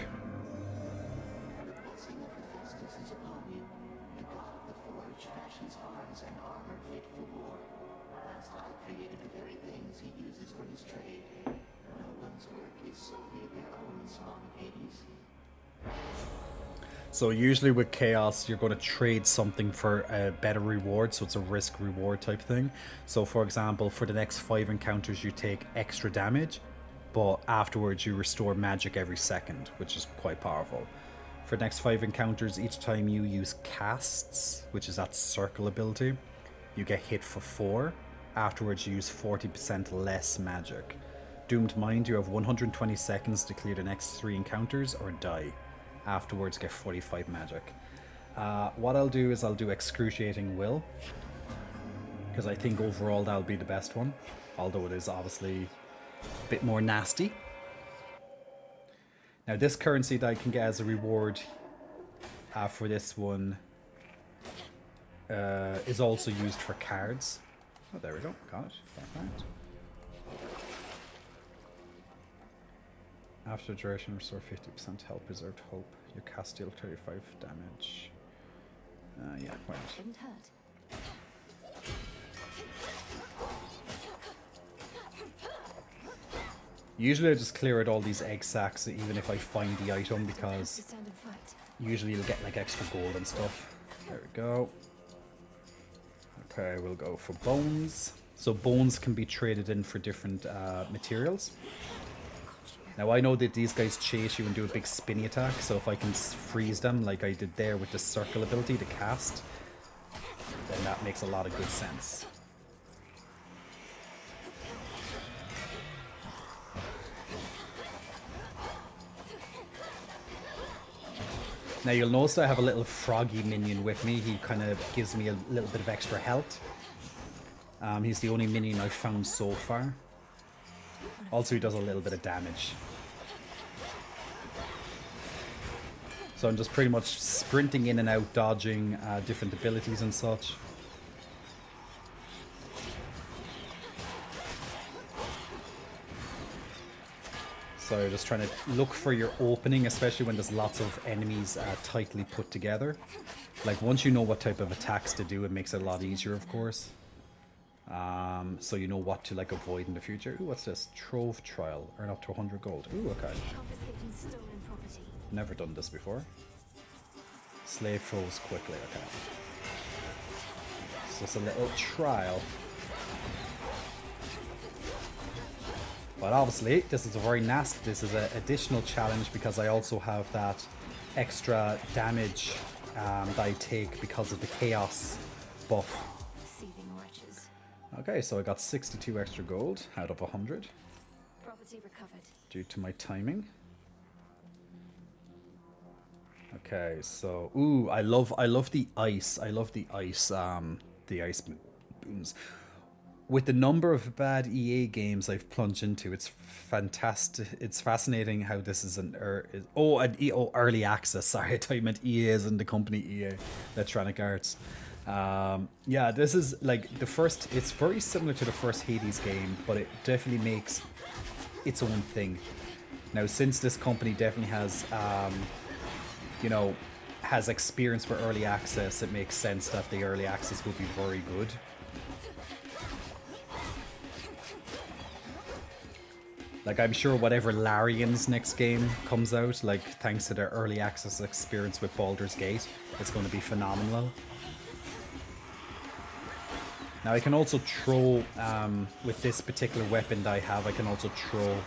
So usually with Chaos, you're going to trade something for a better reward, so it's a risk-reward type thing. So for example, for the next 5 encounters, you take extra damage, but afterwards you restore magic every second, which is quite powerful. For the next 5 encounters, each time you use casts, which is that circle ability, you get hit for 4. Afterwards, you use 40% less magic. Doomed Mind, you have 120 seconds to clear the next 3 encounters or die. Afterwards, get 45 magic. What I'll do is I'll do Excruciating Will, because I think overall that'll be the best one, although it is obviously a bit more nasty. Now this currency that I can get as a reward for this one is also used for cards. Oh, there we go. Got it. Perfect. After duration, restore 50% health, preserved hope. Your cast deal 35 damage. Yeah, why not? Shouldn't hurt. Usually I just clear out all these egg sacs even if I find the item, because usually you'll get like extra gold and stuff. There we go. Okay, we'll go for bones. So bones can be traded in for different materials. Now I know that these guys chase you and do a big spinny attack, so if I can freeze them like I did there with the circle ability, the cast, then that makes a lot of good sense. Now you'll notice I have a little froggy minion with me. He kind of gives me a little bit of extra health. He's the only minion I've found so far. Also, he does a little bit of damage. So I'm just pretty much sprinting in and out, dodging different abilities and such. So just trying to look for your opening, especially when there's lots of enemies tightly put together. Like once you know what type of attacks to do, it makes it a lot easier, of course. So you know what to like avoid in the future. Ooh, what's this? Trove Trial. Earn up to 100 gold. Ooh, okay. Never done this before. Slay foes quickly. Okay. So it's a little trial. But obviously, this is a very nasty. This is an additional challenge because I also have that extra damage that I take because of the chaos buff. Okay, so I got 62 extra gold out of 100. Property recovered. Due to my timing. Okay, so ooh, I love the ice. I love the ice boons. With the number of bad EA games I've plunged into, it's fantastic. It's fascinating how this is an early access. Sorry, I thought you meant EA as in the company EA, Electronic Arts. Yeah, this is like the first. It's very similar to the first Hades game, but it definitely makes its own thing. Now, since this company definitely has, you know, has experience with early access, it makes sense that the early access will be very good. Like, I'm sure whatever Larian's next game comes out, like, thanks to their early access experience with Baldur's Gate, it's going to be phenomenal. Now, I can also throw, with this particular weapon that I have, I can also throw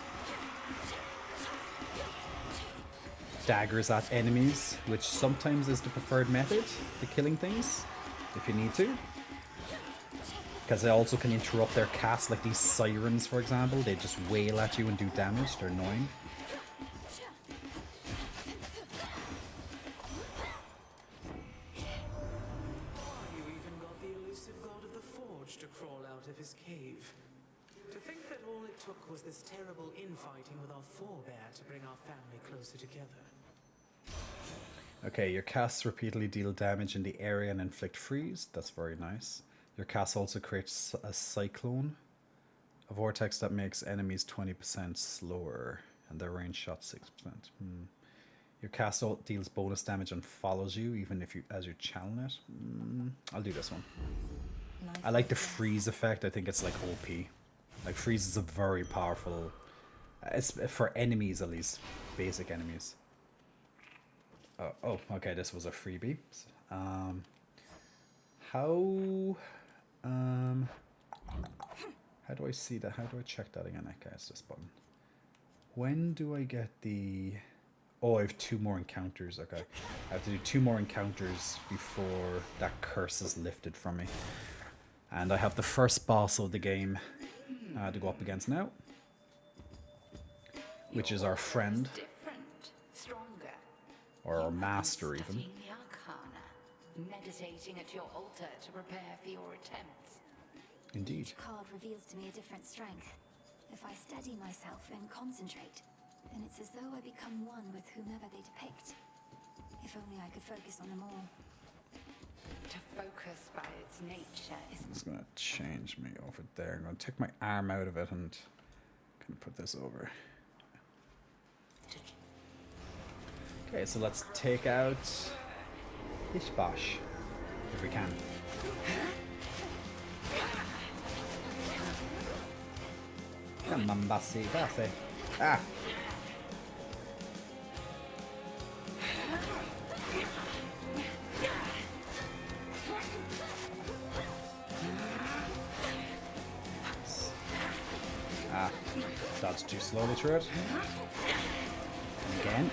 daggers at enemies, which sometimes is the preferred method to killing things, if you need to. Because they also can interrupt their cast, like these sirens, for example. They just wail at you and do damage. They're annoying. was this terrible infighting with our forebear to bring our family closer together. Okay, your casts repeatedly deal damage in the area and inflict freeze. That's very nice. Your cast also creates a cyclone, a vortex that makes enemies 20% slower, and their range shot 6%. Your cast deals bonus damage and follows you, even if you as you channel it. I'll do this one. I like the freeze effect. I think it's like OP. Like freeze is a very powerful. It's for enemies at least, basic enemies. Oh, okay. This was a freebie. How do I see that? How do I check that again? Okay, it's this button. When do I get the? Oh, I have 2 more encounters. Okay, I have to do 2 more encounters before that curse is lifted from me. And I have the first boss of the game to go up against now, which is our friend, or our master even. The Arcana, meditating at your altar to prepare for your attempts. Indeed. Each card reveals to me a different strength. If I steady myself and concentrate, then it's as though I become one with whomever they depict. If only I could focus on them all. To focus by its nature is... It's going to change me over there. I'm going to take my arm out of it and kind of put this over. Okay, so let's take out Ishbosh, if we can. Come on, Bassi, Bassi. Ah! Dodge too slowly through it. And again.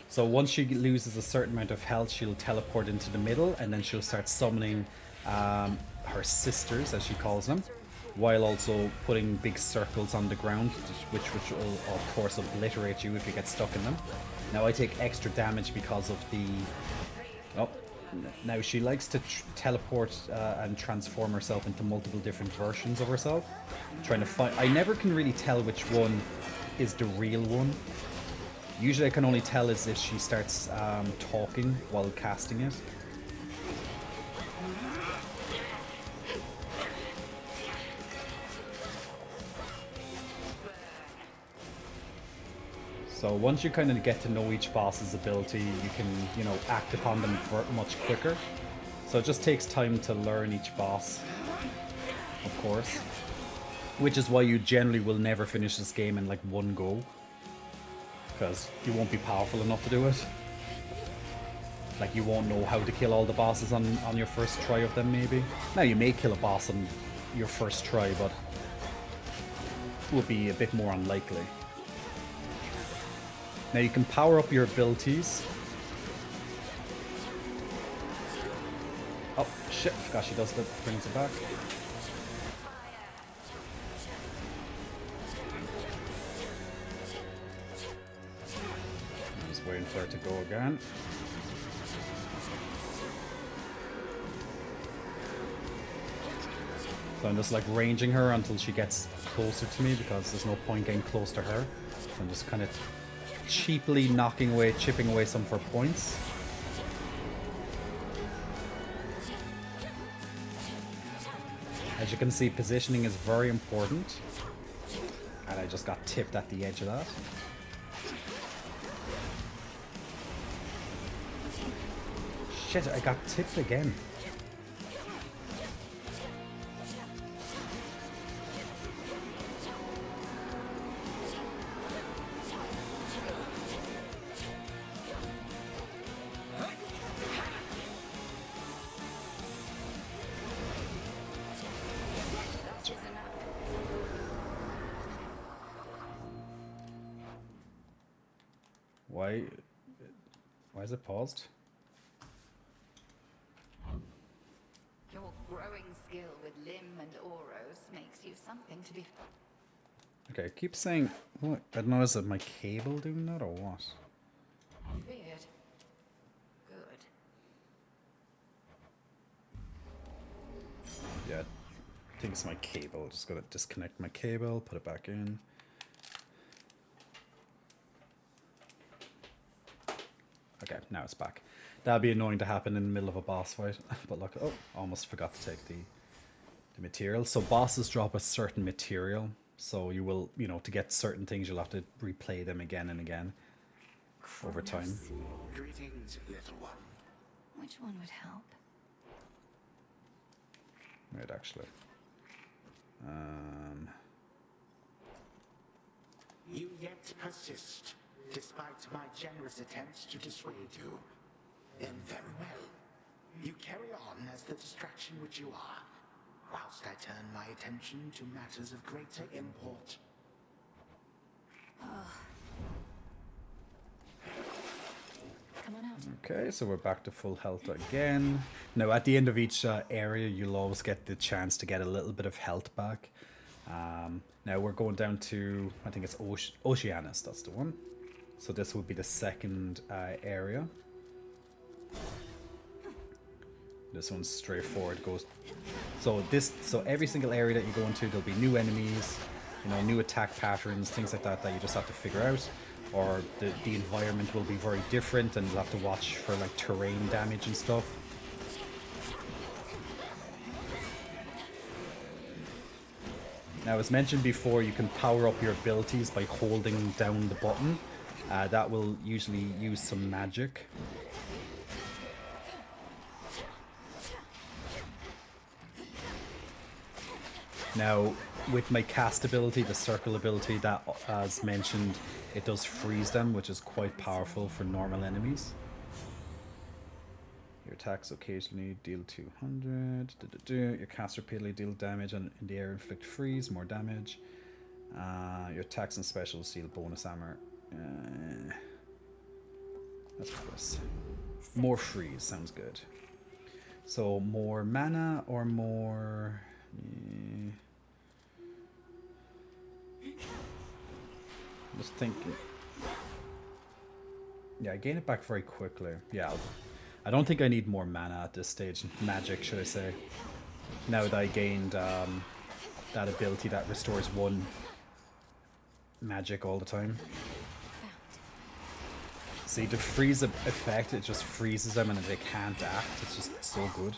So once she loses a certain amount of health, she'll teleport into the middle, and then she'll start summoning her sisters, as she calls them, while also putting big circles on the ground, which will of course obliterate you if you get stuck in them. Now I take extra damage because of the... Oh, now she likes to teleport and transform herself into multiple different versions of herself. Trying to find... I never can really tell which one is the real one. Usually I can only tell is if she starts talking while casting it. So once you kind of get to know each boss's ability, you can, you know, act upon them much quicker. So it just takes time to learn each boss, of course. Which is why you generally will never finish this game in like one go. Because you won't be powerful enough to do it. Like you won't know how to kill all the bosses on your first try of them maybe. Now you may kill a boss on your first try, but it will be a bit more unlikely. Now you can power up your abilities. Oh shit, forgot she does that, brings it back. I'm just waiting for her to go again. So I'm just like ranging her until she gets closer to me because there's no point getting close to her. So I'm just kind of cheaply chipping away some of her points. As you can see, positioning is very important. And I just got tipped at the edge of that. Shit, I got tipped again. Why is it paused? Your growing skill with Lim and Oros makes you something to be... Okay, I keep saying... What? I don't know, is it my cable doing that or what? feared. Good. Yeah. think it's my cable. Just gotta disconnect my cable, put it back in. Okay, now it's back. That'd be annoying to happen in the middle of a boss fight. But look, oh, almost forgot to take the material. So bosses drop a certain material. So you will, you know, to get certain things, you'll have to replay them again and again over time. Greetings, little one. Which one would help? Right, actually. You yet persist, despite my generous attempts to dissuade you. Then very well. You carry on as the distraction which you are, whilst I turn my attention to matters of greater import. Come on out. Okay, so we're back to full health again. Now, at the end of each area, you'll always get the chance to get a little bit of health back. Now we're going down to, I think it's Oceanus, that's the one. So this would be the second area. This one's straightforward. So every single area that you go into, there'll be new enemies, you know, new attack patterns, things like that you just have to figure out. Or the environment will be very different, and you'll have to watch for like terrain damage and stuff. Now, as mentioned before, you can power up your abilities by holding down the button. That will usually use some magic. Now, with my cast ability, the circle ability, that, as mentioned, it does freeze them, which is quite powerful for normal enemies. Your attacks occasionally deal 200. Your cast repeatedly deal damage and in the air inflict freeze, more damage. Your attacks and specials deal bonus armor. Let's do this. More freeze sounds good. So more mana or more... Just thinking. Yeah, I gain it back very quickly. Yeah, I don't think I need more mana at this stage. Magic, should I say. Now that I gained that ability that restores 1 magic all the time. See, the freeze effect, it just freezes them and they can't act. It's just so good.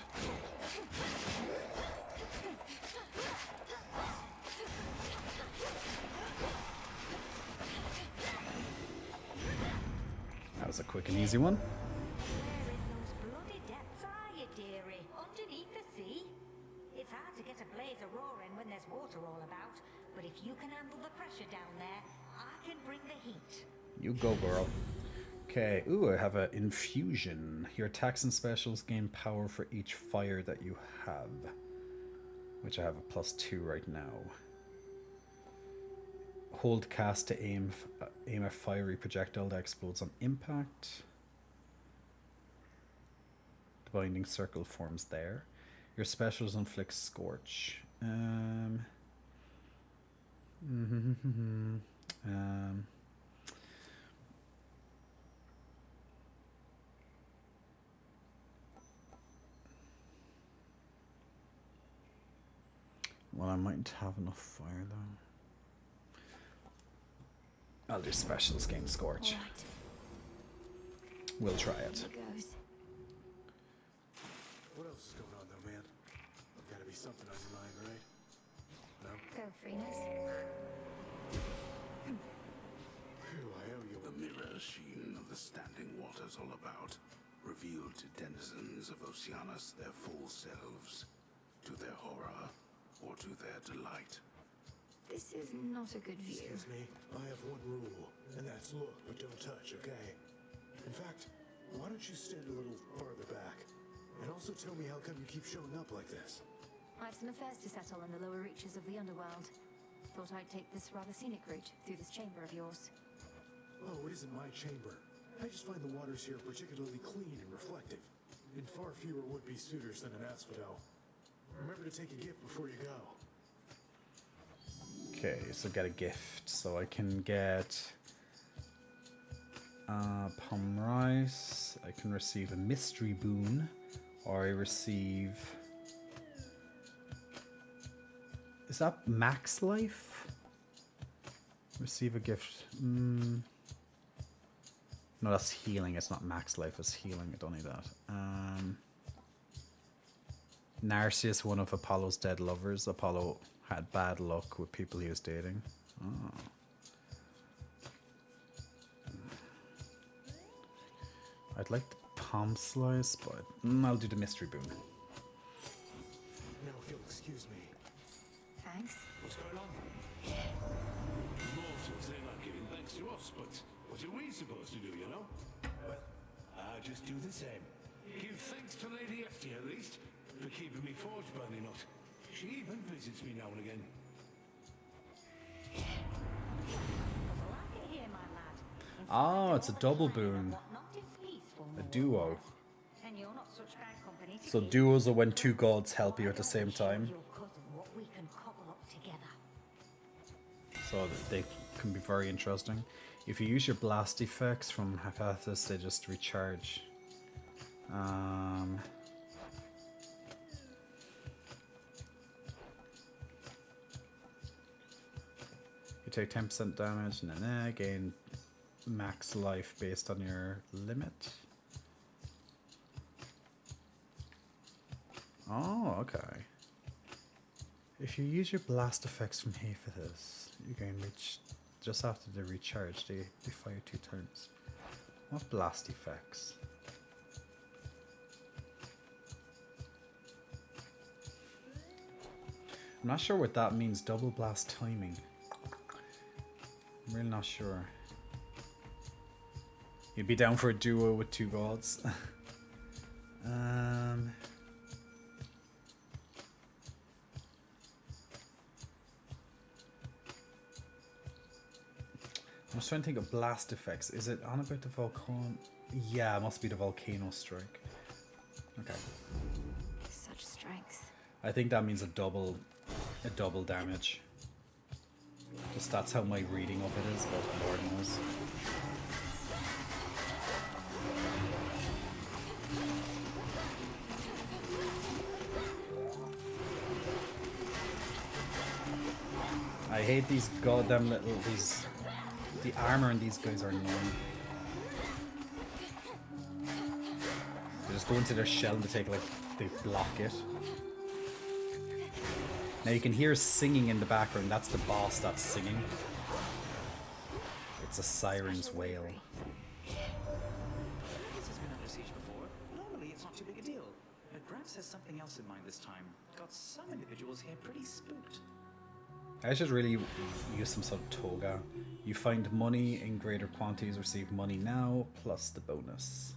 That was a quick and easy one. Where in those bloody depths are you, dearie? Underneath the sea? It's hard to get a blaze a roaring when there's water all about, but if you can handle the pressure down there, I can bring the heat. You go, girl. Okay, ooh, I have an infusion. Your attacks and specials gain power for each fire that you have, which I have a +2 right now. Hold cast to aim a fiery projectile that explodes on impact. The binding circle forms there. Your specials inflict scorch. Well, I mightn't have enough fire though. I'll do specials gain scorch. Right. We'll try it. Here goes. What else is going on though, man? There's gotta be something on your mind, right? No? Go, Freenus. Phew, I owe you. The mirror sheen of the standing waters all about revealed to denizens of Oceanus their full selves, to their horror or to their delight. This is not a good view. Excuse me, I have one rule, and that's look, but don't touch, okay? In fact, why don't you stand a little farther back? And also tell me how come you keep showing up like this? I've some affairs to settle in the lower reaches of the underworld. Thought I'd take this rather scenic route through this chamber of yours. Oh, it isn't my chamber. I just find the waters here particularly clean and reflective, and far fewer would-be suitors than an asphodel. Remember to take a gift before you go. Okay, so get a gift. So I can get palm rice. I can receive a mystery boon, or I receive that max life? Receive a gift. No, that's healing. It's not max life. It's healing. I don't need that. Narcissus, one of Apollo's dead lovers. Apollo had bad luck with people he was dating. Oh. I'd like the palm slice, but I'll do the mystery boon. Now, if you'll excuse me. Thanks. What's going on? Mortals, they're not giving thanks to us, but what are we supposed to do, you know? Well, I just do the same. Give thanks to Lady Efty, at least, for keeping me forge burning up. She even visits me now and again. Oh, it's a double boon. A duo. So duos are when two gods help you at the same time. So they can be very interesting. If you use your blast effects from Hephaestus, they just recharge. You take 10% damage and then gain max life based on your limit. Oh, okay. If you use your blast effects from Hephaestus, you can reach just after they recharge. They fire 2 turns. What blast effects? I'm not sure what that means. Double blast timing. I'm really not sure. You'd be down for a duo with 2 gods. I was trying to think of blast effects. Is it on about the volcano? Yeah, it must be the volcano strike. Okay. Such strength. I think that means a double damage. Just that's how my reading of it is, but Lord knows. I hate these goddamn little the armor in these guys are annoying. They just go into their shell and they block it. Now you can hear singing in the background. That's the boss that's singing. It's a siren's wail. This has been under siege before. Normally it's not too big a deal. But Grant has something else in mind this time. Got some individuals here pretty spooked. I should really use some sort of toga. You find money in greater quantities, receive money now, plus the bonus.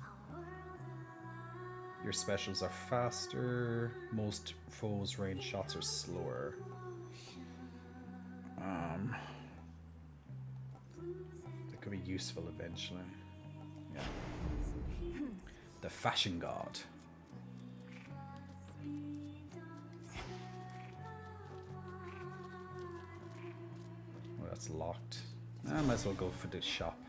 Your specials are faster, most foes' range shots are slower. That could be useful eventually. Yeah. The Fashion God. Oh, that's locked. I might as well go for the shop.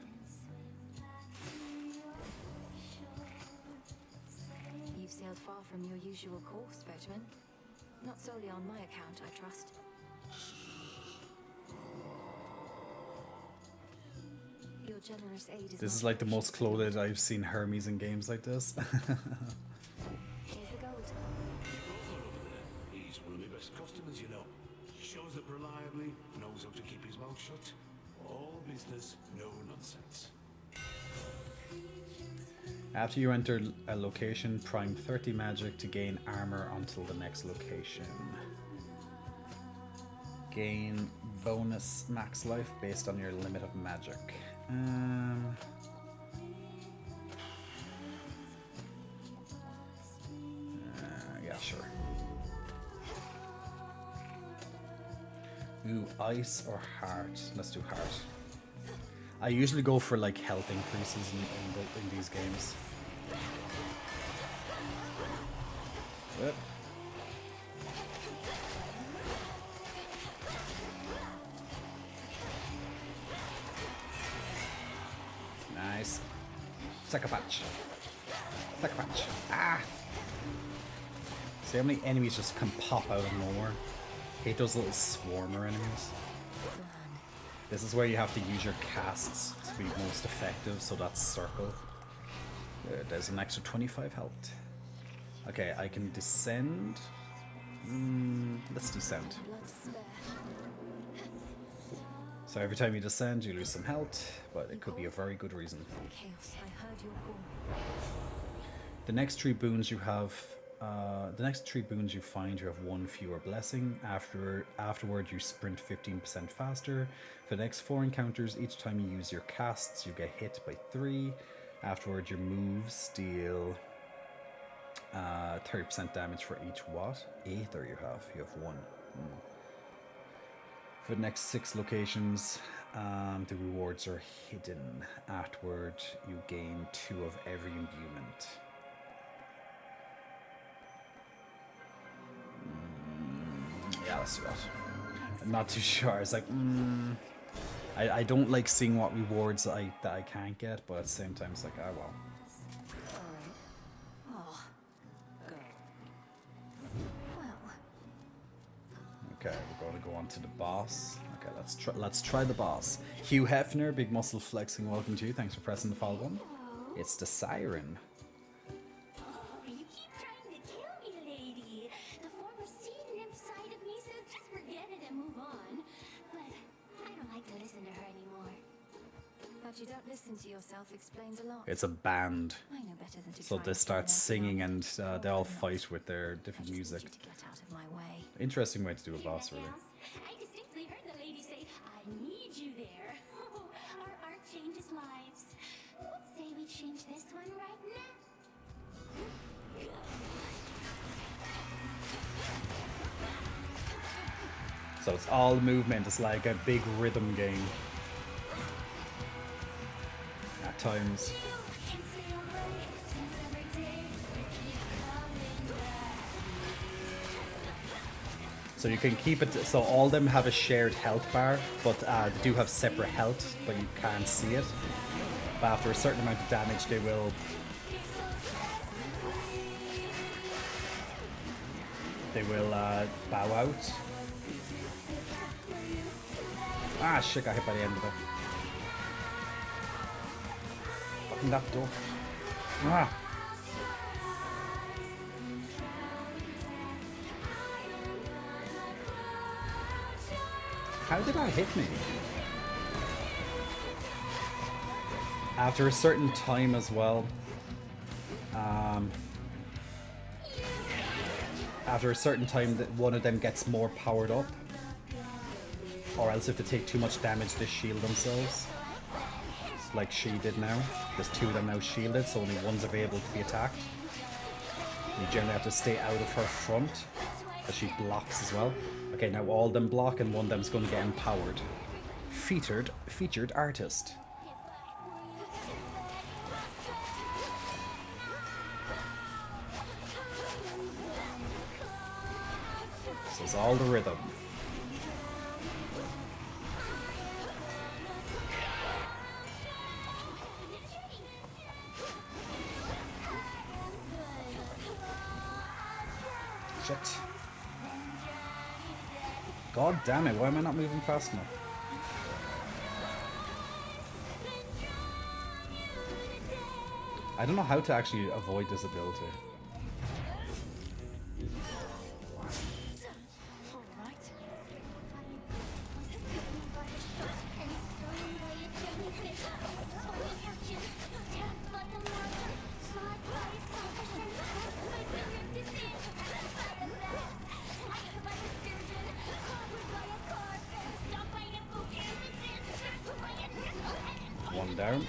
You've sailed far from your usual course, boatman. Not solely on my account, I trust. Your generous aid is This is like the most clothed I've seen Hermes in games like this. Here's the gold. He's one of my best customers, you know. Shows up reliably, knows how to keep his mouth shut. All business, no nonsense. After you enter a location, prime 30 magic to gain armor until the next location. Gain bonus max life based on your limit of magic. Yeah, sure. Ooh, ice or heart? Let's do heart. I usually go for like health increases in these games. Yep. Nice. Sucker punch. Sucker punch. Ah! See how many enemies just can pop out of nowhere? Hate those little swarmer enemies. This is where you have to use your casts to be most effective, so that's circle. There's an extra 25 health. Okay, I can descend. Let's descend. So every time you descend, you lose some health, but it could be a very good reason. The next 3 boons you have, you find, you have 1 fewer blessing. Afterward, you sprint 15% faster. For the next 4 encounters, each time you use your casts, you get hit by 3. Afterward, your moves deal 30% damage for each what? Aether you have. You have 1. For the next 6 locations, the rewards are hidden. Afterward, you gain 2 of every imbuement. Yeah, let's do that. I'm not too sure. It's like, I don't like seeing what rewards that I can't get, but at the same time, it's like, oh well. Okay, we're going to go on to the boss. Okay, let's try the boss. Hugh Hefner, big muscle flexing. Welcome to you. Thanks for pressing the follow button. It's the Siren. You keep trying to kill me, lady. The former seed nymph side of me says just forget it and move on. But I don't like to listen to her anymore. That you don't listen to yourself explains a lot. It's a band. I know better than to So try they and start find out singing about and it. they all fight with their different music. To get out of my way. Interesting way to do a boss, really. I distinctly heard the lady say, I need you there. Our art changes lives. Let's say we change this one right now. So it's all movement. It's like a big rhythm game. At times. So you can keep it, so all of them have a shared health bar, but they do have separate health, but you can't see it. But after a certain amount of damage, they will bow out. Ah shit, got hit by the end of it. Fucking that door. Ah. How did that hit me? After a certain time as well. After a certain time, that one of them gets more powered up. Or else if they take too much damage, they shield themselves. Like she did now. There's 2 of them now shielded, so only one's available to be attacked. You generally have to stay out of her front, as she blocks as well. Okay, now all of them block and one of them's going to get empowered. Featured artist. So it's all the rhythm. Shit. God damn it, why am I not moving fast enough? I don't know how to actually avoid this ability. One down.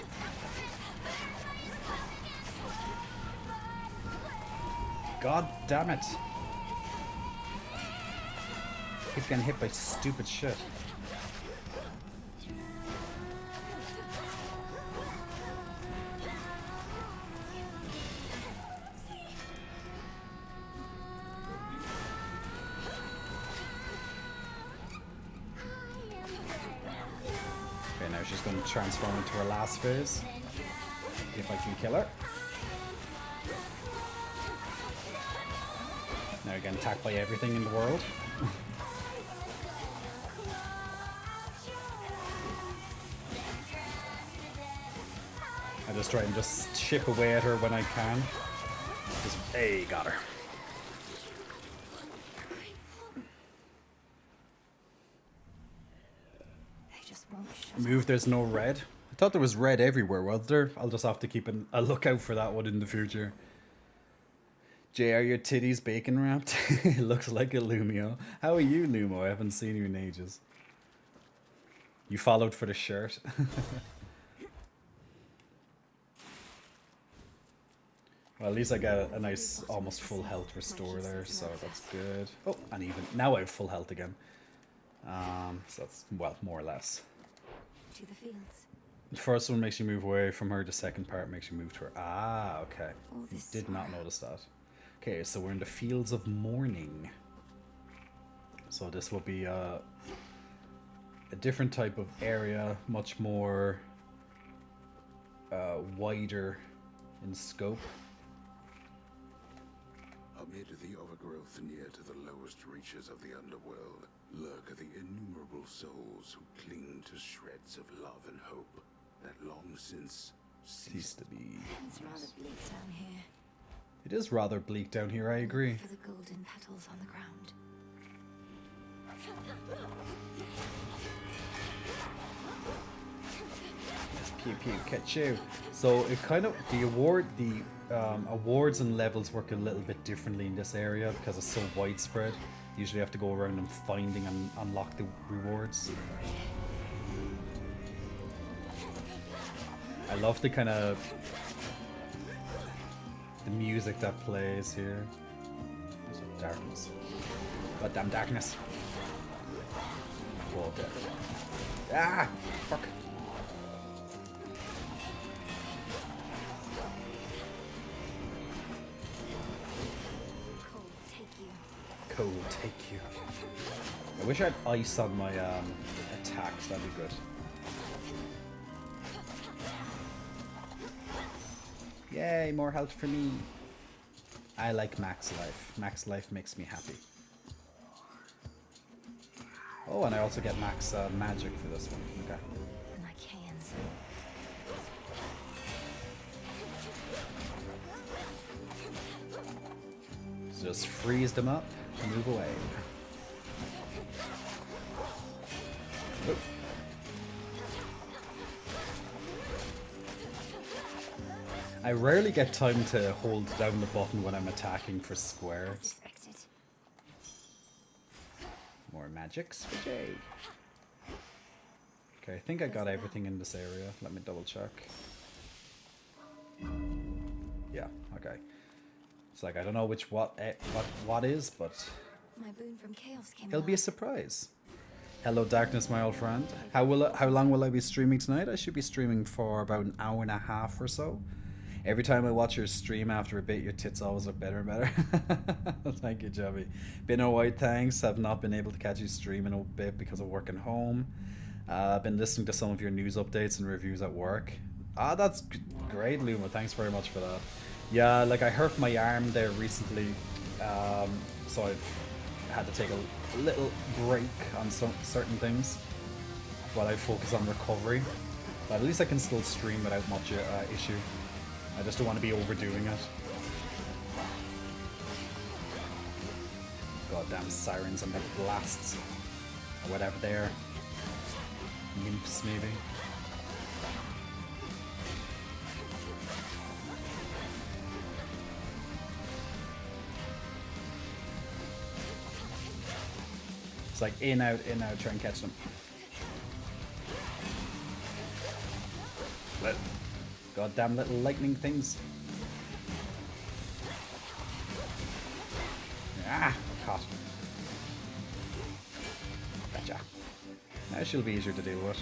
God damn it. Keep getting hit by stupid shit. Okay, now she's going to transform into her last phase. If I can kill her. Now you're getting attacked by everything in the world. just try and just chip away at her when I can. Just, hey, got her. Move, there's no red. I thought there was red everywhere, was there? I'll just have to keep a lookout for that one in the future. Jay, are your titties bacon wrapped? It looks like a Lumio. How are you, Lumo? I haven't seen you in ages. You followed for the shirt. Well, at least I got a nice, almost full health restore there, so that's good. Oh, and even now I have full health again. So that's, well, more or less. To the fields. The first one makes you move away from her. The second part makes you move to her. Ah, okay. Did not notice that. Okay, so we're in the fields of mourning. So this will be a different type of area, much more wider in scope. Amid the overgrowth near to the lowest reaches of the underworld, lurk the innumerable souls who cling to shreds of love and hope that long since ceased to be. It's rather bleak down here. It is rather bleak down here, I agree. For the golden petals on the ground. Pew pew, catch you. So it kind of the awards and levels work a little bit differently in this area because it's so widespread. Usually you have to go around and finding and unlock the rewards. I love the kind of the music that plays here. Darkness. Goddamn darkness. Whoa, dead. Ah! Fuck. Cold take you. I wish I had ice on my attacks, that'd be good. Yay, more health for me. I like max life. Max life makes me happy. Oh, and I also get max magic for this one. Okay. So just freeze them up and move away. Oop. I rarely get time to hold down the button when I'm attacking for squares. More magics for Jay. Okay, I think I got everything in this area. Let me double check. Yeah, okay. It's like I don't know which what is, but My boon from chaos came it'll be a surprise. Hello, darkness, my old friend. How long will I be streaming tonight? I should be streaming for about an hour and a half or so. Every time I watch your stream after a bit, your tits always look better and better. Thank you, Jobby. Been a white thanks. I've not been able to catch you streaming a bit because of working home. I've been listening to some of your news updates and reviews at work. Ah, that's great, Luma. Thanks very much for that. Yeah, like I hurt my arm there recently, so I've had to take a little break on some certain things while I focus on recovery. But at least I can still stream without much issue. I just don't want to be overdoing it. Goddamn sirens and the blasts. Or whatever they are. Nymphs, maybe. It's like in, out, try and catch them. Goddamn little lightning things. Ah, caught. Gotcha. Now she'll be easier to deal with.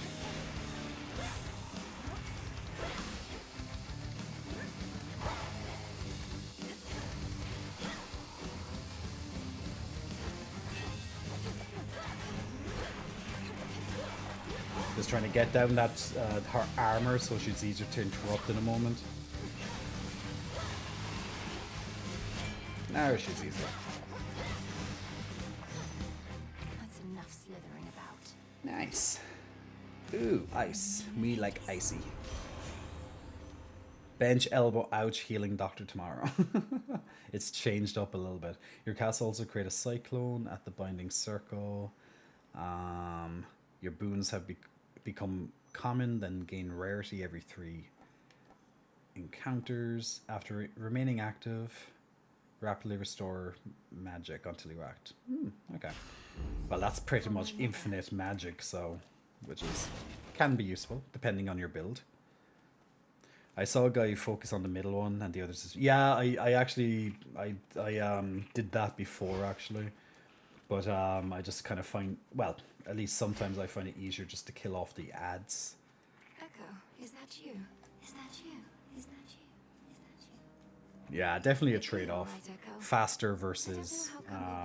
Just trying to get down that her armor so she's easier to interrupt in a moment. Now she's easier. That's enough slithering about. Nice. Ooh, ice. Me like icy. Bench, elbow, ouch, healing doctor tomorrow. It's changed up a little bit. Your cast also create a cyclone at the binding circle. Your boons have become common, then gain rarity every 3 encounters. After remaining active, rapidly restore magic until you act. Okay. Well, that's pretty much infinite magic, so which can be useful depending on your build. I saw a guy focus on the middle one, and the others. Yeah, I actually did that before actually, but I just kind of find, well, at least sometimes I find it easier just to kill off the ads. Echo, is that you? Is that you? Is that you? Is that you? Yeah, definitely a trade-off. Faster versus.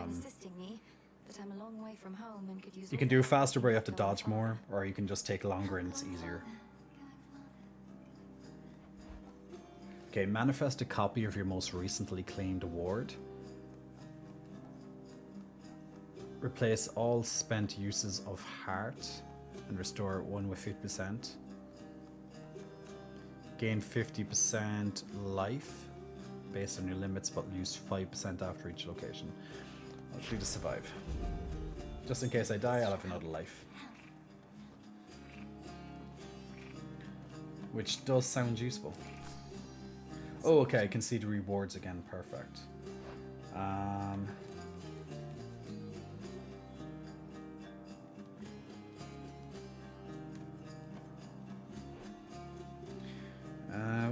Assisting me, that I'm a long way from home and could use You can do faster, but you have to dodge more, or you can just take longer and it's easier. Okay, manifest a copy of your most recently claimed award. Replace all spent uses of heart and restore 1 with 50%. Gain 50% life based on your limits, but lose 5% after each location. I'll do to survive. Just in case I die, I'll have another life. Which does sound useful. Oh, okay, I can see the rewards again. Perfect.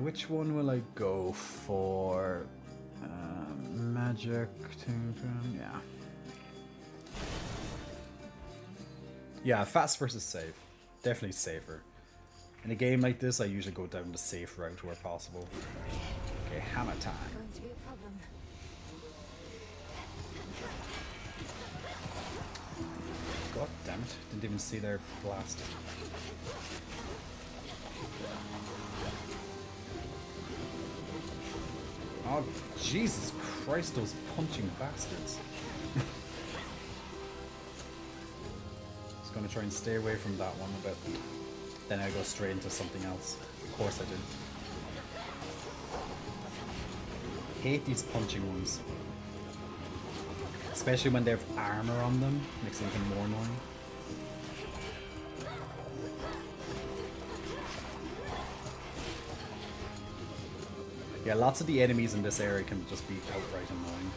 Which one will I go for? Magic. Yeah. Yeah, fast versus safe. Definitely safer. In a game like this, I usually go down the safe route where possible. Okay, hammer time. Going to be a problem. God damn it. Didn't even see their blast. Oh, Jesus Christ, those punching bastards. Just gonna try and stay away from that one a bit. Then I go straight into something else. Of course I do. Hate these punching ones. Especially when they have armor on them. Makes it even more annoying. Yeah, lots of the enemies in this area can just be outright annoying.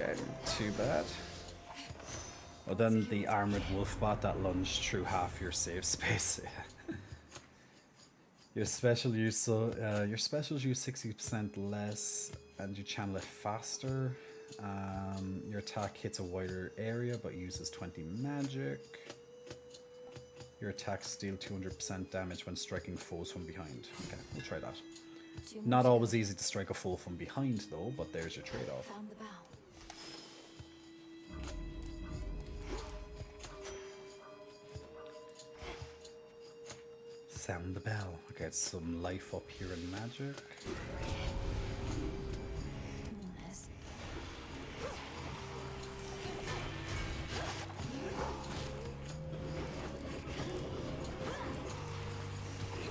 Okay, too bad. Well, then the armored wolf bot that lunged through half your save space. Your specials use 60% less, and you channel it faster. Your attack hits a wider area but uses 20 magic. Your attacks deal 200% damage when striking foes from behind. Okay, we'll try that. Not always easy to strike a foe from behind though, but there's your trade-off. Found the bow. Sound the bell. Okay, it's some life up here in magic.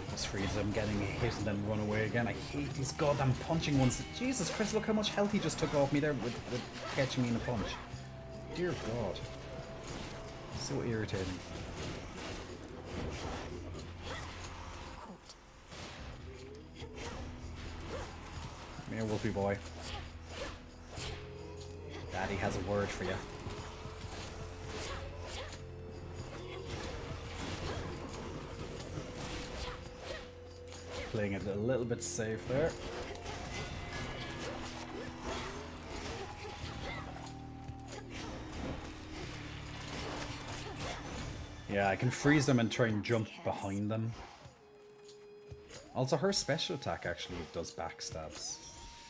Just freeze them getting hit and then run away again. I hate these goddamn punching ones. Jesus Christ, look how much health he just took off me there with catching me in a punch. Dear God. So irritating. Come here, Wolfie boy. Daddy has a word for you. Playing it a little bit safe there. Yeah, I can freeze them and try and jump behind them. Also, her special attack actually does backstabs,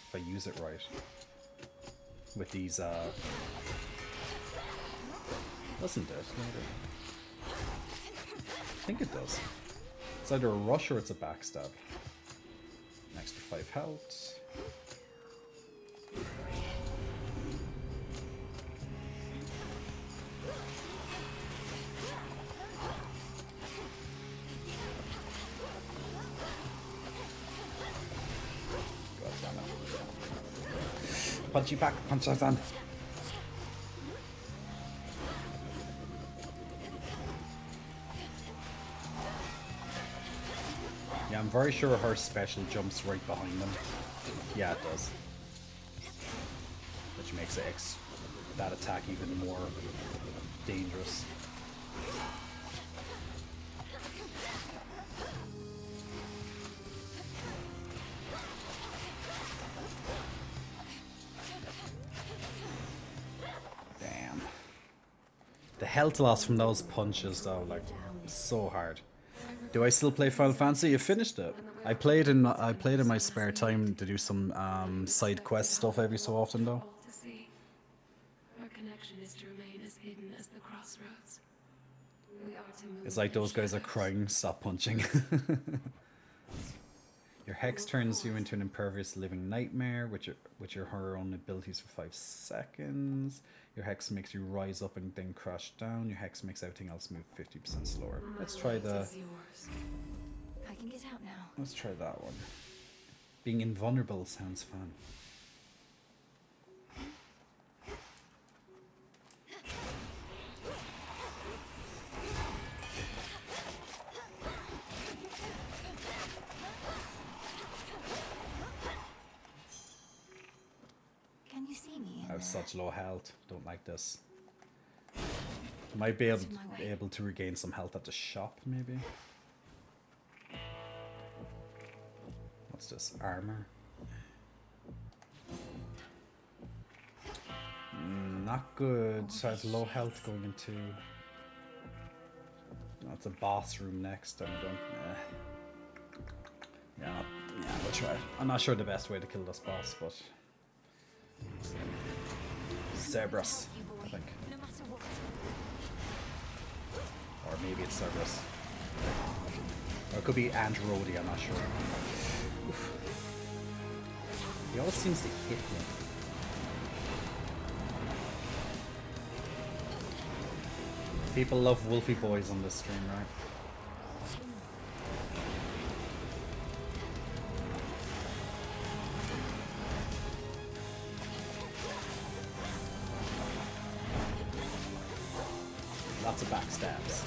if I use it right. with these doesn't it? I think it does. It's either a rush or it's a backstab. An extra 5 health. God damn it. Punch you back, punch us on. Yeah, I'm very sure her special jumps right behind them. Yeah, it does. Which makes that attack even more dangerous. Damn. The health loss from those punches though, like, so hard. Do I still play Final Fantasy? You finished it. I played in my spare time to do some side quest stuff every so often though. To see. Our connection is to remain as hidden as the crossroads. We are to move. It's like those guys are crying, stop punching. Your hex turns you into an impervious living nightmare with your her own abilities for 5 seconds. Your hex makes you rise up and then crash down. Your hex makes everything else move 50% slower. Let's try the... I can get out now. Let's try that one. Being invulnerable sounds fun. Can you see me? I have such low health. Don't like this. Might be able to regain some health at the shop, maybe. What's this? Armor. Not good. So I have low health going into. That's a boss room next. Yeah, we'll try it. I'm not sure the best way to kill this boss, but. Cerberus, I think. Or maybe it's Cerberus. Or it could be Androdi, I'm not sure. Oof. He always seems to hit me. People love Wolfie boys on this stream, right? Lots of backstabs.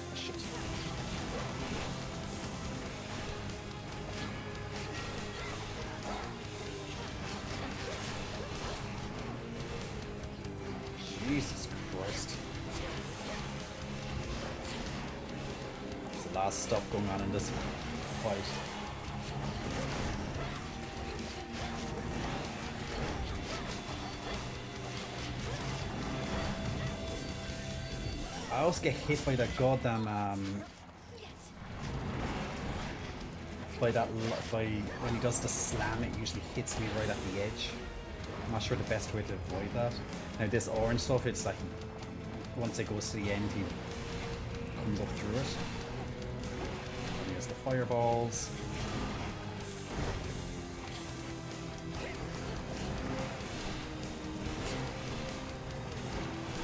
Oh, shit. Jesus Christ. There's a lot of stuff going on in this fight. I always get hit by that goddamn by when he does the slam, it usually hits me right at the edge. I'm not sure the best way to avoid that. Now this orange stuff, it's like once it goes to the end, he comes up through it. And he has the fireballs.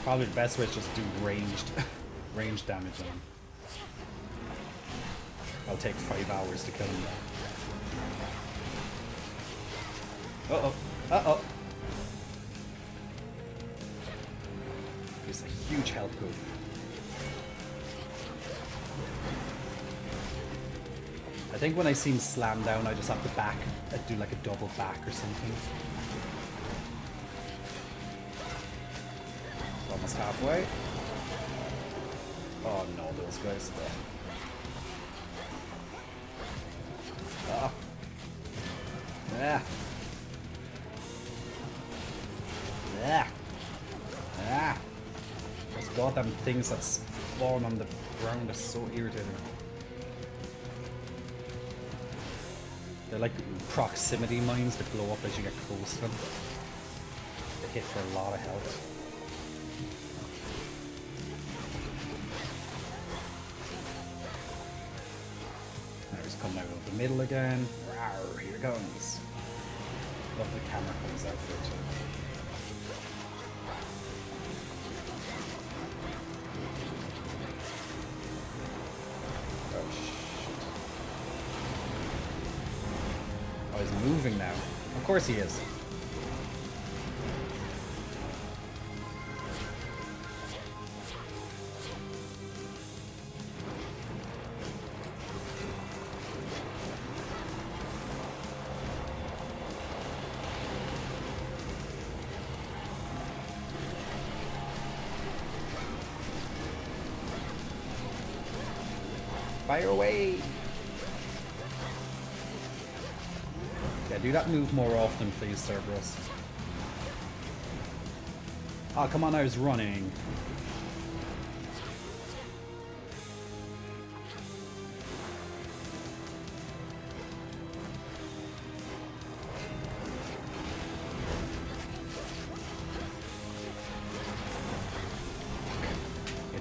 Probably the best way is just do ranged damage on him. I'll take 5 hours to kill him. Uh-oh. Uh-oh. He's a huge health pool. I think when I see him slam down, I just have to do like a double back or something. Almost halfway. Oh no, those guys. Ah. Yeah. Yeah. Ah. Those goddamn things that spawn on the ground are so irritating. They're like proximity mines that blow up as you get close to them. They hit for a lot of health. Now he's coming out of the middle again. Rawr, here comes. Love the camera comes out for it too. Oh, he's moving now. Of course he is. Fire away! Yeah, do that move more often, please, Cerberus. Oh, come on, I was running.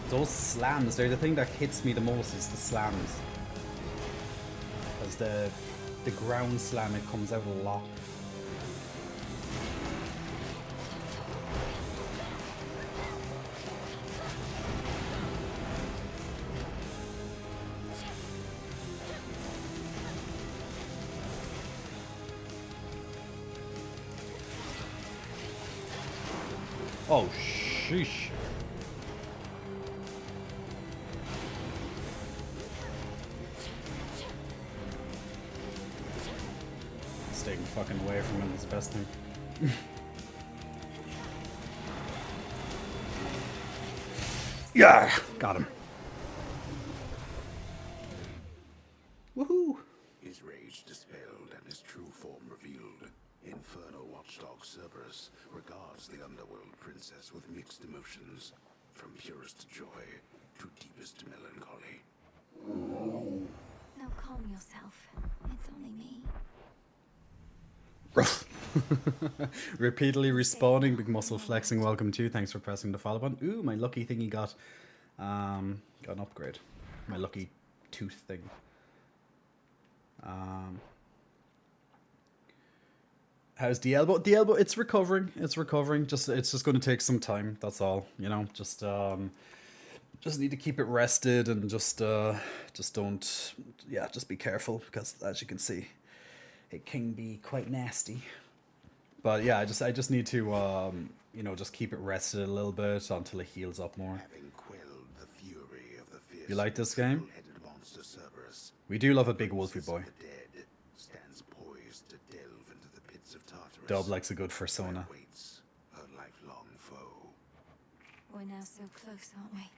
Those slams, they're the thing that hits me the most, is the slams. Because the ground slam, it comes out a lot. Oh, sheesh. Staying fucking away from him is the best thing. Yeah, got him. Woohoo! His rage dispelled and his true form revealed, infernal watchdog Cerberus regards the underworld princess with mixed emotions, from purest joy to deepest melancholy. Now calm yourself. It's only me. Repeatedly respawning, big muscle flexing, welcome to you. Thanks for pressing the follow button. Ooh, my lucky thingy got an upgrade. My lucky tooth thing. How's the elbow? The elbow, it's recovering. It's recovering. It's just going to take some time. That's all. You know, just need to keep it rested and just don't. Yeah, just be careful because as you can see, it can be quite nasty. But yeah, I just need to you know, just keep it rested a little bit until it heals up more. Having quelled the fury of the fierce, You like this game? monster Cerberus, We do love a big wolfy boy. the dead stands poised to delve into the pits of Tartarus. Dub likes a good persona. Waits her lifelong foe. We're now so close, aren't we?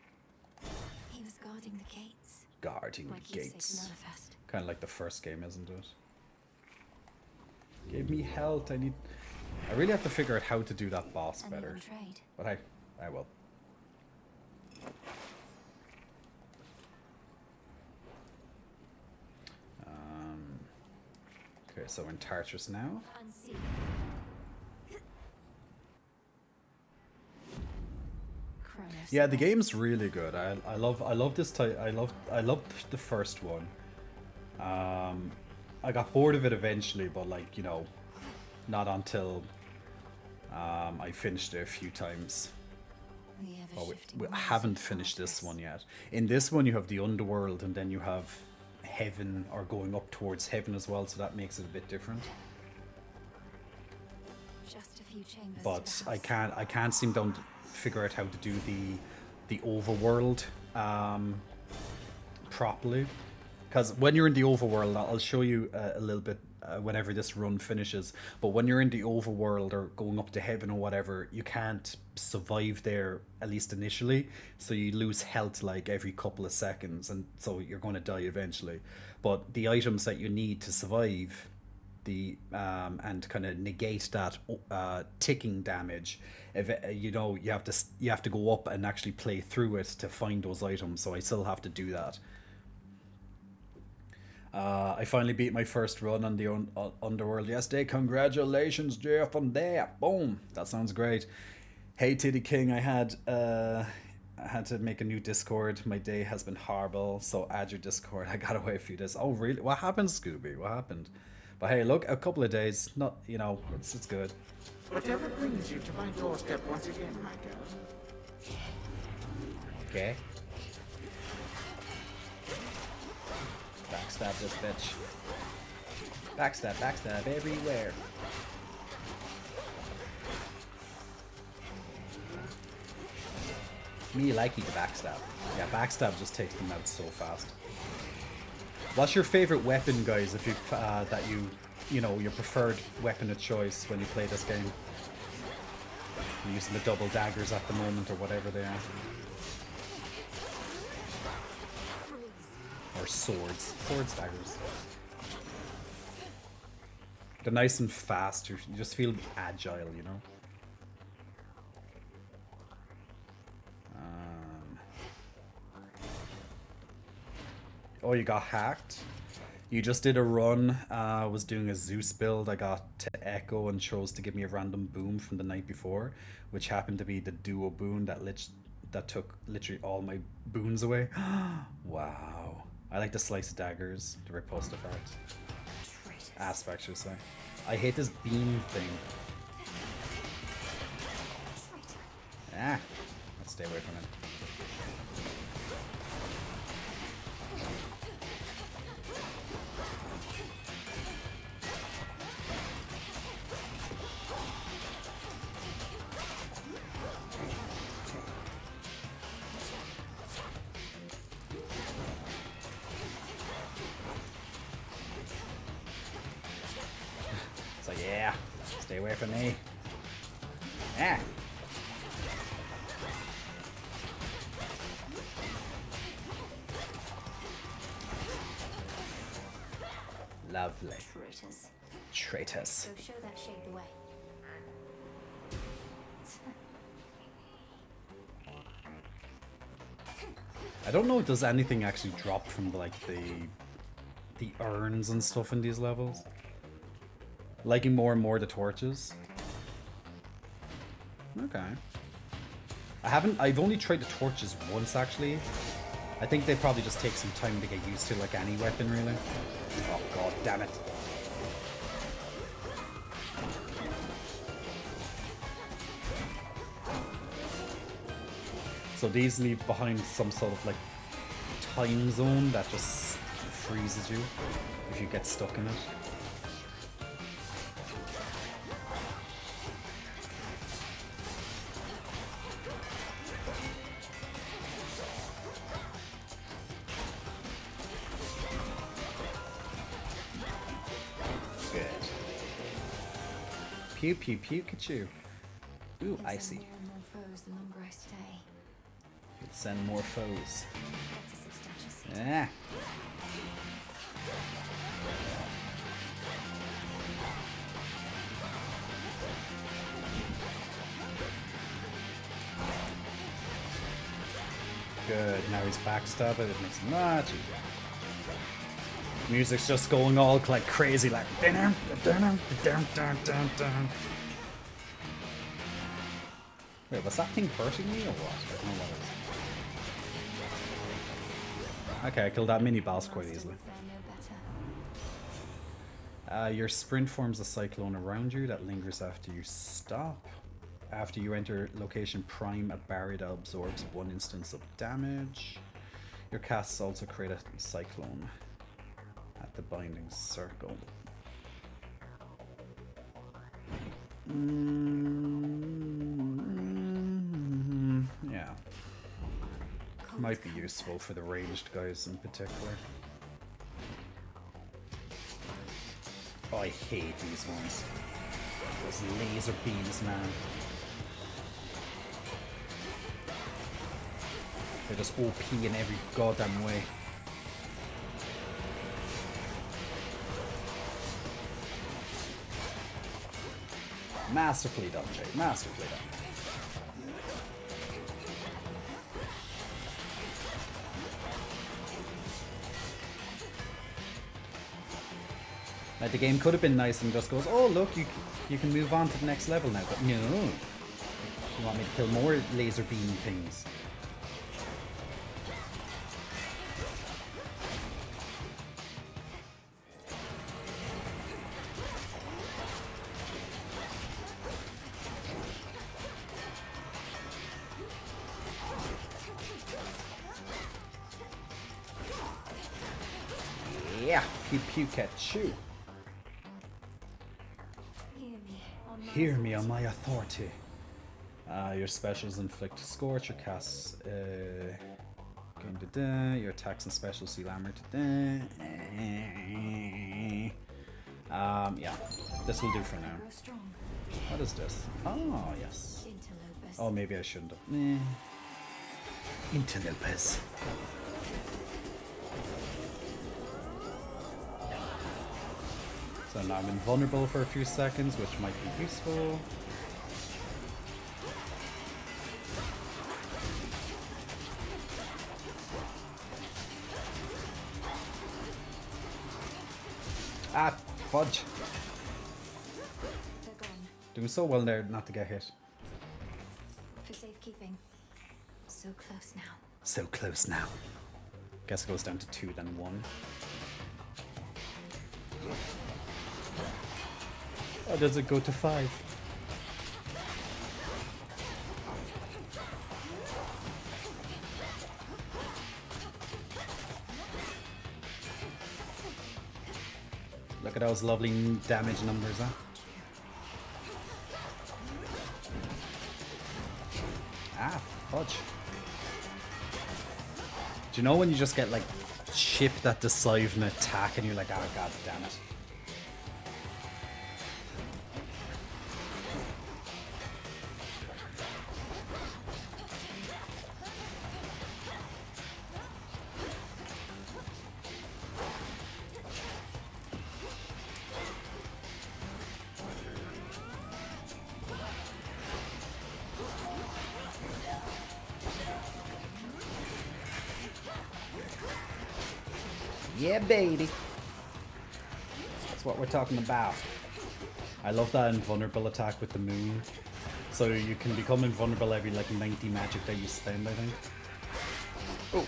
He was guarding the gates. Guarding My the keepsake gates. manifest. Kind of like the first game, isn't it? Give me health. I really have to figure out how to do that boss And better. even trade. But I will. Okay, so in Tartarus now. Unseen. Yeah, the game's really good. I love this type. I love the first one. I got bored of it eventually, but like, you know, not until I finished it a few times. Oh, we haven't finished this one yet. In this one, you have the underworld, and then you have heaven, or going up towards heaven as well. So that makes it a bit different. Just a few chambers. But I can't seem to figure out how to do the overworld properly. Because when you're in the overworld, I'll show you a little bit whenever this run finishes. But when you're in the overworld or going up to heaven or whatever, you can't survive there, at least initially. So you lose health like every couple of seconds, and so you're going to die eventually. But the items that you need to survive and kind of negate that ticking damage, if you know, you have to go up and actually play through it to find those items. So I still have to do that. I finally beat my first run on the Underworld yesterday. Congratulations, Jeff, on that. Boom. That sounds great. Hey, Titty King, I had to make a new Discord. My day has been horrible, so add your Discord. I got away a few days. Oh, really? What happened, Scooby? What happened? But hey, look, a couple of days. Not, you know, it's good. Whatever brings you to my doorstep once again, my girl. Okay. Backstab this bitch. Backstab, backstab everywhere. Me likey the backstab. Yeah, backstab just takes them out so fast. What's your favorite weapon, guys? If you you know, your preferred weapon of choice when you play this game? I'm using the double daggers at the moment, or whatever they are. Or swords. Swords, daggers. They're nice and fast. You just feel agile, you know? Oh, you got hacked? You just did a run. I was doing a Zeus build. I got to Echo and chose to give me a random boon from the night before, which happened to be the duo boon that took literally all my boons away. Wow. I like the slice of daggers, the riposte effect. Aspect, should I say. I hate this beam thing. Ah, let's stay away from it. So yeah, stay away from me. Ah. Lovely. Traitors. Traitors. So show that shade the way. I don't know if does anything actually drop from the urns and stuff in these levels. Liking more and more the torches. Okay. I've only tried the torches once actually. I think they probably just take some time to get used to, like any weapon really. Oh god damn it. So these leave behind some sort of like time zone that just freezes you if you get stuck in it. Good. Pew pew Pikachu. Ooh, icy. Could send more foes. Ah. Good, now he's backstabbed, it makes it much easier. Music's just going all like crazy, like Wait, was that thing hurting me or what? I don't know what it is. Okay, I killed that mini boss quite easily. Your sprint forms a cyclone around you that lingers after you stop. After you enter location prime, a barrier that absorbs 1 instance of damage. Your casts also create a cyclone at the binding circle. Yeah. Might be useful for the ranged guys in particular. Oh, I hate these ones. Those laser beams, man. They're just OP in every goddamn way. Masterfully done, Jay. Masterfully done. Like, the game could have been nice and just goes, oh, look, you can move on to the next level now. But no. You want me to kill more laser beam things. Yeah, pew pew catchoo. Hear me on my authority. Your specials inflict scorch or cast your attacks and specials seal armor yeah, this will do for now. What is this? Oh yes. Oh, maybe I shouldn't have. Interlopers. So now I'm invulnerable for a few seconds, which might be useful. Ah, fudge. Doing so well there not to get hit. For safekeeping. So close now. So close now. Guess it goes down to 2 then 1. Or does it go to 5? Look at those lovely damage numbers, huh? Ah, fudge. Do you know when you just get like chipped at the side of an attack and you're like, oh god damn it. Yeah, baby. That's what we're talking about. I love that invulnerable attack with the moon. So you can become invulnerable every like 90 magic that you spend, I think. Oh.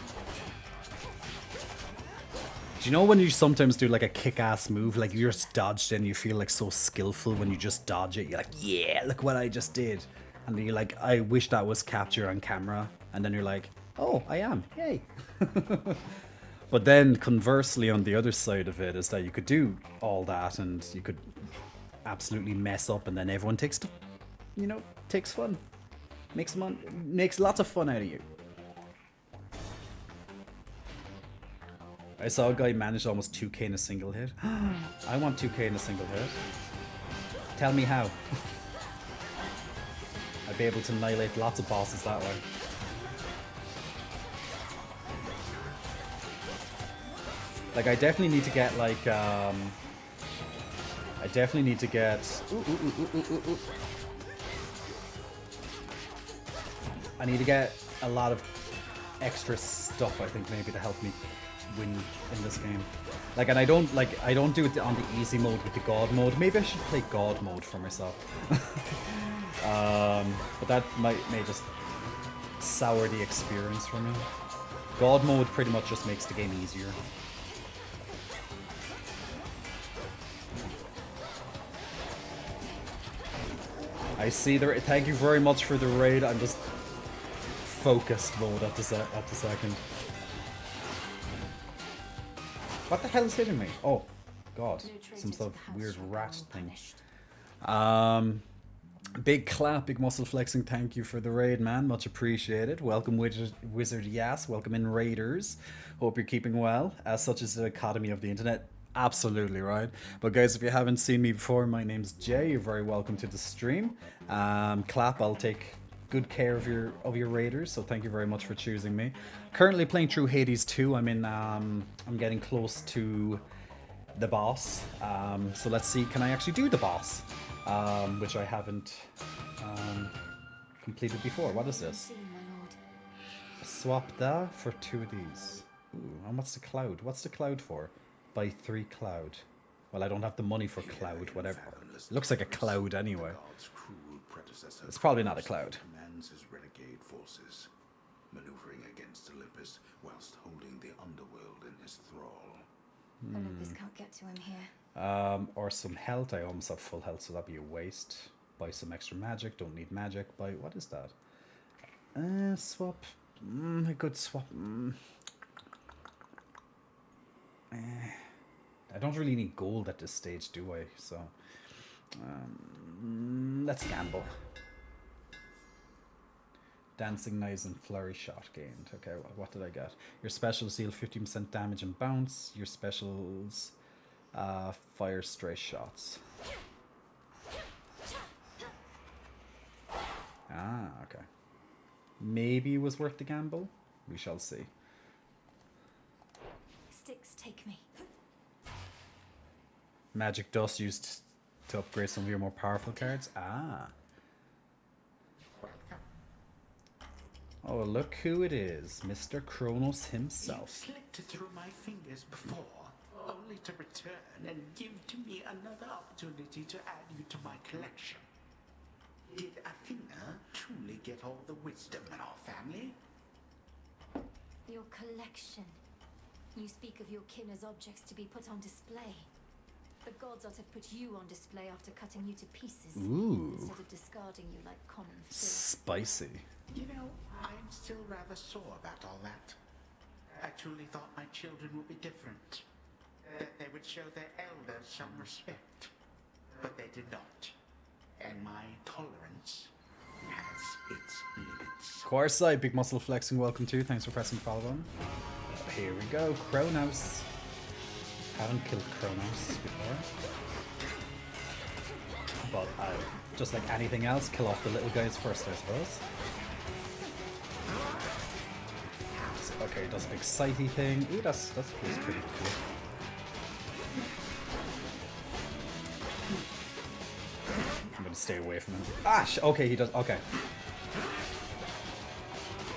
Do you know when you sometimes do like a kick-ass move, like you just dodged and you feel like so skillful when you just dodge it? You're like, yeah, look what I just did. And then you're like, I wish that was captured on camera. And then you're like, oh, I am. Yay. But then conversely on the other side of it is that you could do all that and you could absolutely mess up and then everyone takes, you know, takes fun. Makes lots of fun out of you. I saw a guy manage almost 2k in a single hit. I want 2k in a single hit. Tell me how. I'd be able to annihilate lots of bosses that way. Like, I definitely need to get, like, I definitely need to get... I need to get a lot of extra stuff, I think, maybe to help me win in this game. Like, and I don't do it on the easy mode with the God mode. Maybe I should play God mode for myself. But that may just sour the experience for me. God mode pretty much just makes the game easier. I see the. Thank you very much for the raid. I'm just focused mode at the second. What the hell is hitting me? Oh, God, some sort of weird rat thing. Big clap, big muscle flexing. Thank you for the raid, man. Much appreciated. Welcome, Wizard Yas. Welcome in, Raiders. Hope you're keeping well. Such is the economy of the internet. Absolutely right. But guys, if you haven't seen me before, my name's Jay. You're very welcome to the stream. Clap, I'll take good care of your raiders, so thank you very much for choosing me. Currently playing through Hades 2. I'm getting close to the boss. So let's see, can I actually do the boss? Which I haven't completed before. What is this? Swap that for 2 of these. Ooh, and what's the cloud? What's the cloud for? Buy 3 cloud. Well, I don't have the money for cloud, whatever. It looks like a cloud anyway. It's probably not a cloud. Commands his renegade forces, maneuvering against Olympus whilst holding the underworld in his thrall. Olympus can't get to him here. Or some health. I almost have full health, so that'd be a waste. Buy some extra magic. Don't need magic. Buy, what is that? Swap. A good swap. I don't really need gold at this stage, do I? So, let's gamble. Dancing Knives and Flurry Shot gained. Okay, well, what did I get? Your specials deal 15% damage and bounce. Your specials fire stray shots. Ah, okay. Maybe it was worth the gamble. We shall see. Sticks, take me. Magic dust used to upgrade some of your more powerful cards. Ah. Oh, look who it is. Mr. Kronos himself. You slipped through my fingers before, only to return and give to me another opportunity to add you to my collection. Did Athena truly get all the wisdom in our family? Your collection. You speak of your kin as objects to be put on display. The gods ought to have put you on display after cutting you to pieces. Ooh. Instead of discarding you like common filth. Spicy. You know, I'm still rather sore about all that. I truly thought my children would be different. That they would show their elders some respect. But they did not. And my tolerance has its limits. Corside, Big Muscle Flexing, welcome to. Thanks for pressing follow button. Here we go, Kronos. Haven't killed Kronos before. But just like anything else, kill off the little guys first, I suppose. Okay, does a big sighty thing. Ooh, that feels pretty cool. I'm gonna stay away from him. Ah, okay, he does. Okay,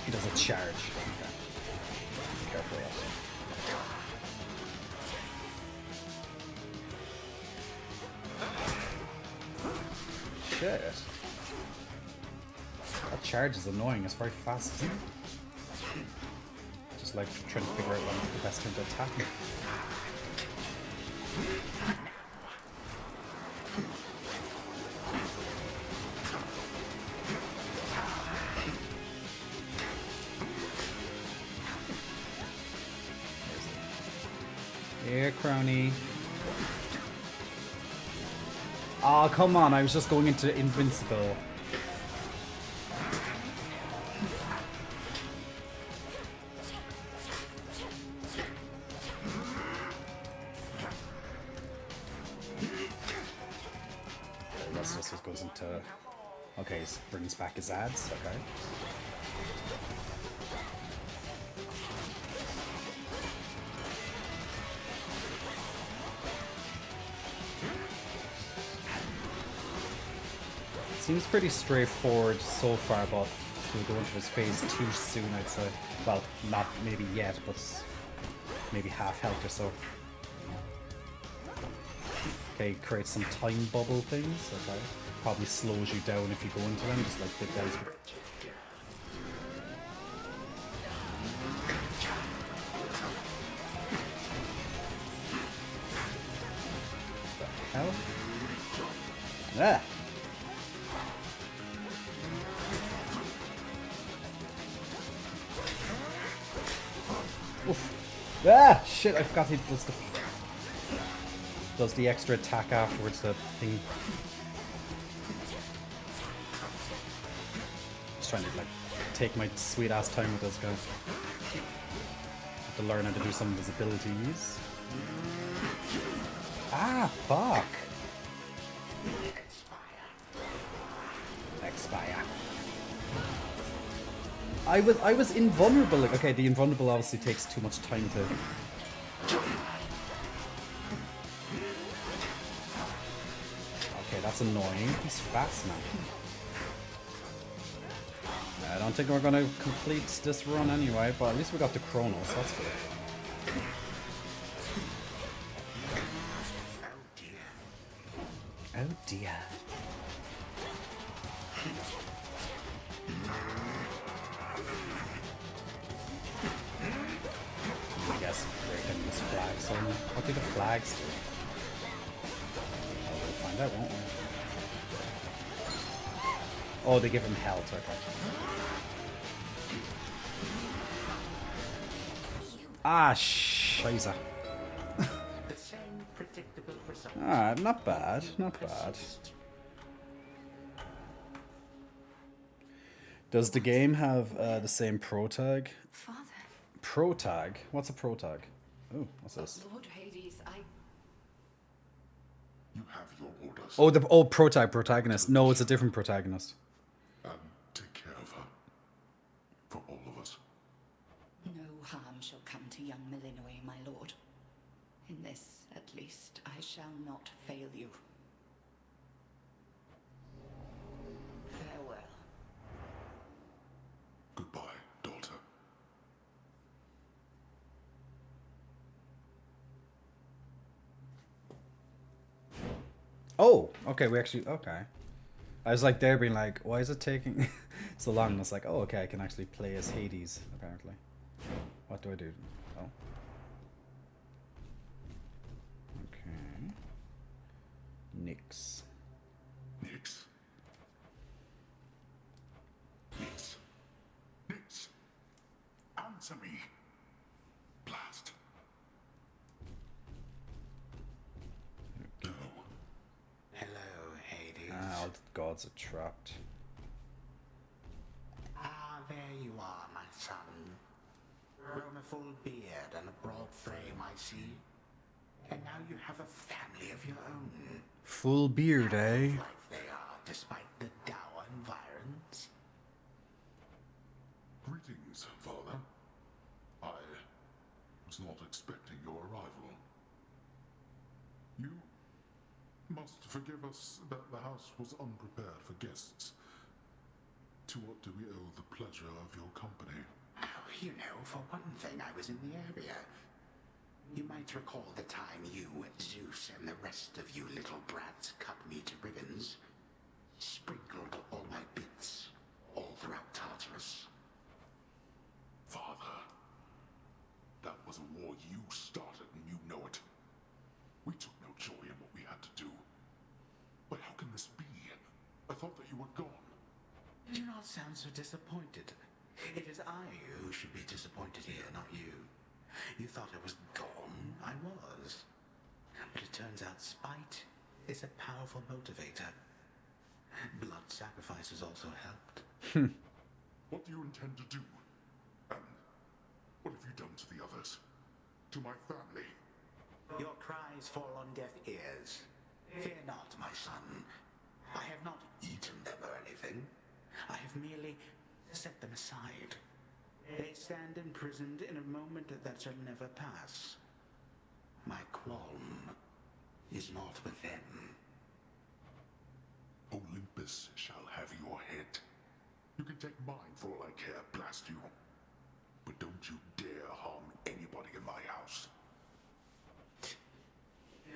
he does a charge. Okay, be careful of that. Shit. That charge is annoying. It's very fast, isn't it? Just like trying to figure out when the best time to attack me. Here, crony. Oh, come on, I was just going into invincible. That's just what goes into... Okay, he brings back his ads, okay. Seems pretty straightforward so far, but we'll go into his phase 2 soon, I'd say. Well, not maybe yet, but maybe half health or so. Okay, create some time bubble things, okay. Probably slows you down if you go into them, just like the guys. Hell? Ah! Oof. Ah! Shit, I forgot he does the extra attack afterwards, that thing. Just trying to like take my sweet ass time with this guy. Have to learn how to do some of his abilities. Ah, fuck. Expire. I was invulnerable. Like, okay, the invulnerable obviously takes too much time to. Okay, that's annoying. He's fast now. I don't think we're gonna complete this run anyway, but at least we got the Kronos. That's good. Oh dear. I guess breaking these flags on. What do the flags do? Oh, we'll find out, won't we? Oh, they give him health, okay. Ah, scheiße. The same predictable result. Ah, not bad, not bad. Does the game have the same protag? Father. Protag? What's a protag? Oh, what's this? Lord Hades, You have your orders. Oh, protagonist. No, it's a different protagonist. Take care of her. For all of us. no harm shall come to young Malinois, my lord. In this, at least, I shall not fail you. Farewell. Goodbye, daughter. Oh, okay, okay. I was like there being like, why is it taking so long? And it's like, oh, okay, I can actually play as Hades, apparently. What do I do? Oh. Okay. Nyx. Nyx. Nyx. Nyx. Answer me. Blast. No. Hello, Hades. Ah, all the gods are trapped. Ah, there you are, my son. Grown a full beard and a broad frame, I see. And now you have a family of your own. Full beard, eh? Like they are, despite the dour environs. Greetings, Father. I was not expecting your arrival. You must forgive us that the house was unprepared for guests. To what do we owe the pleasure of your company? Oh, you know, for one thing, I was in the area. You might recall the time you, Zeus, and the rest of you little brats cut me to ribbons. Sprinkled all my bits all throughout Tartarus. Father, that was a war you started and you know it. We took no joy in what we had to do. But how can this be? I thought that you were gone. Do not sound so disappointed. It is I who should be disappointed here, not you. You thought I was gone. I was. But it turns out spite is a powerful motivator. Blood sacrifices also helped. What do you intend to do? And what have you done to the others? To my family? Your cries fall on deaf ears. Fear not, my son. I have not eaten them or anything. I have merely set them aside. They stand imprisoned in a moment that shall never pass. My qualm is not with them. Olympus shall have your head. You can take mine for all I care, blast you. But don't you dare harm anybody in my house.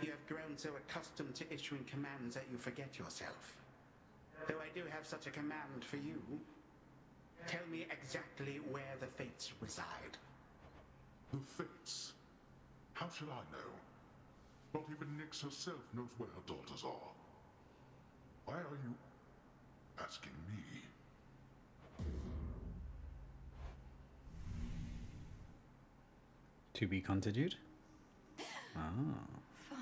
You have grown so accustomed to issuing commands that you forget yourself. Though I do have such a command for you, tell me exactly where the fates reside. The fates? How should I know? Not even Nyx herself knows where her daughters are. Why are you asking me? To be continued? Ah. Father.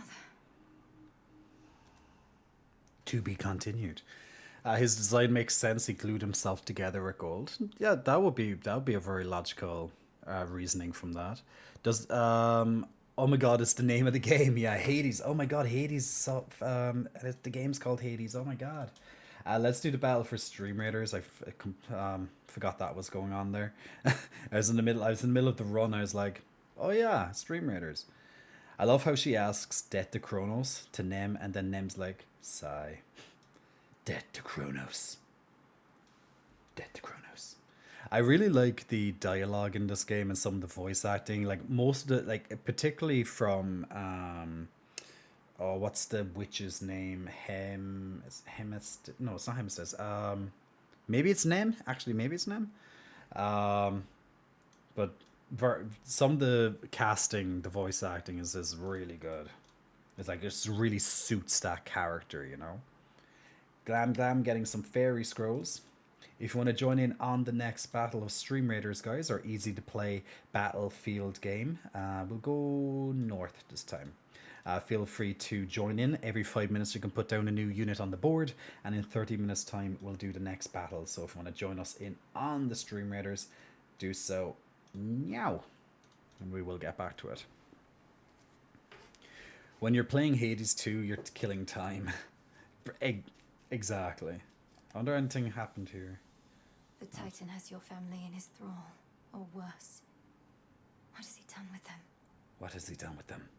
To be continued. His design makes sense. He glued himself together with gold. Yeah, that would be a very logical reasoning from that. Does oh my god, it's the name of the game. Yeah, Hades. Oh my god, Hades. So the game's called Hades. Oh my god. Let's do the battle for Stream Raiders. I forgot that was going on there. I was in the middle of the run. I was like, oh yeah, Stream Raiders. I love how she asks Death to Kronos to Nem, and then Nem's like, sigh. Death to Kronos. Death to Kronos. I really like the dialogue in this game and some of the voice acting. Like most of the, like particularly from Oh, what's the witch's name? No, it's not Hemestes. Maybe it's Nem. Actually, maybe it's Nem. But some of the casting, the voice acting is really good. It's like it really suits that character, you know. Glam Glam getting some fairy scrolls. If you want to join in on the next Battle of Stream Raiders, guys, our easy to play battlefield game, we'll go north this time. Feel free to join in. Every 5 minutes you can put down a new unit on the board, and in 30 minutes time we'll do the next battle. So if you want to join us in on the Stream Raiders, do so now, and we will get back to it. When you're playing Hades 2, you're killing time. Exactly. I wonder anything happened here. The Titan has your family in his thrall, or worse. What has he done with them? What has he done with them?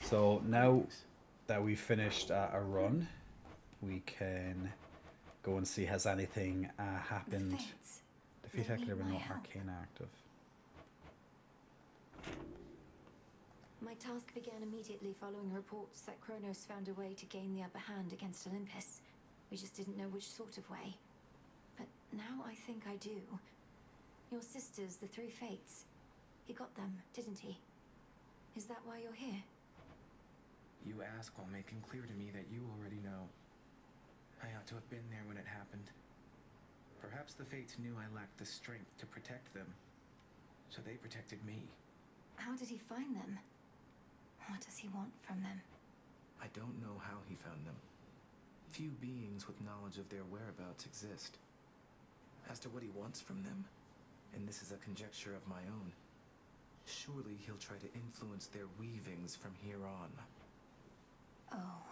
So now that we've finished a run, we can go and see has anything happened. Defeat Heckler with no arcane active. My task began immediately following reports that Kronos found a way to gain the upper hand against Olympus. We just didn't know which sort of way. But now I think I do. Your sisters, the three fates. He got them, didn't he? Is that why you're here? You ask while making clear to me that you already know. I ought to have been there when it happened. Perhaps the fates knew I lacked the strength to protect them, so they protected me. How did he find them? What does he want from them? I don't know how he found them. Few beings with knowledge of their whereabouts exist. As to what he wants from them, and this is a conjecture of my own, surely he'll try to influence their weavings from here on. Oh.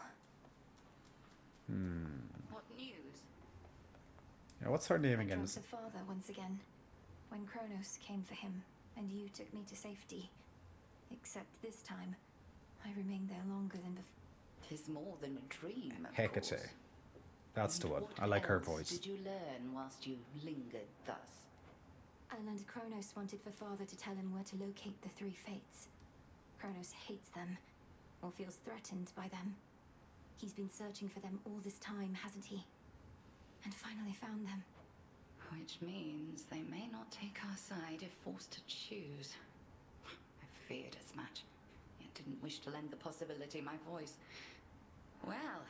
What news? Yeah, what's her name again? I dreamt of father once again, when Kronos came for him, and you took me to safety. Except this time, I remained there longer than before. 'Tis more than a dream, of Hecate. course. That's the And one. what I like her else voice. did you learn whilst you lingered thus? I learned Kronos wanted for father to tell him where to locate the three fates. Kronos hates them, or feels threatened by them. He's been searching for them all this time, hasn't he? And finally found them. Which means they may not take our side if forced to choose. I feared as much, yet didn't wish to lend the possibility my voice. Well,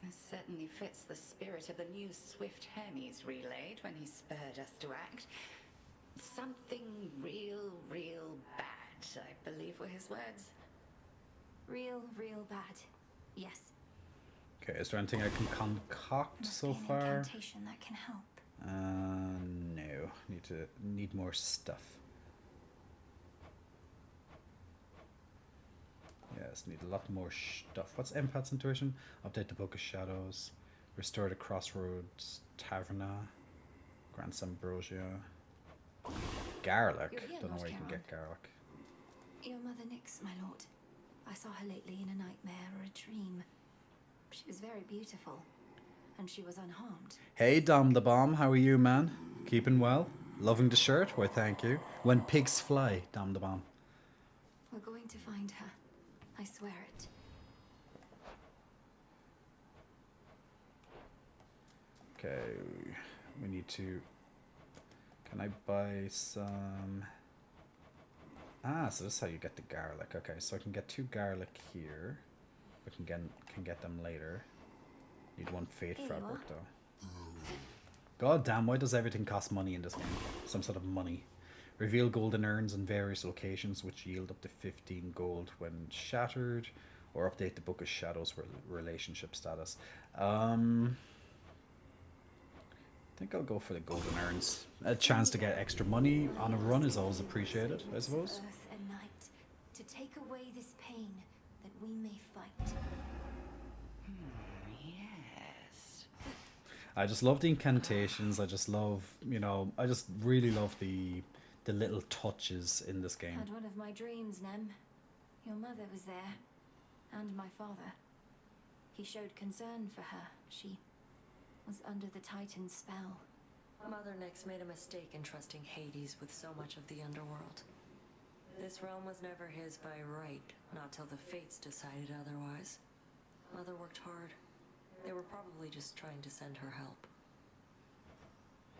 this certainly fits the spirit of the news Swift Hermes relayed when he spurred us to act. Something real bad, I believe were his words. Real bad. Yes. Okay, is there anything I can concoct so An far? incantation that can help. No. Need more stuff. Yes, need a lot more stuff. What's Empath's intuition? Update the Book of Shadows. Restore the Crossroads Taverna. Grant Ambrosia. Garlic. You're here, Don't know Lord where you can Charon. get garlic. Your mother Nyx, my lord. I saw her lately in a nightmare or a dream. She was very beautiful, and she was unharmed. Hey Dom the Bomb, how are you, man? Keeping well? Loving the shirt? Why, thank you. When pigs fly, Dom the Bomb. We're going to find her. I swear it. Okay, we need to... Can I buy some... so this is how you get the garlic. Okay, so I can get 2 garlic here. We can get them later. Need 1 fate Here you fabric are. though. God damn, why does everything cost money in this game? Some sort of money. Reveal golden urns in various locations which yield up to 15 gold when shattered. Or update the Book of Shadows relationship status. I think I'll go for the golden urns. A chance to get extra money on a run is always appreciated, I suppose. Earth and night, to take away this pain that we may fight. Yes. I just love the incantations. I just love, I just really love the little touches in this game. Had one of my dreams, Nem. Your mother was there, and my father. He showed concern for her. She was under the Titan's spell. Mother Nyx made a mistake in trusting Hades with so much of the underworld. This realm was never his by right, not till the fates decided otherwise. Mother worked hard. They were probably just trying to send her help.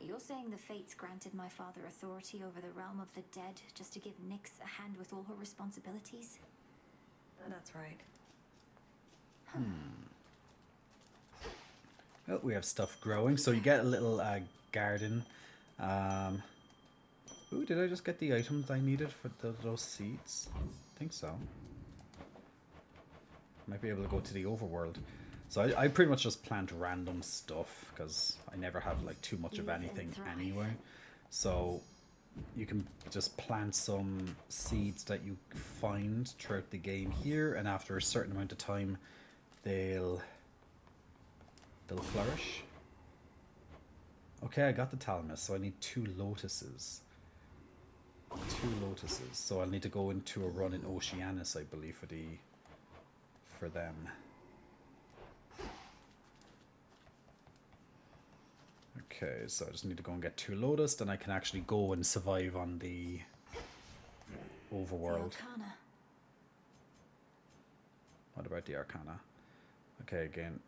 You're saying the fates granted my father authority over the realm of the dead just to give Nyx a hand with all her responsibilities? That's right. Oh, we have stuff growing. So you get a little garden. Ooh, did I just get the items I needed for those seeds? I think so. Might be able to go to the overworld. So I pretty much just plant random stuff because I never have like too much of anything anyway. So you can just plant some seeds that you find throughout the game here, and after a certain amount of time they'll flourish. Okay, I got the thalamus, so I need 2 lotuses. 2 lotuses. So I'll need to go into a run in Oceanus, I believe, for them. Okay, so I just need to go and get 2 lotus, then I can actually go and survive on the overworld. What about the Arcana? Okay, again.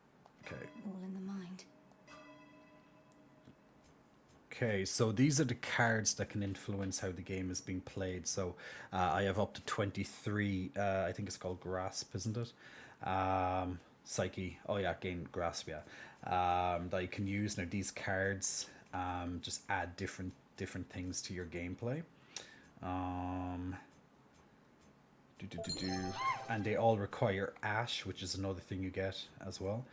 Okay. All in the mind. Okay, so these are the cards that can influence how the game is being played. So I have up to 23, I think it's called Grasp, isn't it? Psyche, oh yeah, gain Grasp, yeah. That you can use. Now these cards just add different things to your gameplay. And they all require Ash, which is another thing you get as well.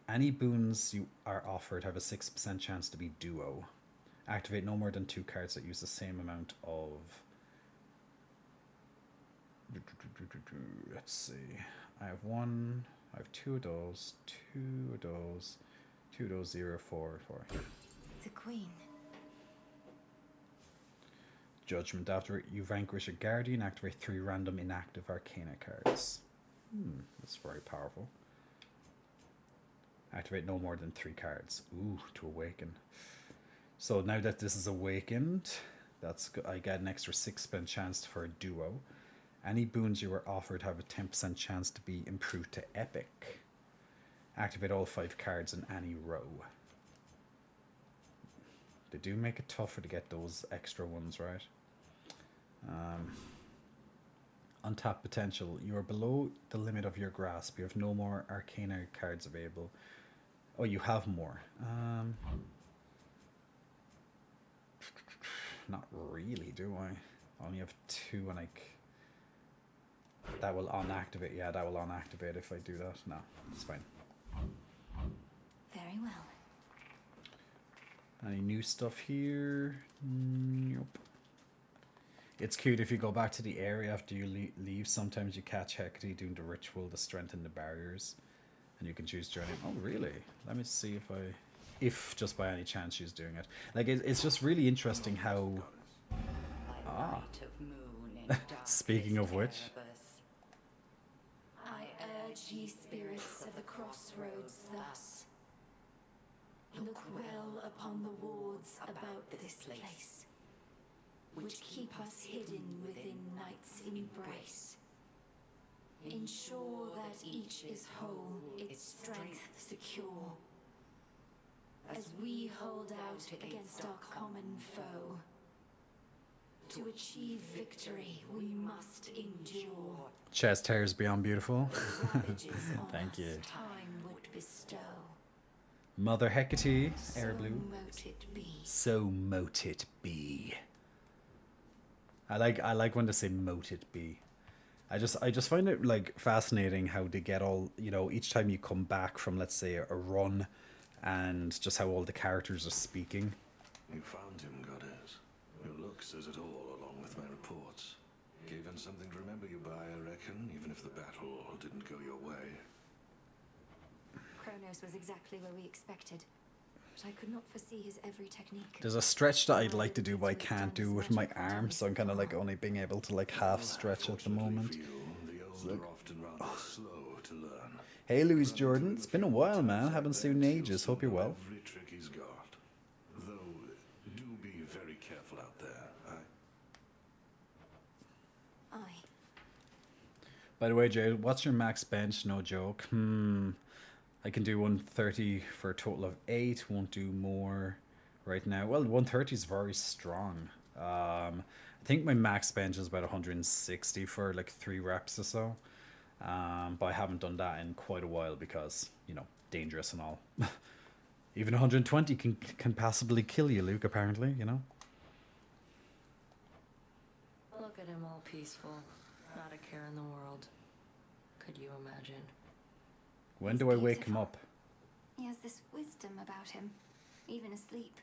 Any boons you are offered have a 6% chance to be duo. Activate no more than 2 cards that use the same amount of... Let's see. I have 2 of those, 2 of those, 2 of those, 0, 4, 4. The Queen. Judgment. After you vanquish a guardian, activate 3 random inactive Arcana cards. That's very powerful. Activate no more than 3 cards. Ooh, to awaken. So now that this is awakened, I get an extra 6% chance for a duo. Any boons you were offered have a 10% chance to be improved to epic. Activate all 5 cards in any row. They do make it tougher to get those extra ones, right? Untapped potential. You are below the limit of your grasp. You have no more Arcana cards available. Oh, you have more. Not really, do I? I only have 2 and that will unactivate. Yeah, that will unactivate if I do that. No, it's fine. Very well. Any new stuff here? Nope. It's cute if you go back to the area after you leave. Sometimes you catch Hecate doing the ritual to strengthen the barriers. And you can choose journey. Oh, really? Let me see if just by any chance she's doing it. Like, it's just really interesting how... Speaking of which... I urge ye spirits of the crossroads thus. Look well upon the wards about this place, which keep us hidden within night's embrace. Ensure that each is whole, its strength secure, as we hold out against our common foe. To achieve victory, we must endure. Chest hairs beyond beautiful. Thank you. Time would bestow. Mother Hecate, air blue. Mote it be. So mote it be. I like when they say mote it be. I just find it like fascinating how they get all, you know, each time you come back from, let's say, a run, and just how all the characters are speaking. You found him, Goddess. Your look says it all, along with my reports. Given something to remember you by, I reckon, even if the battle didn't go your way. Kronos was exactly where we expected, but I could not foresee his every technique. There's a stretch that I'd like to do but I can't do with my arm, so I'm kind of like only being able to like half stretch at the moment. The old are often rather slow to learn. Hey, Louis Jordan. It's been a while, man. Haven't seen you in ages. Hope you're well. Every trick he's got. Though, do be very careful out there, aye? Aye. By the way, Jay, what's your max bench? No joke. I can do 130 for a total of 8. Won't do more right now. Well, 130 is very strong. I think my max bench is about 160 for like 3 reps or so. But I haven't done that in quite a while because, you know, dangerous and all. Even 120 can possibly kill you, Luke, apparently, you know? Look at him all peaceful, not a care in the world. Could you imagine? When do I wake him up? He has this wisdom about him, even asleep.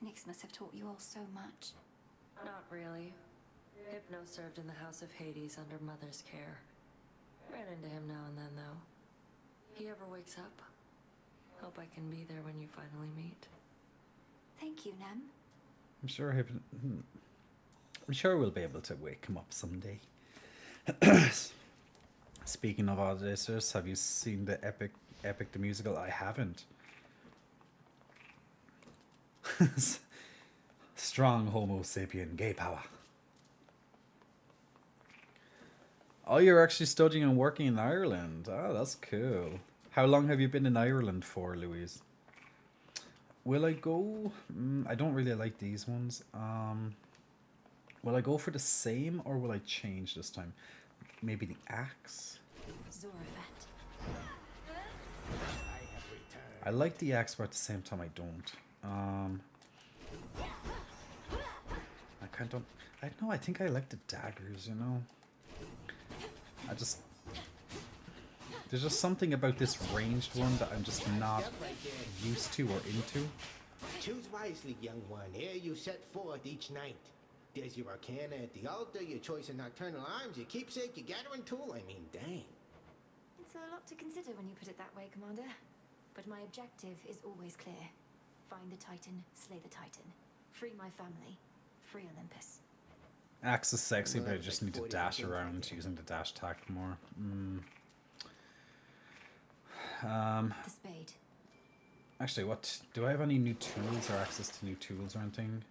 Nyx must have taught you all so much. Not really. Hypno served in the House of Hades under Mother's care. Ran into him now and then, though. He ever wakes up? Hope I can be there when you finally meet. Thank you, Nem. I'm sure we'll be able to wake him up someday. Speaking of Audacers, have you seen the Epic the musical? I haven't. Strong Homo sapien gay power. Oh, you're actually studying and working in Ireland. Oh, that's cool. How long have you been in Ireland for, Louise? Will I go? I don't really like these ones. Will I go for the same or will I change this time? Maybe the axe? I like the axe, but at the same time I don't. I think I like the daggers, you know? There's just something about this ranged one that I'm just not used to or into. Choose wisely, young one, ere you set forth each night. There's your arcana at the altar, your choice of nocturnal arms, your keepsake, your gathering tool. I mean, dang. It's a lot to consider when you put it that way, Commander. But my objective is always clear. Find the Titan, slay the Titan. Free my family. Free Olympus. Axe is sexy, but I just need to dash around using the dash attack more. The spade. Actually, what do I have any new tools or access to new tools or anything?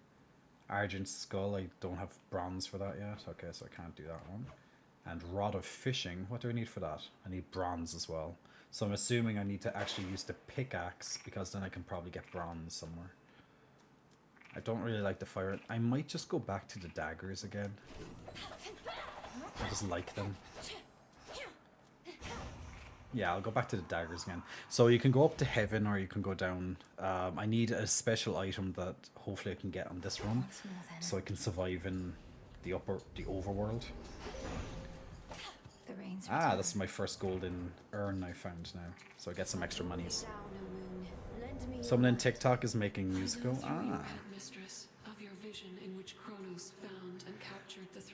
Argent Skull, I don't have bronze for that yet. Okay, so I can't do that one. And Rod of Fishing, what do I need for that? I need bronze as well. So I'm assuming I need to actually use the pickaxe because then I can probably get bronze somewhere. I don't really like the fire. I might just go back to the daggers again. I just like them. Yeah, I'll go back to the daggers again. So you can go up to heaven or you can go down. I need a special item that hopefully I can get on this run, so I can survive in the overworld. Ah, this is my first golden urn I found now, so I get some extra monies. Someone in TikTok is making musical. Ah.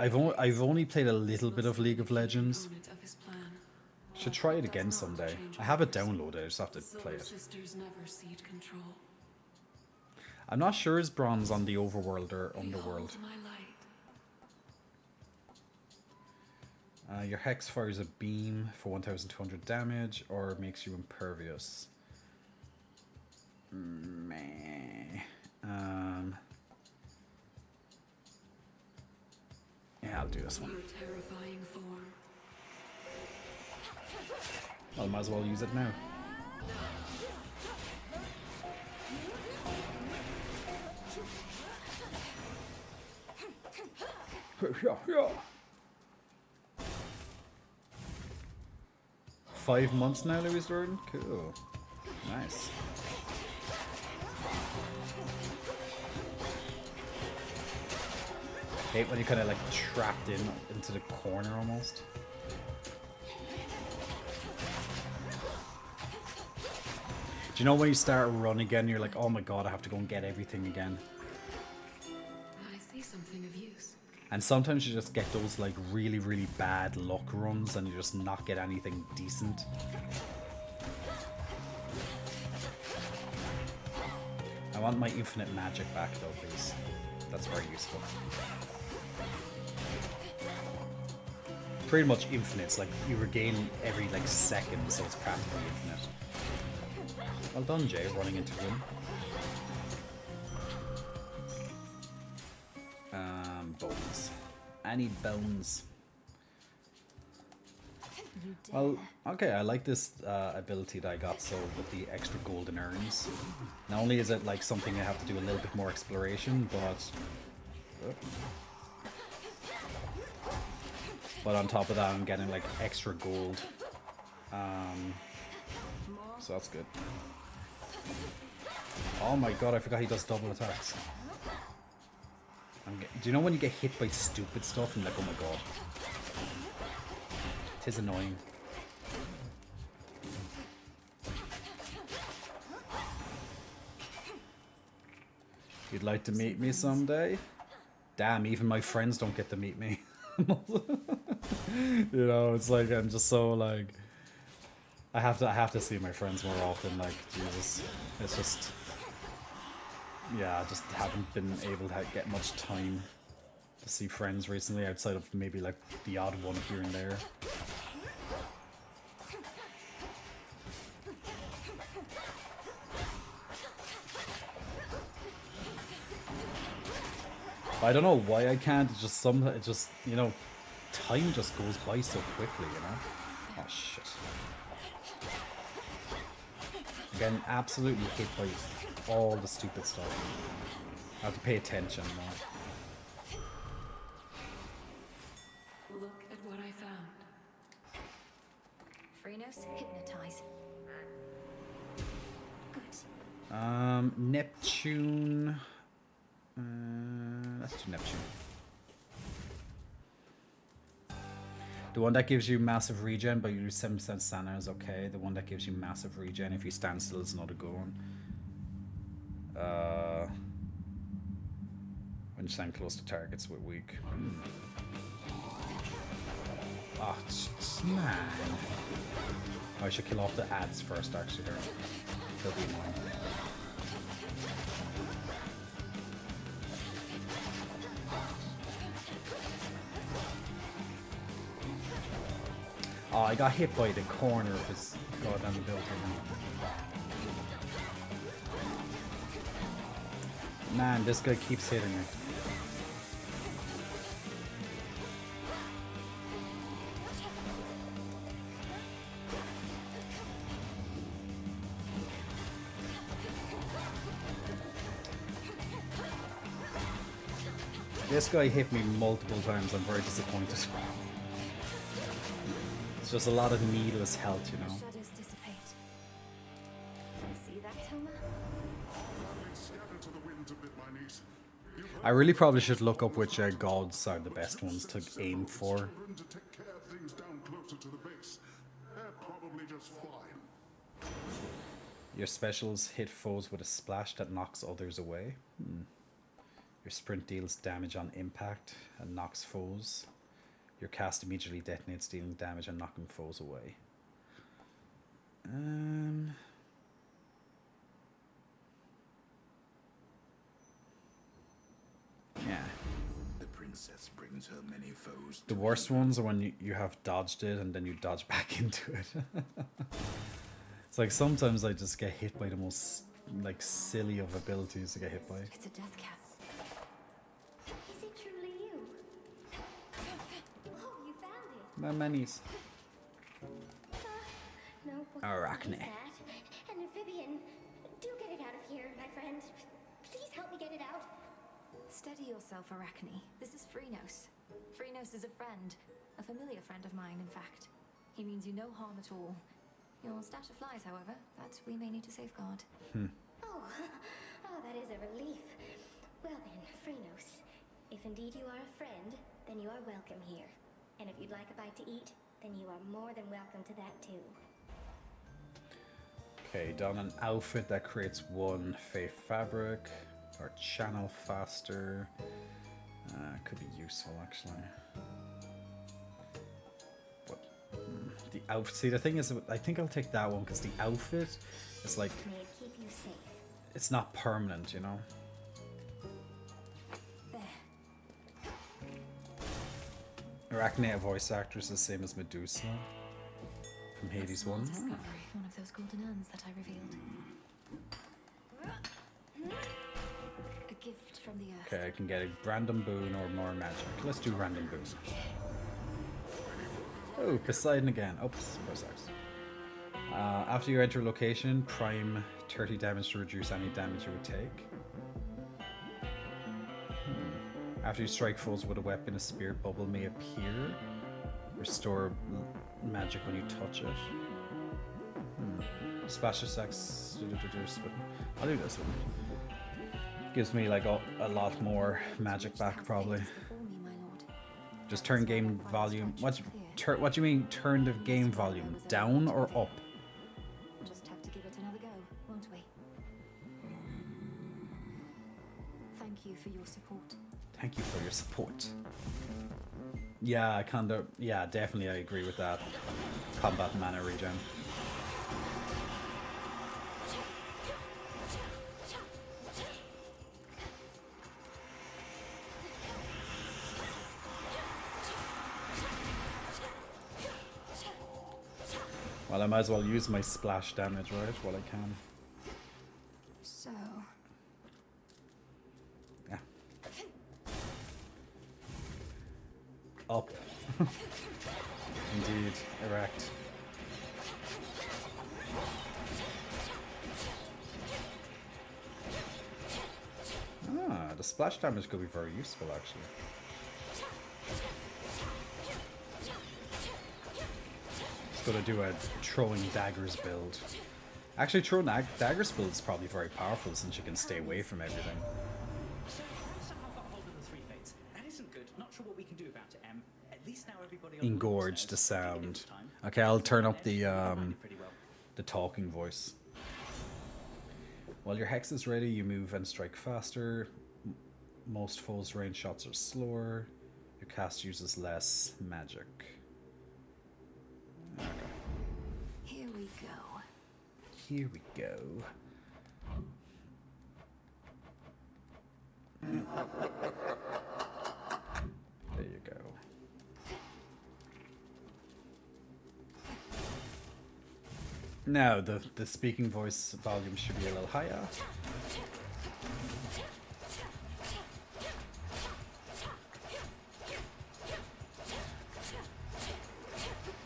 I've only played a little bit of League of Legends. Should try it again someday. I have it downloaded, I just have to play it. I'm not sure is bronze on the overworld or underworld. Your hex fires a beam for 1200 damage or makes you impervious. Meh. Yeah, I'll do this one. Well, might as well use it now. Yeah. 5 months now, Louis Jordan? Cool. Nice. Hate when you're kind of like trapped into the corner almost. Do you know when you start a run again, you're like, oh my god, I have to go and get everything again. I see something of use. And sometimes you just get those like really, really bad luck runs and you just not get anything decent. I want my infinite magic back though, please. That's very useful. pretty much infinite. It's like you regain every like second, so it's practically infinite. Well done, Jay, running into him. Bones. Any bones? Well, okay, I like this ability that I got, so with the extra golden urns. Not only is it like something I have to do a little bit more exploration, but on top of that I'm getting like extra gold. So that's good. Oh my god, I forgot he does double attacks. Do you know when you get hit by stupid stuff and like, oh my god. It is annoying. You'd like to meet me someday? Damn, even my friends don't get to meet me. You know, it's like I'm just so like I have to see my friends more often, like Jesus. It's just yeah, I just haven't been able to get much time to see friends recently outside of maybe like the odd one here and there. I don't know why I can't. It's just you know, time just goes by so quickly, you know. Oh shit! I'm getting absolutely hit by all the stupid stuff. I have to pay attention more. Look at what I found. Phrynos, hypnotize. Good. Neptune. Let's do Neptune. The one that gives you massive regen, but you lose 7% stamina is okay. The one that gives you massive regen if you stand still is not a good one. When you stand close to targets with weak. Oh, man. I should kill off the ads first, actually. They'll be annoying. Oh, I got hit by the corner of his goddamn building. Man, this guy keeps hitting me. This guy hit me multiple times. I'm very disappointed. It's just a lot of needless health, you know. Shadows dissipate. See that, Toma? I really probably should look up which gods are the best ones to aim for. Your specials hit foes with a splash that knocks others away. Your sprint deals damage on impact and knocks foes. Your cast immediately detonates, dealing damage and knocking foes away. Yeah. The princess brings her many foes. The worst ones are when you have dodged it and then you dodge back into it. It's like sometimes I just get hit by the most like silly of abilities to get hit by. It's a death cap. Is it truly you? Oh, you found it. My manis. No. Arachne. What is that? An amphibian. Do get it out of here, my friend. Please help me get it out. Steady yourself, Arachne. This is Phrynos. Phrynos is a friend. A familiar friend of mine, in fact. He means you no harm at all. Your stash of flies, however, that we may need to safeguard. Oh, that is a relief. Well then, Phrynos, if indeed you are a friend, then you are welcome here. And if you'd like a bite to eat, then you are more than welcome to that too. Okay, done an outfit that creates one Fae fabric or channel faster. Could be useful actually. But the outfit. See, the thing is, I think I'll take that one because the outfit is like May it keep you safe. it's not permanent, you know. Arachne voice actor is the same as Medusa from Hades 1. Discovery, one of those golden urns that I revealed. A gift from the earth. Okay, I can get a random boon or more magic. Let's do random boon. Oh, Poseidon again. Oops, press X. After you enter a location, prime 30 damage to reduce any damage you would take. After you strike foes with a weapon, a spirit bubble may appear. Restore magic when you touch it. Splash attacks. I'll do this one. Gives me like a lot more magic back, probably. Just turn game volume. What do you mean turn the game volume? Down or up? Just have to give it another go, won't we? Thank you for your support. Thank you for your support. Yeah, yeah, definitely I agree with that. Combat mana regen. Well, I might as well use my splash damage, right, while I can. So... Yeah. Up. Indeed, erect. Ah, the splash damage could be very useful, actually. Just gotta do a throwing daggers build. Actually, throwing daggers build is probably very powerful since you can stay away from everything. So, somehow got hold of the three fates. That isn't good. Not sure what we can do about it, Em. At least now everybody Engorge the sound. Okay, I'll turn up the talking voice. While your hex is ready, you move and strike faster. Most foes' range shots are slower. Your cast uses less magic. Okay. Here we go. Here we go. There you go. Now, the speaking voice volume should be a little higher.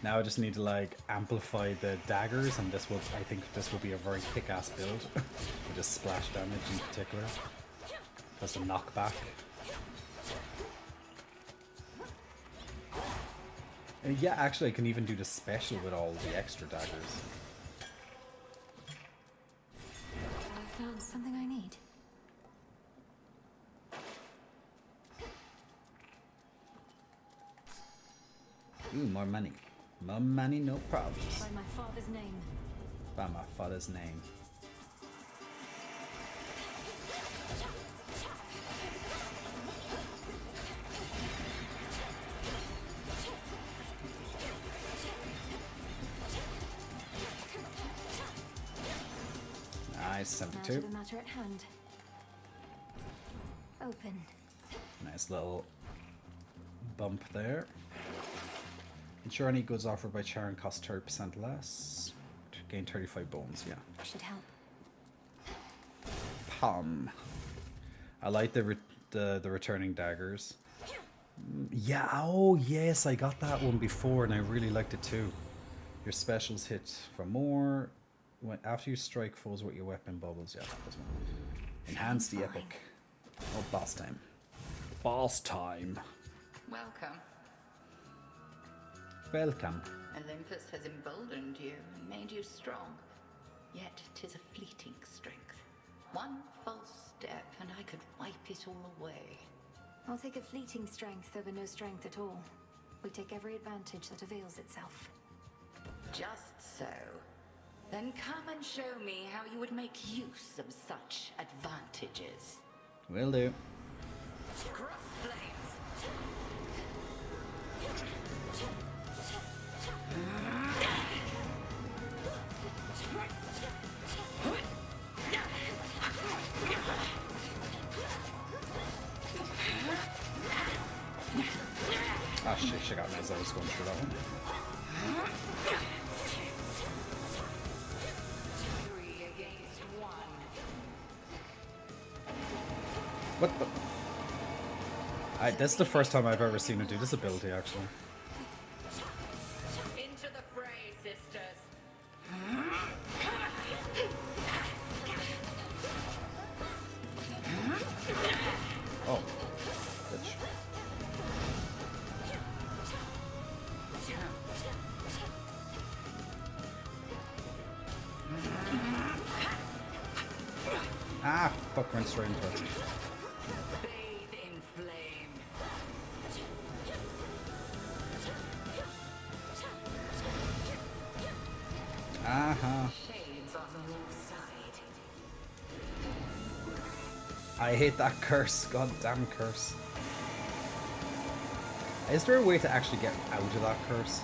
Now I just need to like amplify the daggers, and this will, I think this will be a very kick-ass build with just splash damage in particular. That's a knockback. Yeah, actually I can even do the special with all the extra daggers. I found something I need. Ooh, more money. More money, no problems. By my father's name. By my father's name. Nice, 72. Now to the matter at hand. Open. Nice little bump there. Ensure any goods offered by Charon cost 30% less. To gain 35 bones, yeah. Should help. Palm. I like the returning daggers. Yeah, oh yes, I got that one before and I really liked it too. Your specials hit for more. After you strike foes with your weapon bubbles, yeah, that was one. Enhance the epic. Oh, boss time. Boss time. Welcome. Welcome. Olympus has emboldened you and made you strong. Yet 'tis a fleeting strength. One false step and I could wipe it all away. I'll take a fleeting strength over no strength at all. We take every advantage that avails itself. Just so. Then come and show me how you would make use of such advantages. Will do. Cross blades. Ah, shit, I as I was going through that one. 3 against 1. What the? That's the first time I've ever seen her do this ability, actually. Into the fray, sisters. Oh, bitch. Ah, fuck, went straight into it. Bathe in flame. Shades on your side. I hate that curse. Goddamn curse. Is there a way to actually get out of that curse?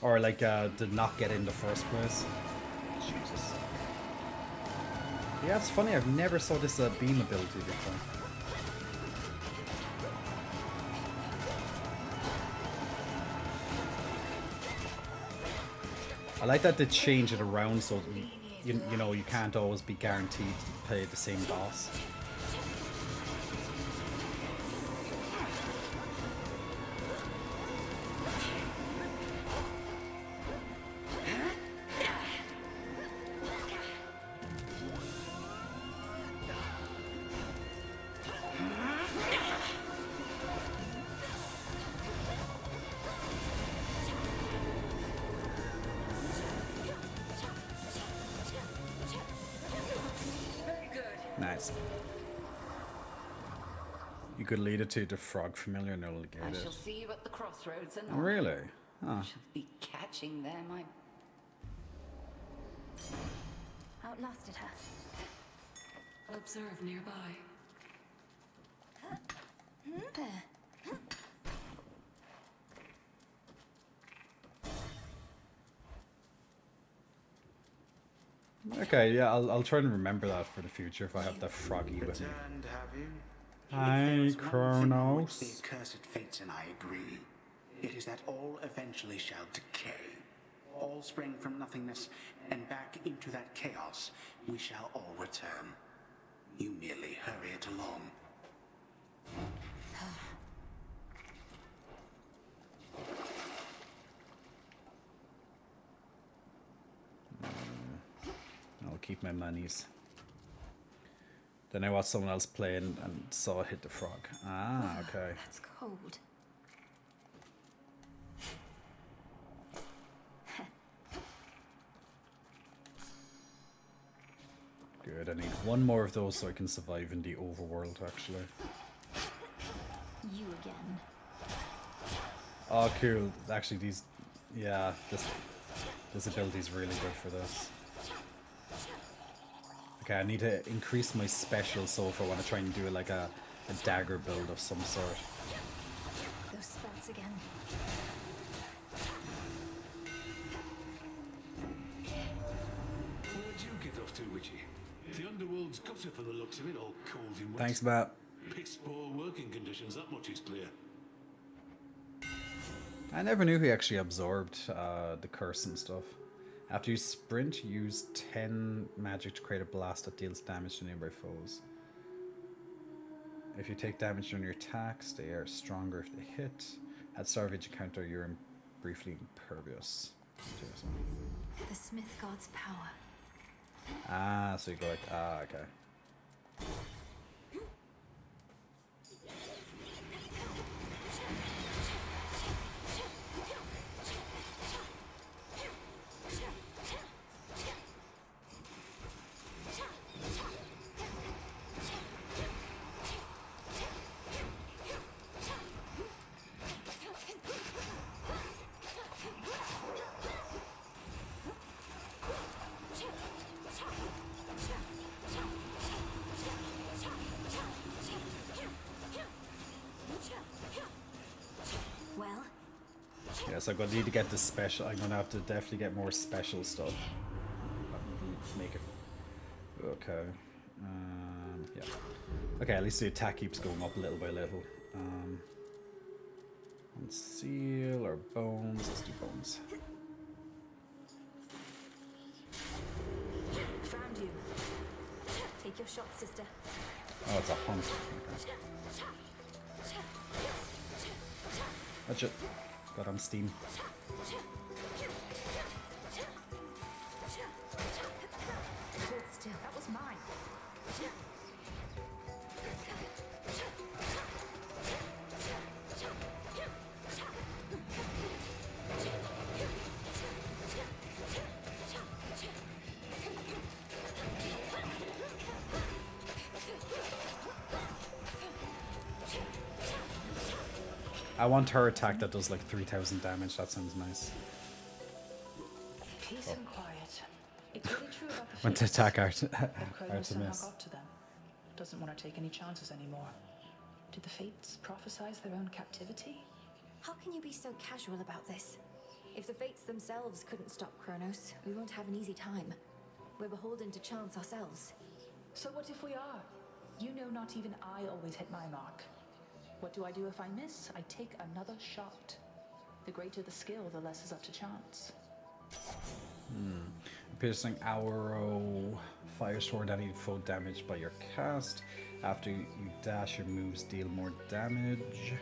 Or like to not get in the first place? Jesus. Yeah, it's funny. I've never saw this beam ability before. I like that they change it around so you know you can't always be guaranteed to play the same boss. Nice. You could lead it to the frog familiar and it'll get I it. shall see you at the crossroads and Really? Oh. I shall be catching them. Outlasted her. Observe nearby. There. Okay, yeah, I'll try and remember that for the future if I have the froggy with me. Returned, have you? Hi, If there is one thing on which Kronos. the accursed fates and I agree, it is that all eventually shall decay. All spring from nothingness, and back into that chaos we shall all return. You merely hurry it along. I'll keep my monies. Then I watched someone else playing and saw it hit the frog. Ah, okay. That's cold. Good, I need one more of those so I can survive in the overworld, actually. You again. Oh, cool. Actually, these... Yeah, this ability is really good for this. Okay, I need to increase my special, so if I want to try and do like a dagger build of some sort. Those spells again. Where'd you get off to, Witchy? The underworld's gutter for the looks of it, all cold and wet. Thanks, Matt. Piss poor working conditions, that much is clear. I never knew he actually absorbed the curse and stuff. After you sprint, use 10 magic to create a blast that deals damage to nearby foes. If you take damage during your attacks, they are stronger if they hit. At start of each encounter, you're briefly impervious. The Smith God's power. Ah, so you go like, ah, okay. Well, Yes, I'm gonna need to get the special. I'm gonna have to definitely get more special stuff. Make it okay. Yeah. Okay, at least the attack keeps going up little by little. Conceal or bones. Let's do bones. Found you. Take your shot, sister. Oh, it's a hunt. Okay. Watch it. Got on Steam. Hold still. That was mine. I want her attack that does like 3,000 damage. That sounds nice. Peace and quiet. It's really true about the Want to fates. attack But Kronos somehow Artemis. got to them. Doesn't want to take any chances anymore. Did the fates prophesize their own captivity? How can you be so casual about this? If the fates themselves couldn't stop Kronos, we won't have an easy time. We're beholden to chance ourselves. So what if we are? You know not even I always hit my mark. What do I do if I miss? I take another shot. The greater the skill, the less is up to chance. Piercing arrow fires toward any foe damaged by your cast. After you dash, your moves deal more damage.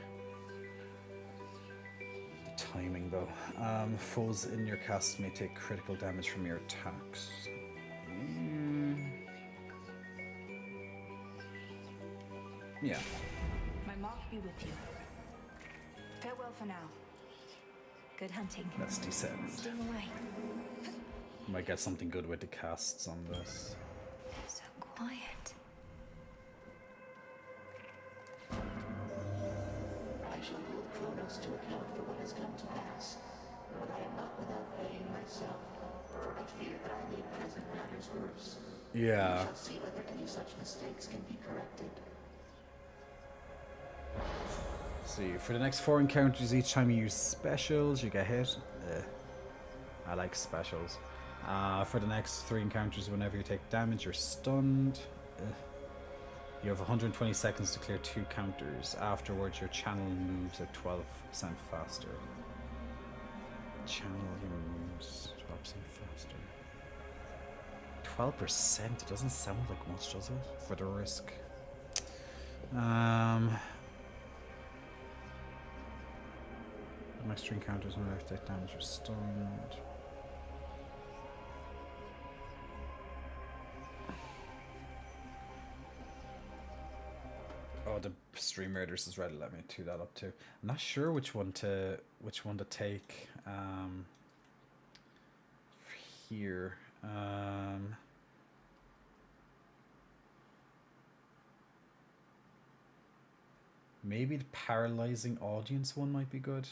Timing though. Foes in your cast may take critical damage from your attacks. Yeah. My mark be with you. Farewell for now. Good hunting. Let's descend. Steam away. Might get something good with the casts on this. So quiet. I shall hold Kronos to account for what has come to pass, but I am not without pain myself, for I fear that I made present matters worse. Yeah. We shall see whether any such mistakes can be corrected. See, for the next 4 encounters, each time you use specials, you get hit. I like specials. For the next 3 encounters, whenever you take damage, you're stunned. You have 120 seconds to clear 2 counters. Afterwards, your channel moves at 12% faster. Channel moves 12% faster. 12%? It doesn't sound like much, does it? For the risk. Next 3 encounters, whenever you take damage, you're stunned. Oh, the stream raiders is ready. Let me tee that up too. I'm not sure which one to take. Here. Maybe the paralyzing audience one might be good.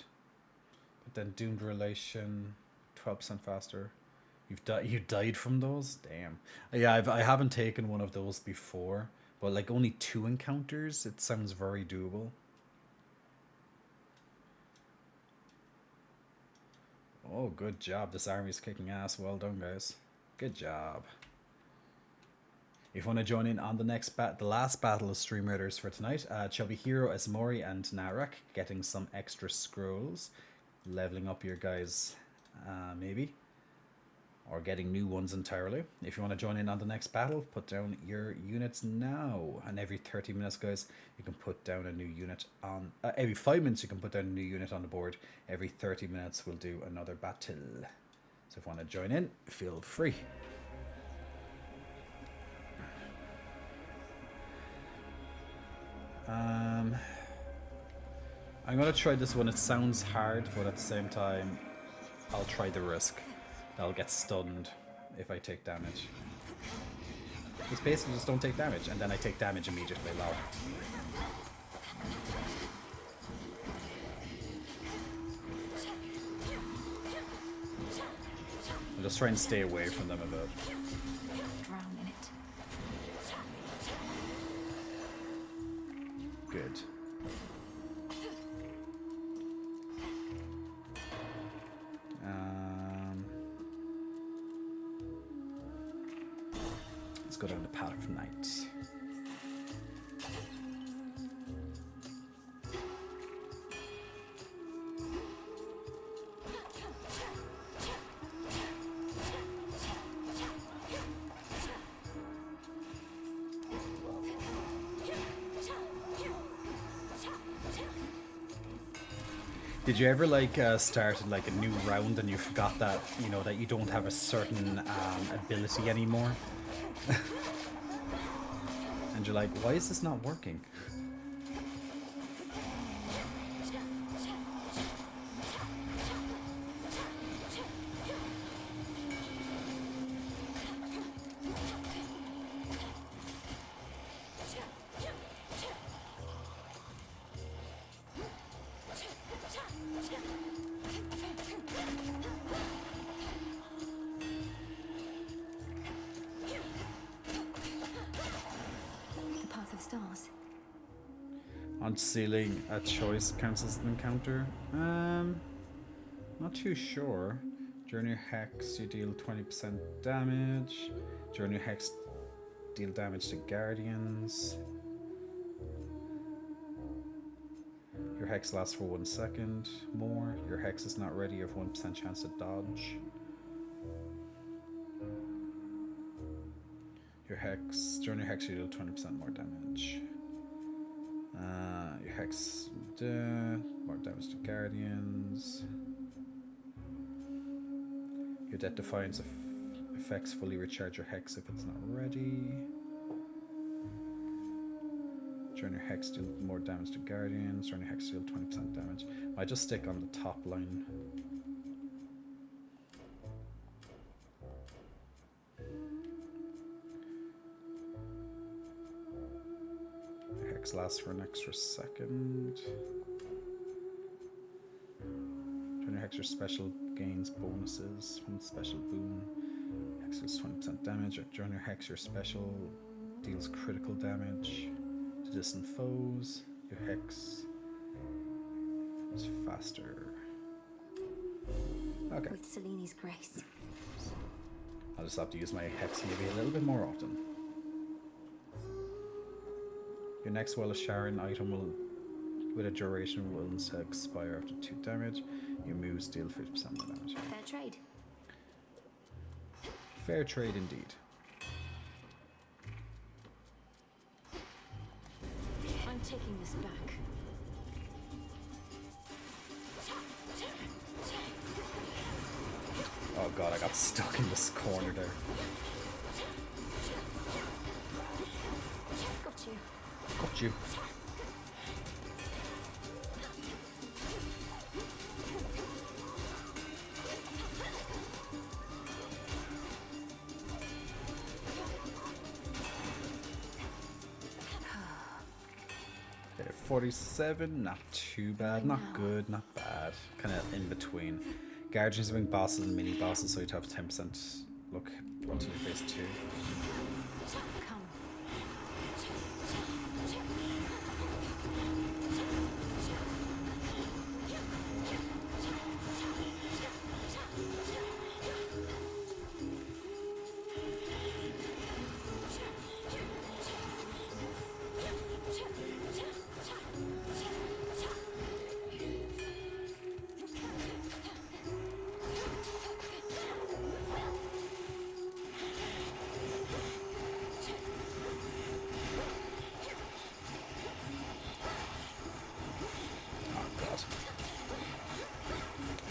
But then doomed relation, 12% faster. You died from those? Damn. Yeah, I haven't taken one of those before. But like only 2 encounters, it sounds very doable. Oh, good job. This army is kicking ass. Well done, guys. Good job. If you want to join in on the last battle of Stream Raiders for tonight, it shall be Hero, Esmori, and Narak getting some extra scrolls. Leveling up your guys, maybe. Or getting new ones entirely. If you want to join in on the next battle, put down your units now. And every 30 minutes, guys, you can put down a new unit on... every 5 minutes, you can put down a new unit on the board. Every 30 minutes, we'll do another battle. So if you want to join in, feel free. I'm going to try this one. It sounds hard, but at the same time, I'll try the risk. I'll get stunned if I take damage. It's basically just don't take damage, and then I take damage immediately. Lol. I'm just trying to stay away from them a bit. Drown in it. Good. Let's go down the path of night. Did you ever like started like a new round and you forgot that you know that you don't have a certain ability anymore, and you're like, why is this not working? The path of stars. On ceiling, a choice counts as an encounter. Not too sure. During your hex, you deal 20% damage. During your hex, deal damage to guardians. Your hex lasts for 1 second more. Your hex is not ready. You have 1% chance to dodge. Your hex, during your hex, you deal 20% more damage. Your hex, more damage to guardians. Your Death Defiance effects fully recharge your hex if it's not ready. During your hex, deal more damage to guardians. During your hex, deal 20% damage. I just stick on the top line. Your hex lasts for an extra second. During your hex, your special gains bonuses from the special boon. Hex deals 20% damage. During your hex, your special deals critical damage to distant foes. Your hex is faster. Okay. With Seleni's grace. I'll just have to use my hex maybe a little bit more often. Your next Well of Sharon item will, with a duration, will expire after 2 damage. Your moves deal 50% more damage. Fair trade. Fair trade indeed. I'm taking this back. Oh god, I got stuck in this corner there. Got you. Got you. Okay, 47, not too bad, not good, not bad. Kind of in between. Guardians are being bosses and mini bosses, so you'd have 10% luck until you face 2. Come.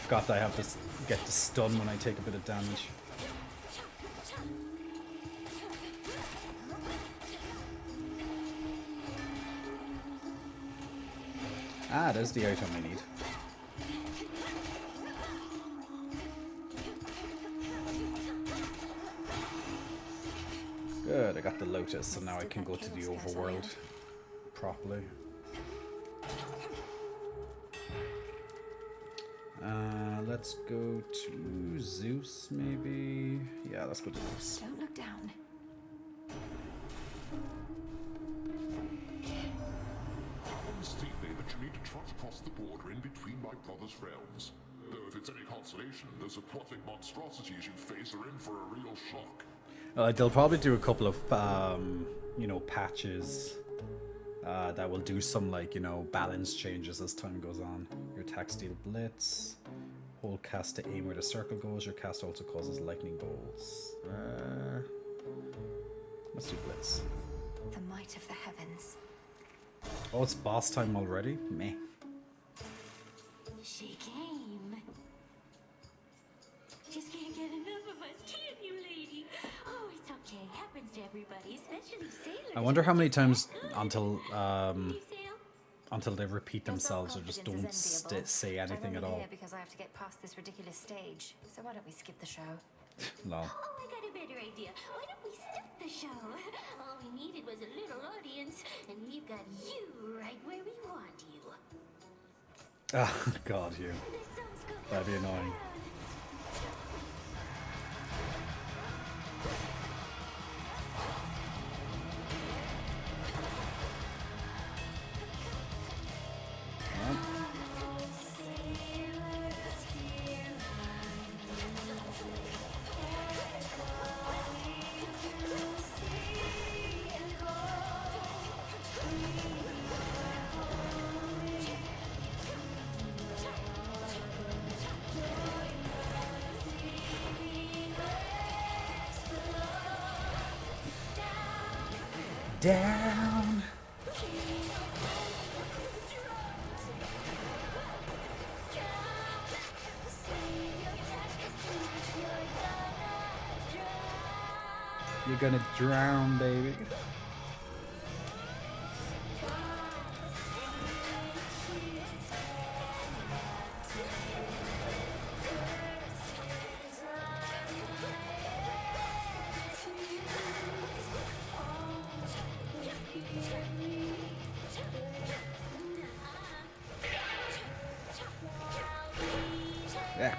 Forgot that I have to get to stun when I take a bit of damage. Ah, there's the item I need. Good, I got the Lotus, so now I can go to the overworld properly. Let's go to Zeus, maybe? Yeah, let's go to Zeus. Don't look down. Steeply that you need to trot across the border in between my brother's realms. Though if it's any consolation, those aquatic monstrosities you face are in for a real shock. They'll probably do a couple of, you know, patches that will do some, like, you know, balance changes as time goes on. Your attacks deal blitz. Hold cast to aim where the circle goes. Your cast also causes lightning bolts. Let's do blitz. The might of the heavens. Oh, it's boss time already? Meh. She came. Just can't get enough of us, can you, lady? Oh, it's okay. Happens to everybody, especially sailors. I wonder how many times until they repeat themselves or just don't say anything at all. Here because I have to get past this ridiculous stage. So why don't we skip the show? Lol. Oh, I got a better idea. Why don't we skip the show? All we needed was a little audience, and we've got you right where we want you. Oh, God, you. That'd be annoying. Down. You're gonna drown, baby. Yeah.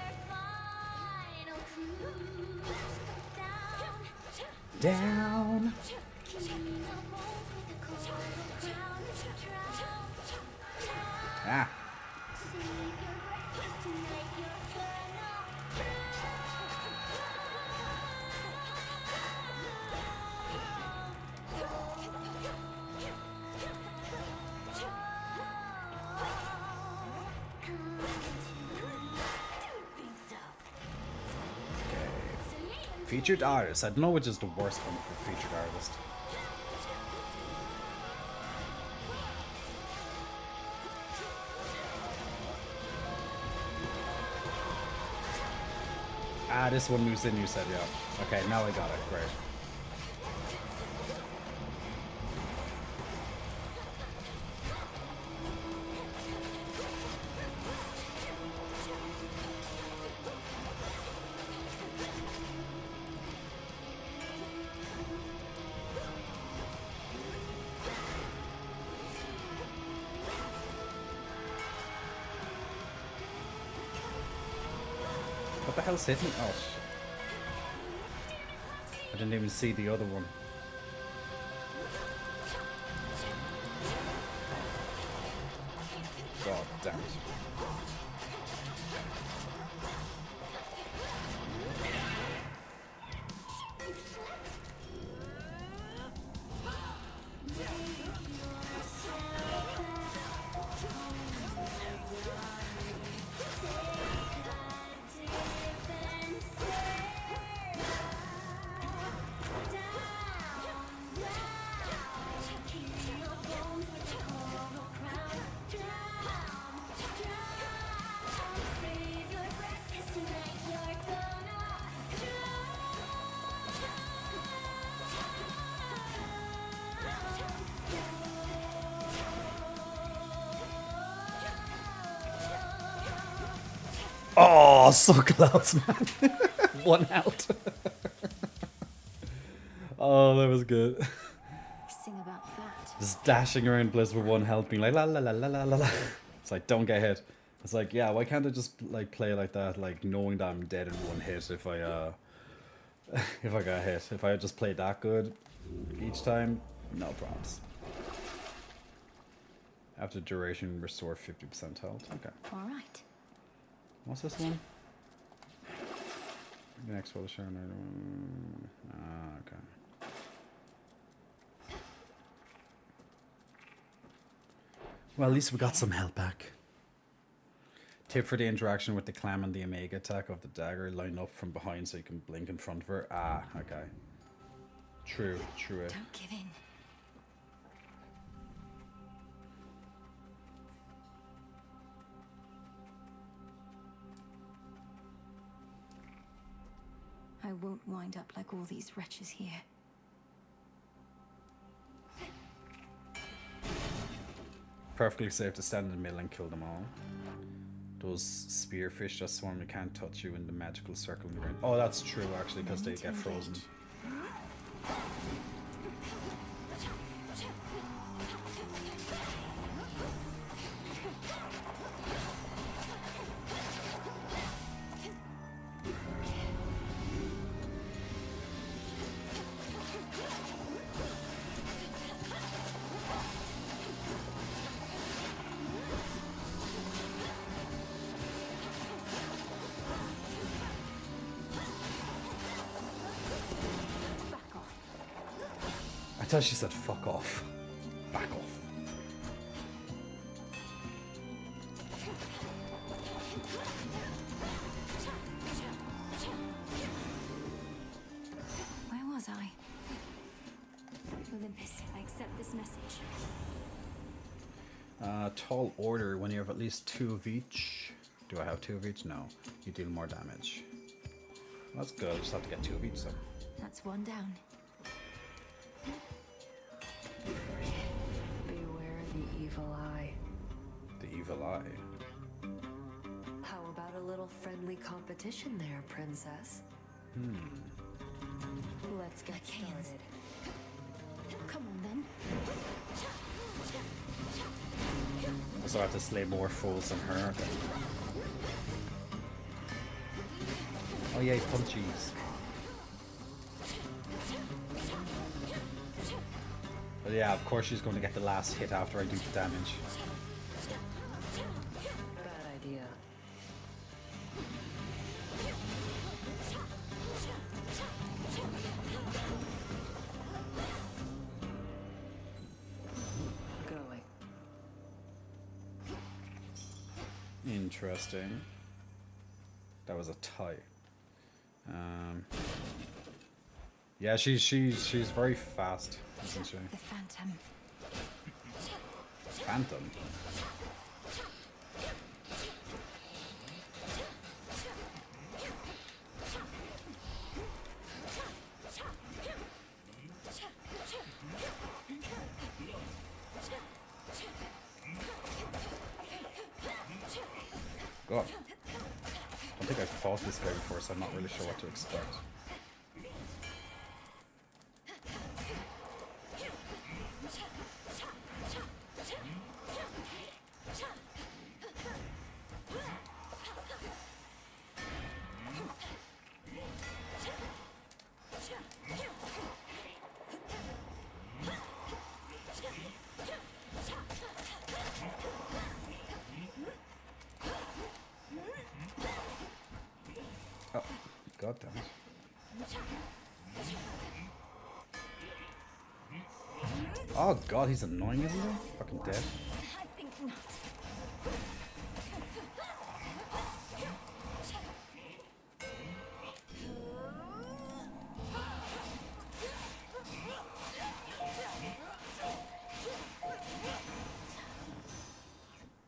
Down. Ah. Featured artist. I don't know which is the worst one for featured artist. Ah, this one moves in, you said, yeah. Okay, now I got it. Great. What the hell's hitting? Oh, I didn't even see the other one. God damn it. Oh, so close, man. One out. Oh, that was good. Sing about that. Just dashing around Bliss with one health, being like la la la la la la la. It's like, don't get hit. It's like, yeah, why can't I just like play like that, like knowing that I'm dead in one hit if I if I got hit. If I just played that good each time, no problems. After duration, restore 50% health. Okay. All right. What's this one? Next for the show. Okay. Well, at least we got some health back. Tip for the interaction with the clam and the omega attack of the dagger: line up from behind so you can blink in front of her. Ah, okay. True. Don't give in. won't wind up like all these wretches here. Perfectly safe to stand in the middle and kill them all. Those spearfish just swarm, they can't touch you in the magical circle in the ring. Oh, that's true actually, because they get frozen. I thought she said fuck off. Back off. Where was I? Olympus, I accept this message. Tall order when you have at least 2 of each. Do I have 2 of each? No. You deal more damage. That's good, I just have to get 2 of each, so. That's one down. Beware the evil eye. The evil eye. How about a little friendly competition there, princess? Let's get started. Come on then. So I have to slay more foes than her. Oh yay, punchies. But yeah, of course she's going to get the last hit after I do the damage. Bad idea. Going. Interesting. That was a tie. Yeah, she's very fast, isn't she? The Phantom. Phantom. God. I don't think I've fought this guy before, so I'm not really sure what to expect. Oh, god damn it. Oh god, he's annoying, isn't he? Fucking dead. I think not.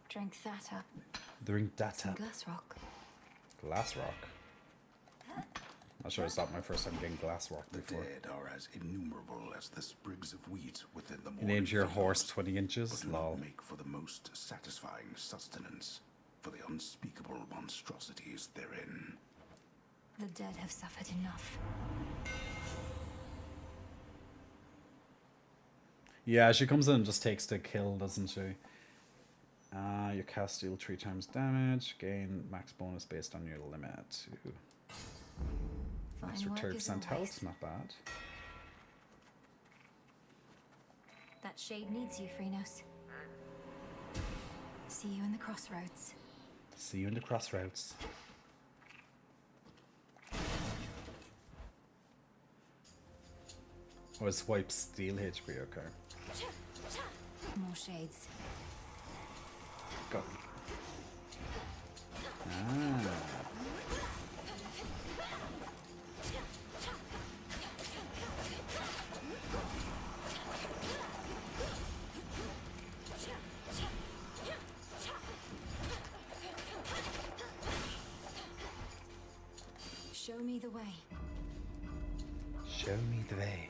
Drink that up. Drink that Some up. glass rock. Glass rock. Not sure it's not my first time getting glass rock before. The dead are as innumerable as the sprigs of wheat within the You morning named your fields, horse 20 inches? but do Lol. not make for the most satisfying sustenance for the unspeakable monstrosities therein. The dead have suffered enough. Yeah, she comes in and just takes the kill, doesn't she? You cast deal 3 times damage, gain max bonus based on your limit. Ooh. Extra Fine work as 30% health, always. not bad. That shade needs you, Phrynos. See you in the crossroads. See you in the crossroads. Oh, it swipes steel HP, okay. More shades. Go. Ah. Show me the way. Show me the way.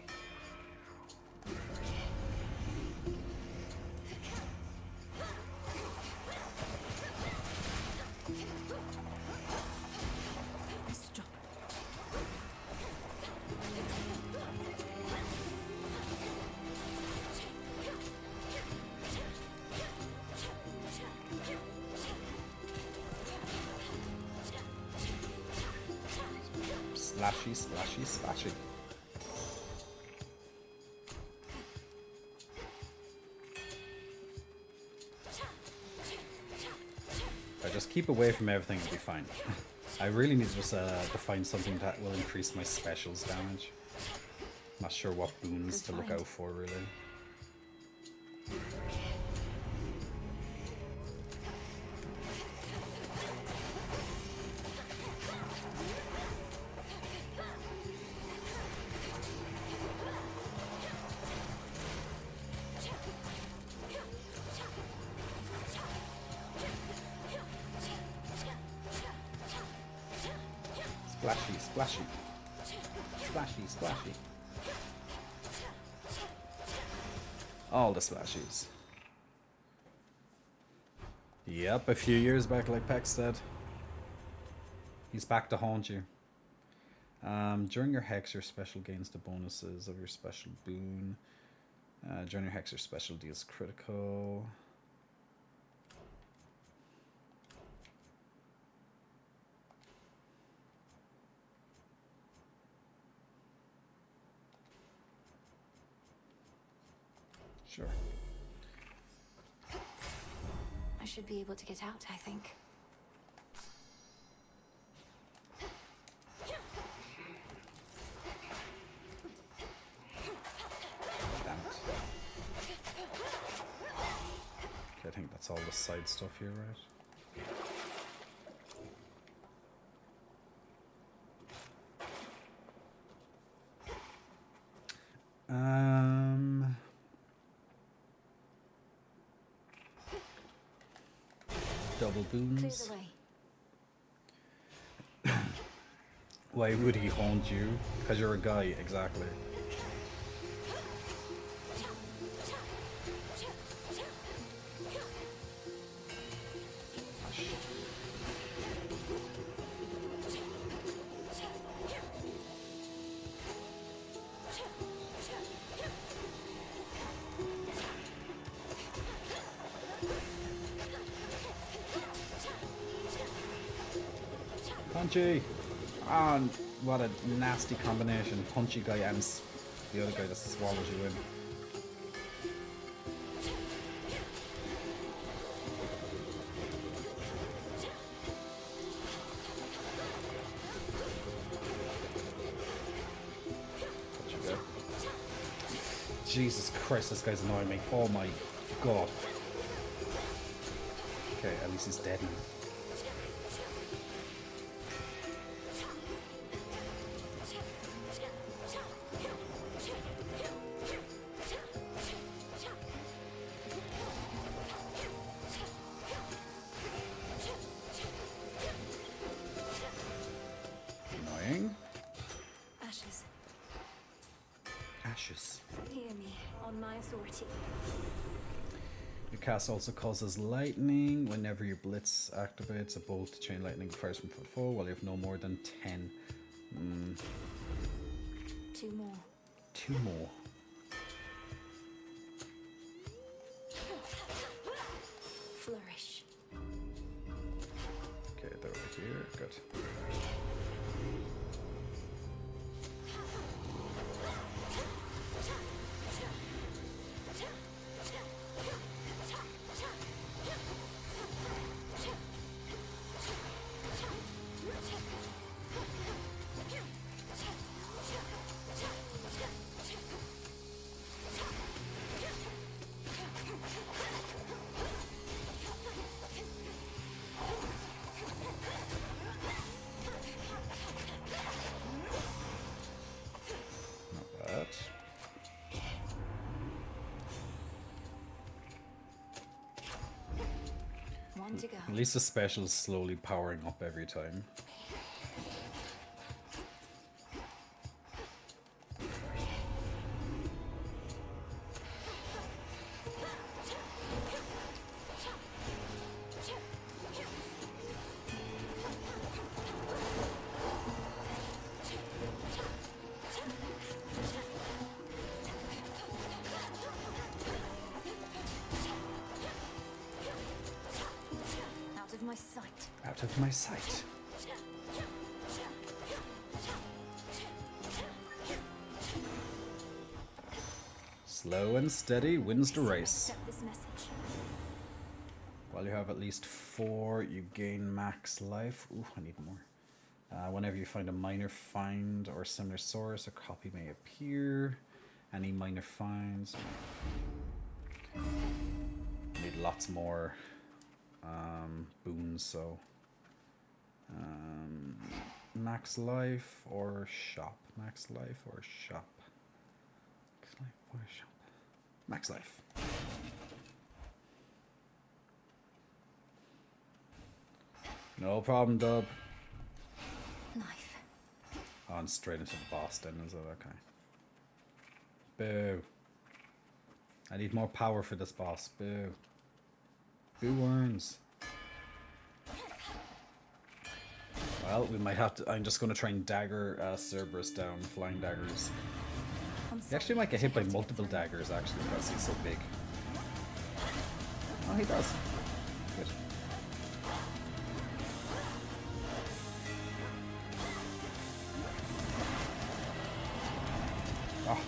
Splashy, splashy, splashy. If I just keep away from everything, it'll be fine. I really need to just to find something that will increase my specials damage. Not sure what boons to look out for, really. Splashy, splashy. Splashy, splashy. All the splashies. Yep, a few years back, like Peck said. He's back to haunt you. During your hex, your special gains the bonuses of your special boon. During your hex, your special deals critical. Sure. I should be able to get out, I think. Damn it. Okay, I think that's all the side stuff here, right? Double boons. Why would he haunt you? Because you're a guy, exactly. Punchy! Ah, what a nasty combination. Punchy guy and the other guy that swallows you in. Jesus Christ, this guy's annoying me. Oh my god. Okay, at least he's dead now. Annoying. Ashes. Ashes. Hear me, on my authority. Your cast also causes lightning. Whenever your blitz activates, a bolt to chain lightning fires from foe while you have no more than 10. 2 more. 2 more. Flourish. Okay, they're over here. Good. One to go. At least the special's slowly powering up every time. Out of my sight. Slow and steady wins the race. While you have at least 4, you gain max life. Ooh, I need more. Whenever you find a minor find or similar source, a copy may appear. Any minor finds. Okay. Need lots more boons, so max life or shop. Max life or shop. Max life or shop. Max life. No problem, Dub. Life. On straight into the boss then, is it? Okay. Boo. I need more power for this boss. Boo. Boo worms. Well, we might have to... I'm just going to try and dagger Cerberus down. Flying daggers. He actually might get hit by multiple daggers, actually, because he's so big. Oh, he does. Good. Oh.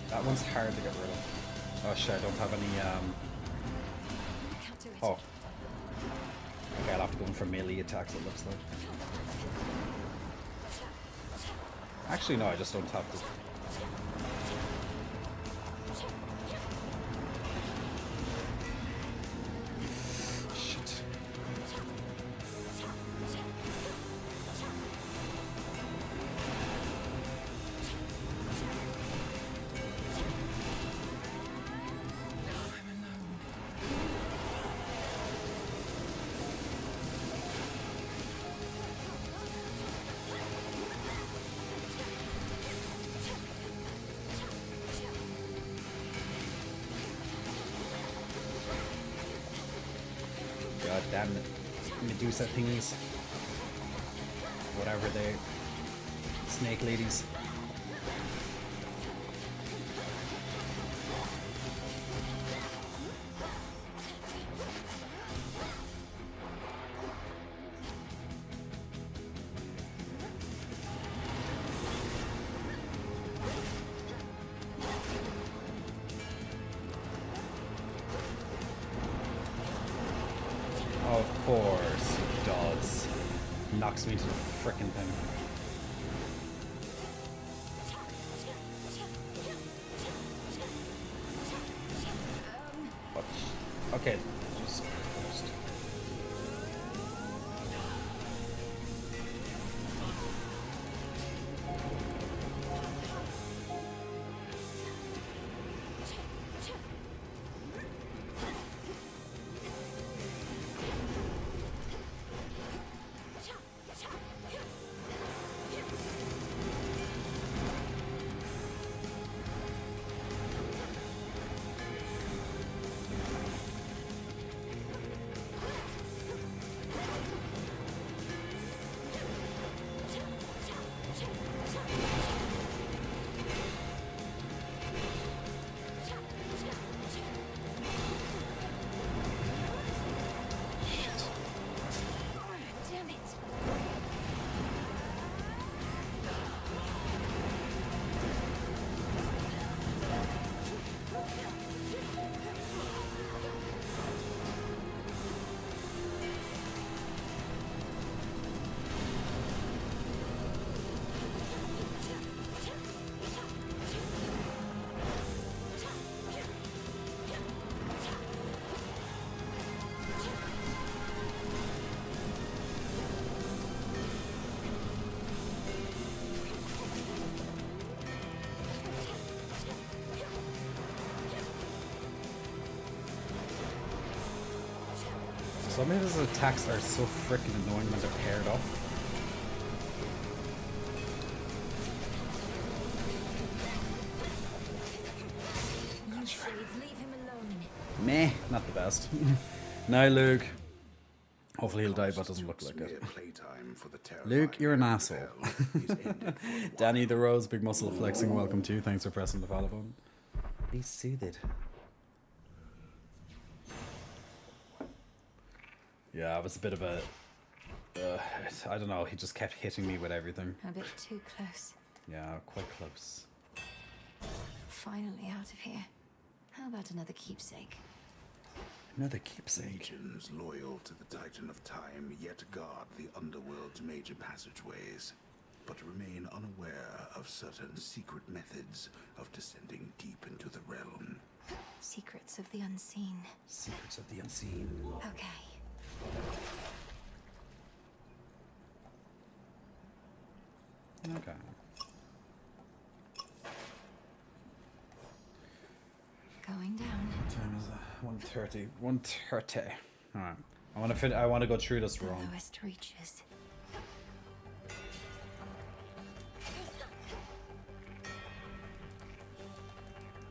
That one's hard to get rid of. Oh shit, I don't have any oh. Okay, I'll have to go in for melee attacks, it looks like. Actually no, I just don't have to. Shit. God damn it. Medusa thingies. Whatever they... Snake ladies. Of course it does. Knocks me into the frickin' thing. What? Okay. Jesus Christ. Some of his attacks are so freaking annoying when they're paired up. You shades, leave him alone. Meh, not the best. Now, Luke. Hopefully he'll die, but doesn't look like it. Luke, you're an asshole. Danny the Rose, big muscle flexing, welcome to you. Thanks for pressing the follow button. Be soothed. Yeah, it was a bit of a... I don't know, he just kept hitting me with everything. A bit too close. Yeah, quite close. Finally out of here. How about another keepsake? Another keepsake. Legions loyal to the Titan of Time yet guard the underworld's major passageways, but remain unaware of certain secret methods of descending deep into the realm. Secrets of the unseen. Secrets of the unseen. Okay. Okay. Going down. What time is it? 1:30. 1:30. Alright. I want to go through this wrong. Lowest reaches.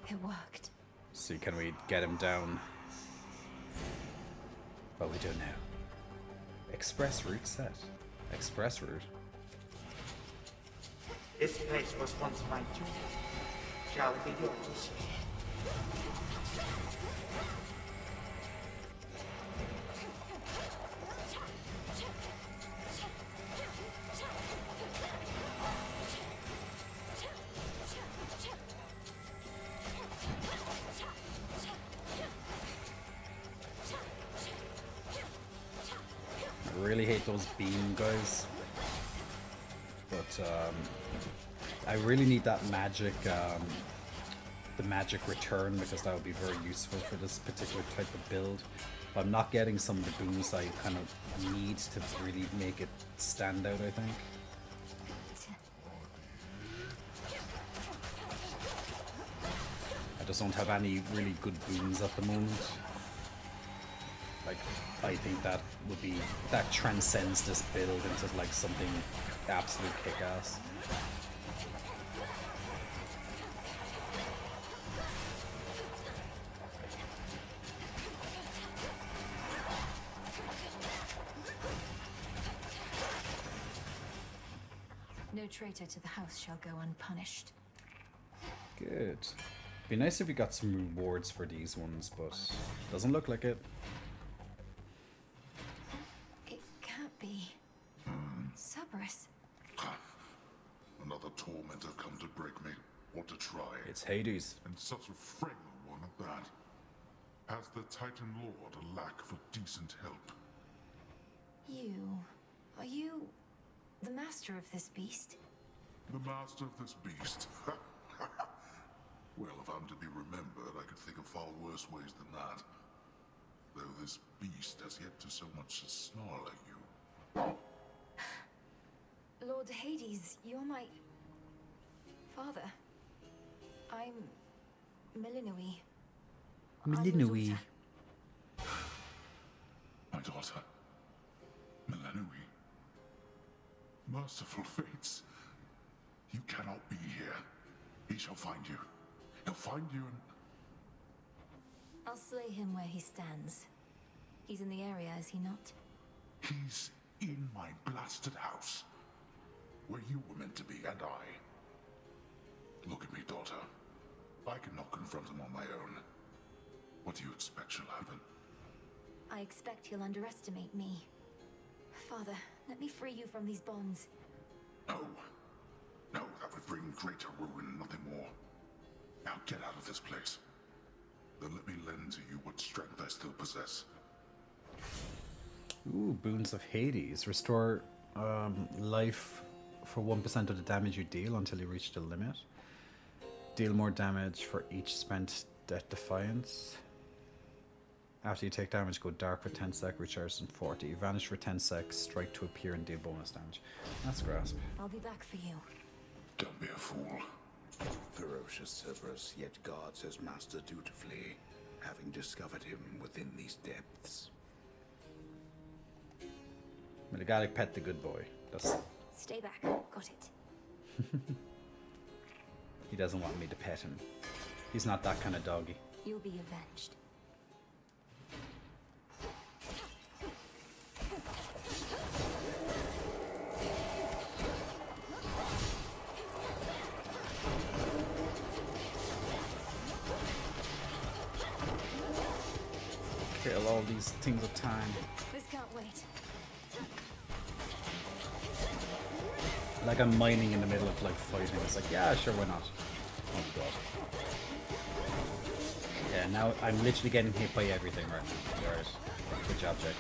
It worked. See, can we get him down? Well, we don't know. Express route set. Express route. This place was once my tomb. Shall it be yours? I really hate those beam guys. But I really need that magic, the magic return, because that would be very useful for this particular type of build. But I'm not getting some of the booms I kind of need to really make it stand out, I think. I just don't have any really good booms at the moment. Like, I think that would be, that transcends this build into like something absolute kick-ass. No traitor to the house shall go unpunished. Good. Be nice if we got some rewards for these ones, but doesn't look like it. It can't be. Cerberus. Another tormentor come to break me. Want to try? It's Hades. And such a frail one at that. Has the Titan Lord a lack for decent help? Are you the master of this beast? The master of this beast? Well, if I'm to be remembered, I could think of far worse ways than that. Though this beast has yet to so much as snarl at you. Lord Hades, you're my father. I'm Milinui. Milinui. My daughter. Milinui. Merciful fates. You cannot be here. He shall find you. He'll find you and... I'll slay him where he stands. He's in the area, is he not? He's in my blasted house. Where you were meant to be, and I. Look at me, daughter. I cannot confront him on my own. What do you expect shall happen? I expect he'll underestimate me. Father, let me free you from these bonds. No. No, that would bring greater ruin, nothing more. Now get out of this place. Then let me lend to you what strength I still possess. Ooh, Boons of Hades. Restore life for 1% of the damage you deal until you reach the limit. Deal more damage for each spent Death Defiance. After you take damage, go dark for 10 sec, recharge in 40. Vanish for 10 sec, strike to appear and deal bonus damage. That's grasp. I'll be back for you. Don't be a fool. Ferocious Cerberus yet guards his master dutifully, having discovered him within these depths. But I gotta pet the good boy. That's... Stay back. Got it. He doesn't want me to pet him. He's not that kind of doggy. You'll be avenged. Kill all these things of time. This can't wait. Like I'm mining in the middle of like fighting. It's like, yeah, sure, why not? Oh god. Yeah, now I'm literally getting hit by everything right now. You're right. Good job, Jack.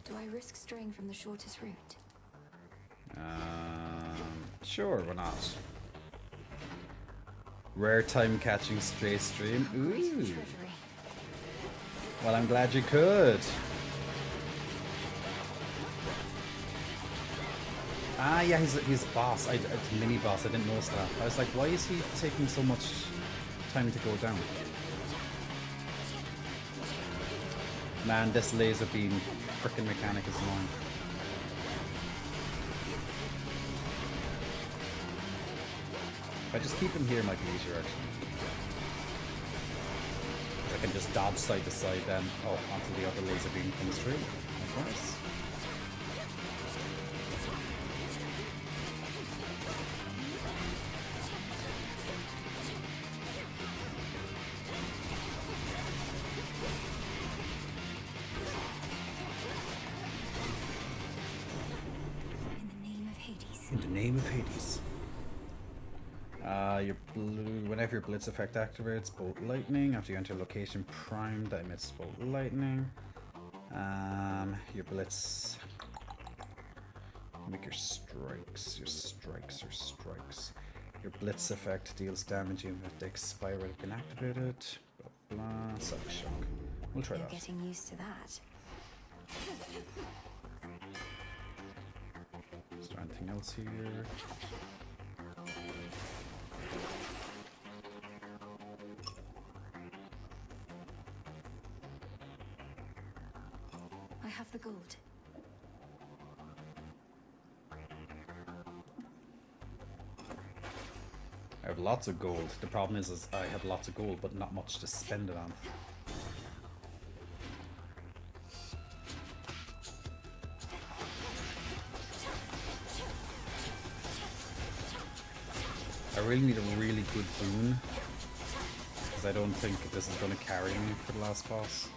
Do I risk straying from the shortest route? Sure, why not? Rare time catching stray stream. Ooh. Well, I'm glad you could. Ah, yeah, he's a boss. A mini boss. I didn't notice that. I was like, why is he taking so much time to go down? Man, this laser beam frickin' mechanic is annoying. If I just keep him here, it might be easier actually. I can just dodge side to side then. Oh, until the other laser beam comes through. Of course. In the name of Hades. Your blue. Whenever your blitz effect activates, bolt lightning. After you enter a location primed that emits bolt lightning. Your blitz. Make your strikes. Your blitz effect deals damage even if they expire when it's been activated. Blah blah. Sonic shock. We'll try You're that. getting used to that. Is there anything else here? I have the gold. I have lots of gold. The problem is I have lots of gold, but not much to spend it on. I really need a really good boon, because I don't think this is going to carry me for the last boss.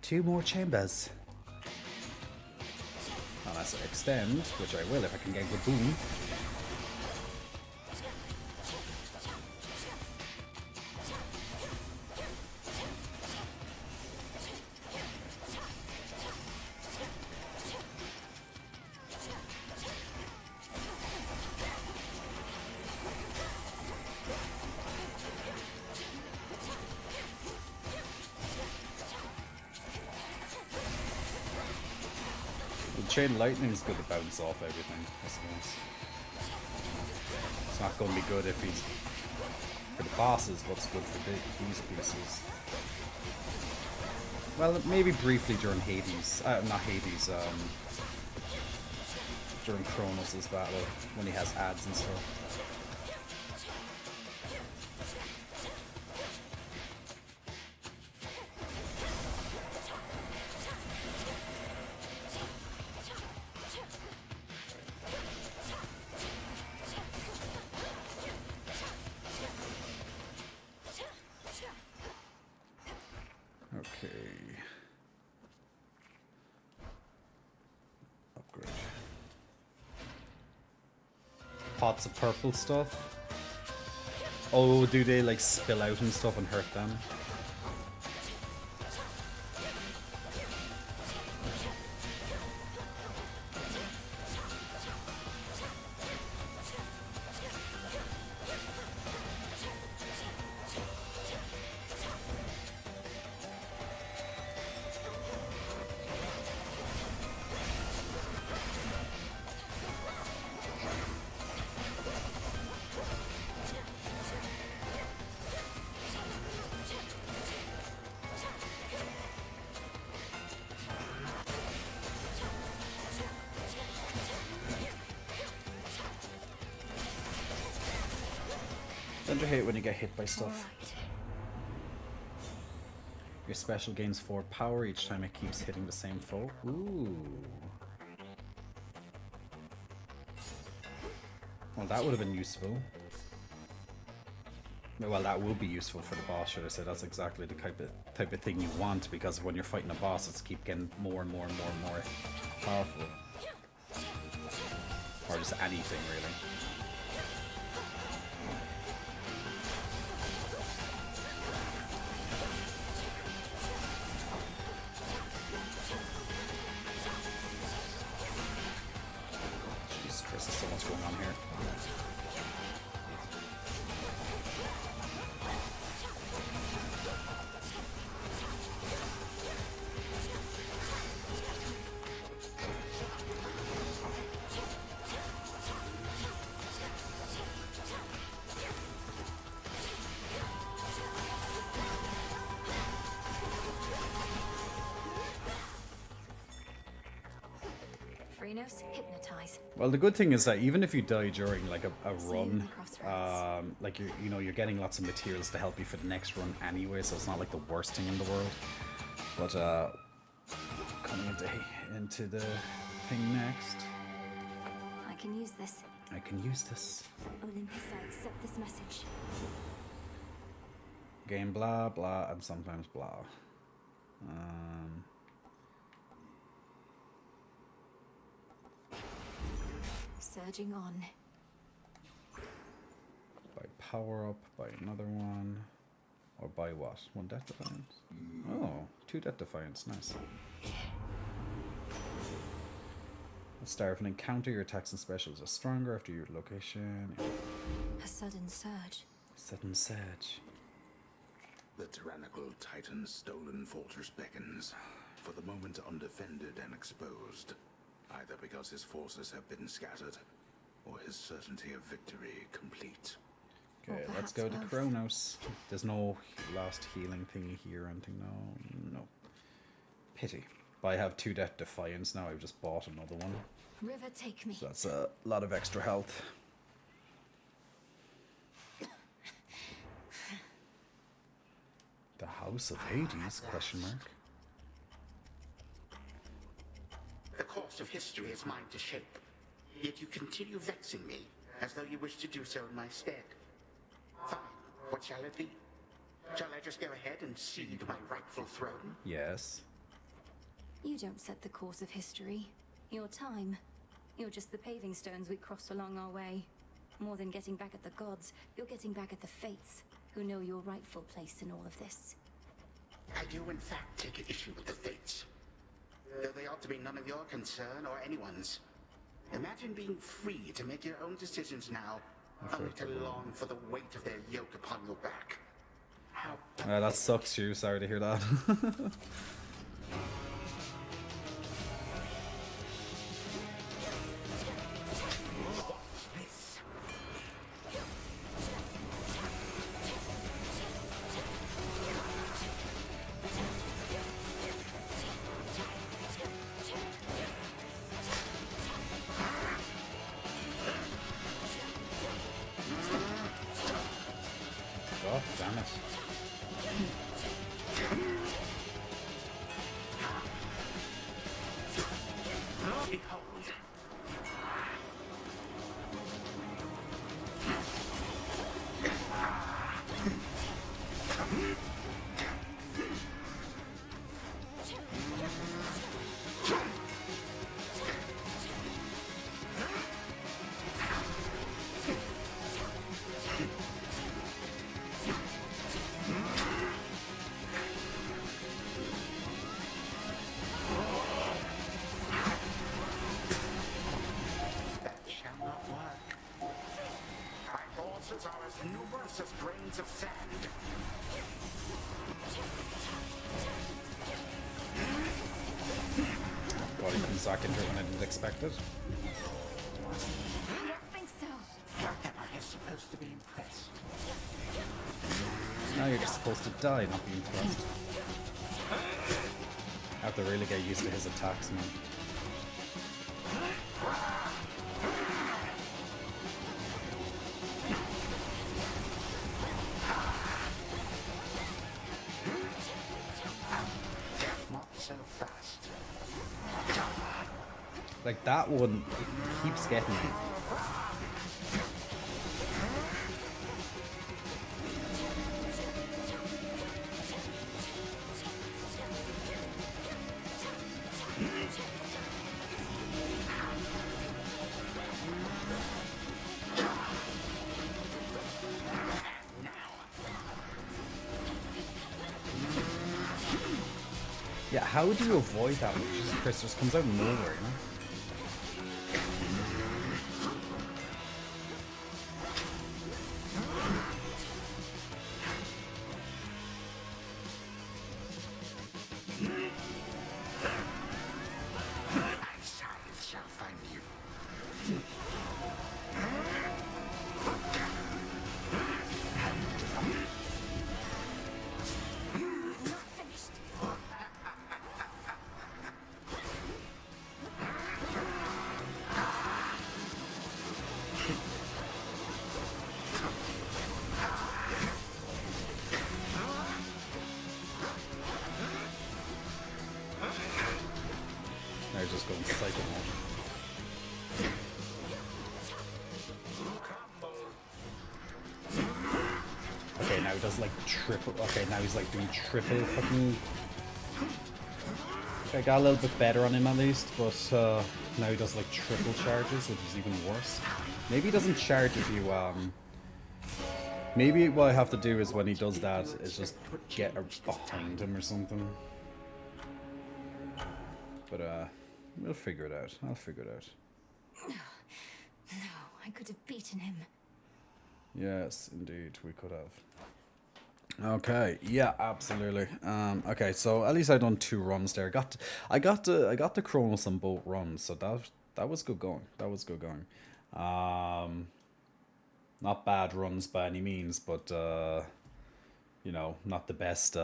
Two more chambers. Unless I extend, which I will if I can get a good boon. Chain lightning is good to bounce off everything, I suppose. It's not going to be good if he's for the bosses, but it's good for these pieces. Well, maybe briefly during Hades, not Hades, during Kronos' battle, when he has ads and stuff. pots of purple stuff. Oh, do they like spill out and stuff and hurt them? Don't you hate when you get hit by stuff? Your special gains 4 power each time it keeps hitting the same foe. Ooh. Well, that would have been useful. Well, that will be useful for the boss, should I say. That's exactly the type of thing you want, because when you're fighting a boss, it's keep getting more and more and more and more powerful. Or just anything, really. Jesus Christ, there's so much going on here. Hypnotize. Well, the good thing is that even if you die during like a run, like you're getting lots of materials to help you for the next run anyway, so it's not like the worst thing in the world. But coming into the thing next, I can use this. I can use this. Olympus, I accept this message. Game blah blah and sometimes blah. Surging on. By power up, by another one, or by what? 1 death defiance? Oh, 2 death defiance, nice. At the start of an encounter, your attacks and specials are stronger after your location. A sudden surge. Sudden surge. The tyrannical Titan's stolen fortress beckons, for the moment undefended and exposed, either because his forces have been scattered, or his certainty of victory complete. Okay, let's go to Kronos. There's no last healing thingy here or anything, no. Pity. But I have 2 death defiance now, I've just bought another one. River, take me. So that's a lot of extra health. The House of Hades, question mark. The course of history is mine to shape, yet you continue vexing me, as though you wish to do so in my stead. Fine, what shall it be? Shall I just go ahead and cede my rightful throne? Yes. You don't set the course of history. Your time. You're just the paving stones we cross along our way. More than getting back at the gods, you're getting back at the fates, who know your rightful place in all of this. I do in fact take issue with the fates, though they ought to be none of your concern or anyone's. Imagine being free to make your own decisions now, only to long for the weight of their yoke upon your back. How That sucks, you. Sorry to hear that. God damn it. forces are as numerous as grains of sand. God, he comes back into it when I didn't expect it. I don't think so. Am I supposed to be impressed? Now you're just supposed to die, not be impressed. I have to really get used to his attacks, man. Not so fast. Like that one, it keeps getting me. Yeah, how do you avoid that one? Jesus Christ, just comes out of nowhere, you know? Shall find you. Now he's just going psycho mode. Okay, now he does like triple. Okay, now he's like doing triple fucking. I got a little bit better on him at least, but now he does like triple charges, which is even worse. Maybe he doesn't charge if you Maybe what I have to do is when he does that is just get behind him or something. But we'll figure it out. I'll figure it out. No, I could have beaten him. Yes, indeed, we could have. Okay, yeah, absolutely. Okay, so at least I done 2 runs there. I got the Chronos on both runs, so that was good going. That was good going. Not bad runs by any means, but you know, not the best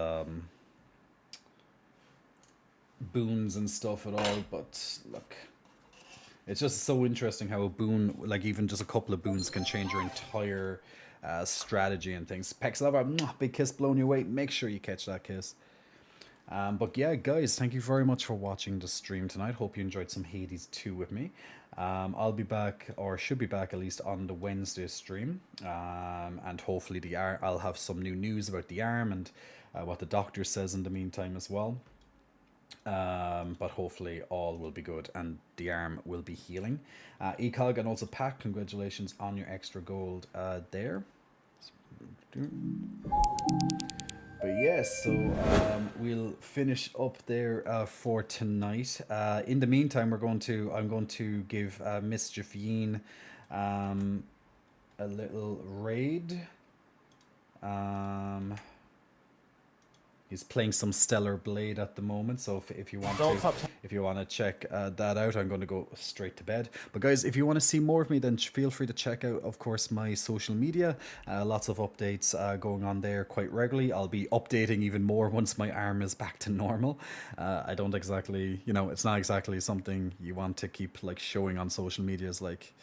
boons and stuff at all. But look, it's just so interesting how a boon, like even just a couple of boons, can change your entire strategy and things. Pexlava, big kiss blown your way. Make sure you catch that kiss. But yeah, guys, thank you very much for watching the stream tonight. Hope you enjoyed some Hades 2 with me. I'll be back, or should be back at least, on the Wednesday stream. And hopefully I'll have some new news about the arm and what the doctor says in the meantime as well. But hopefully all will be good and the arm will be healing. Ecog and also Pack, congratulations on your extra gold there. But yes, so we'll finish up there for tonight. In the meantime, I'm going to give Mischief Yeen a little raid. He's playing some Stellar Blade at the moment, so if you want to check that out, I'm going to go straight to bed. But guys, if you want to see more of me, then feel free to check out, of course, my social media. Lots of updates going on there quite regularly. I'll be updating even more once my arm is back to normal. I don't exactly, you know, it's not exactly something you want to keep like showing on social medias, like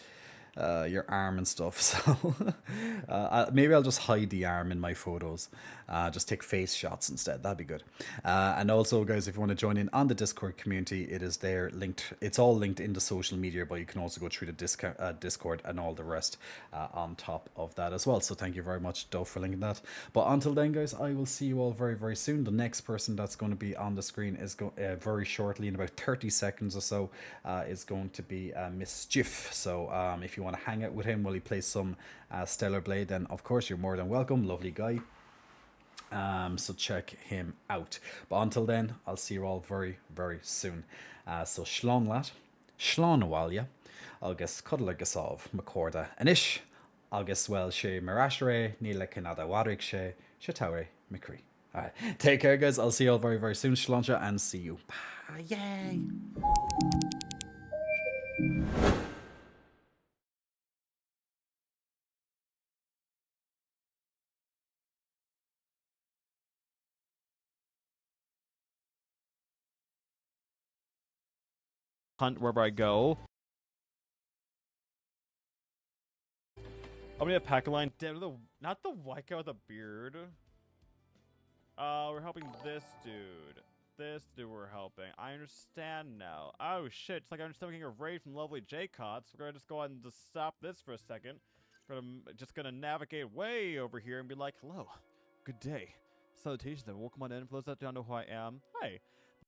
your arm and stuff. So maybe I'll just hide the arm in my photos, just take face shots instead. That'd be good. And also, guys, if you want to join in on the Discord community, it is there linked. It's all linked in the social media, but you can also go through the Discord and all the rest on top of that as well. So thank you very much, Dove, for linking that. But until then, guys, I will see you all very, very soon. The next person that's going to be on the screen is very shortly, in about 30 seconds or so, is going to be Mischief. So if you want to hang out with him while he plays some Stellar Blade, then of course you're more than welcome. Lovely guy. So check him out. But until then, I'll see you all very, very soon. So Shlán lat, Shlán a bhaile, agus cuddla gasov, Macorda, Anish, agus swell sé marashre, nila kanada warik she, shataure mikri. Alright, take care guys, I'll see you all very very soon, sláinte, and see you. Bye, yay! Hunt wherever I go. I'm gonna pack a line. Damn, not the white guy with the beard. We're helping this dude. This dude we're helping. I understand now. Oh shit, it's like I understand we're getting a raid from lovely J Cottz. We're gonna just go ahead and just stop this for a second. We're just gonna navigate way over here and be like, hello, good day. Salutations and welcome on in. For those that don't know who I am, hi.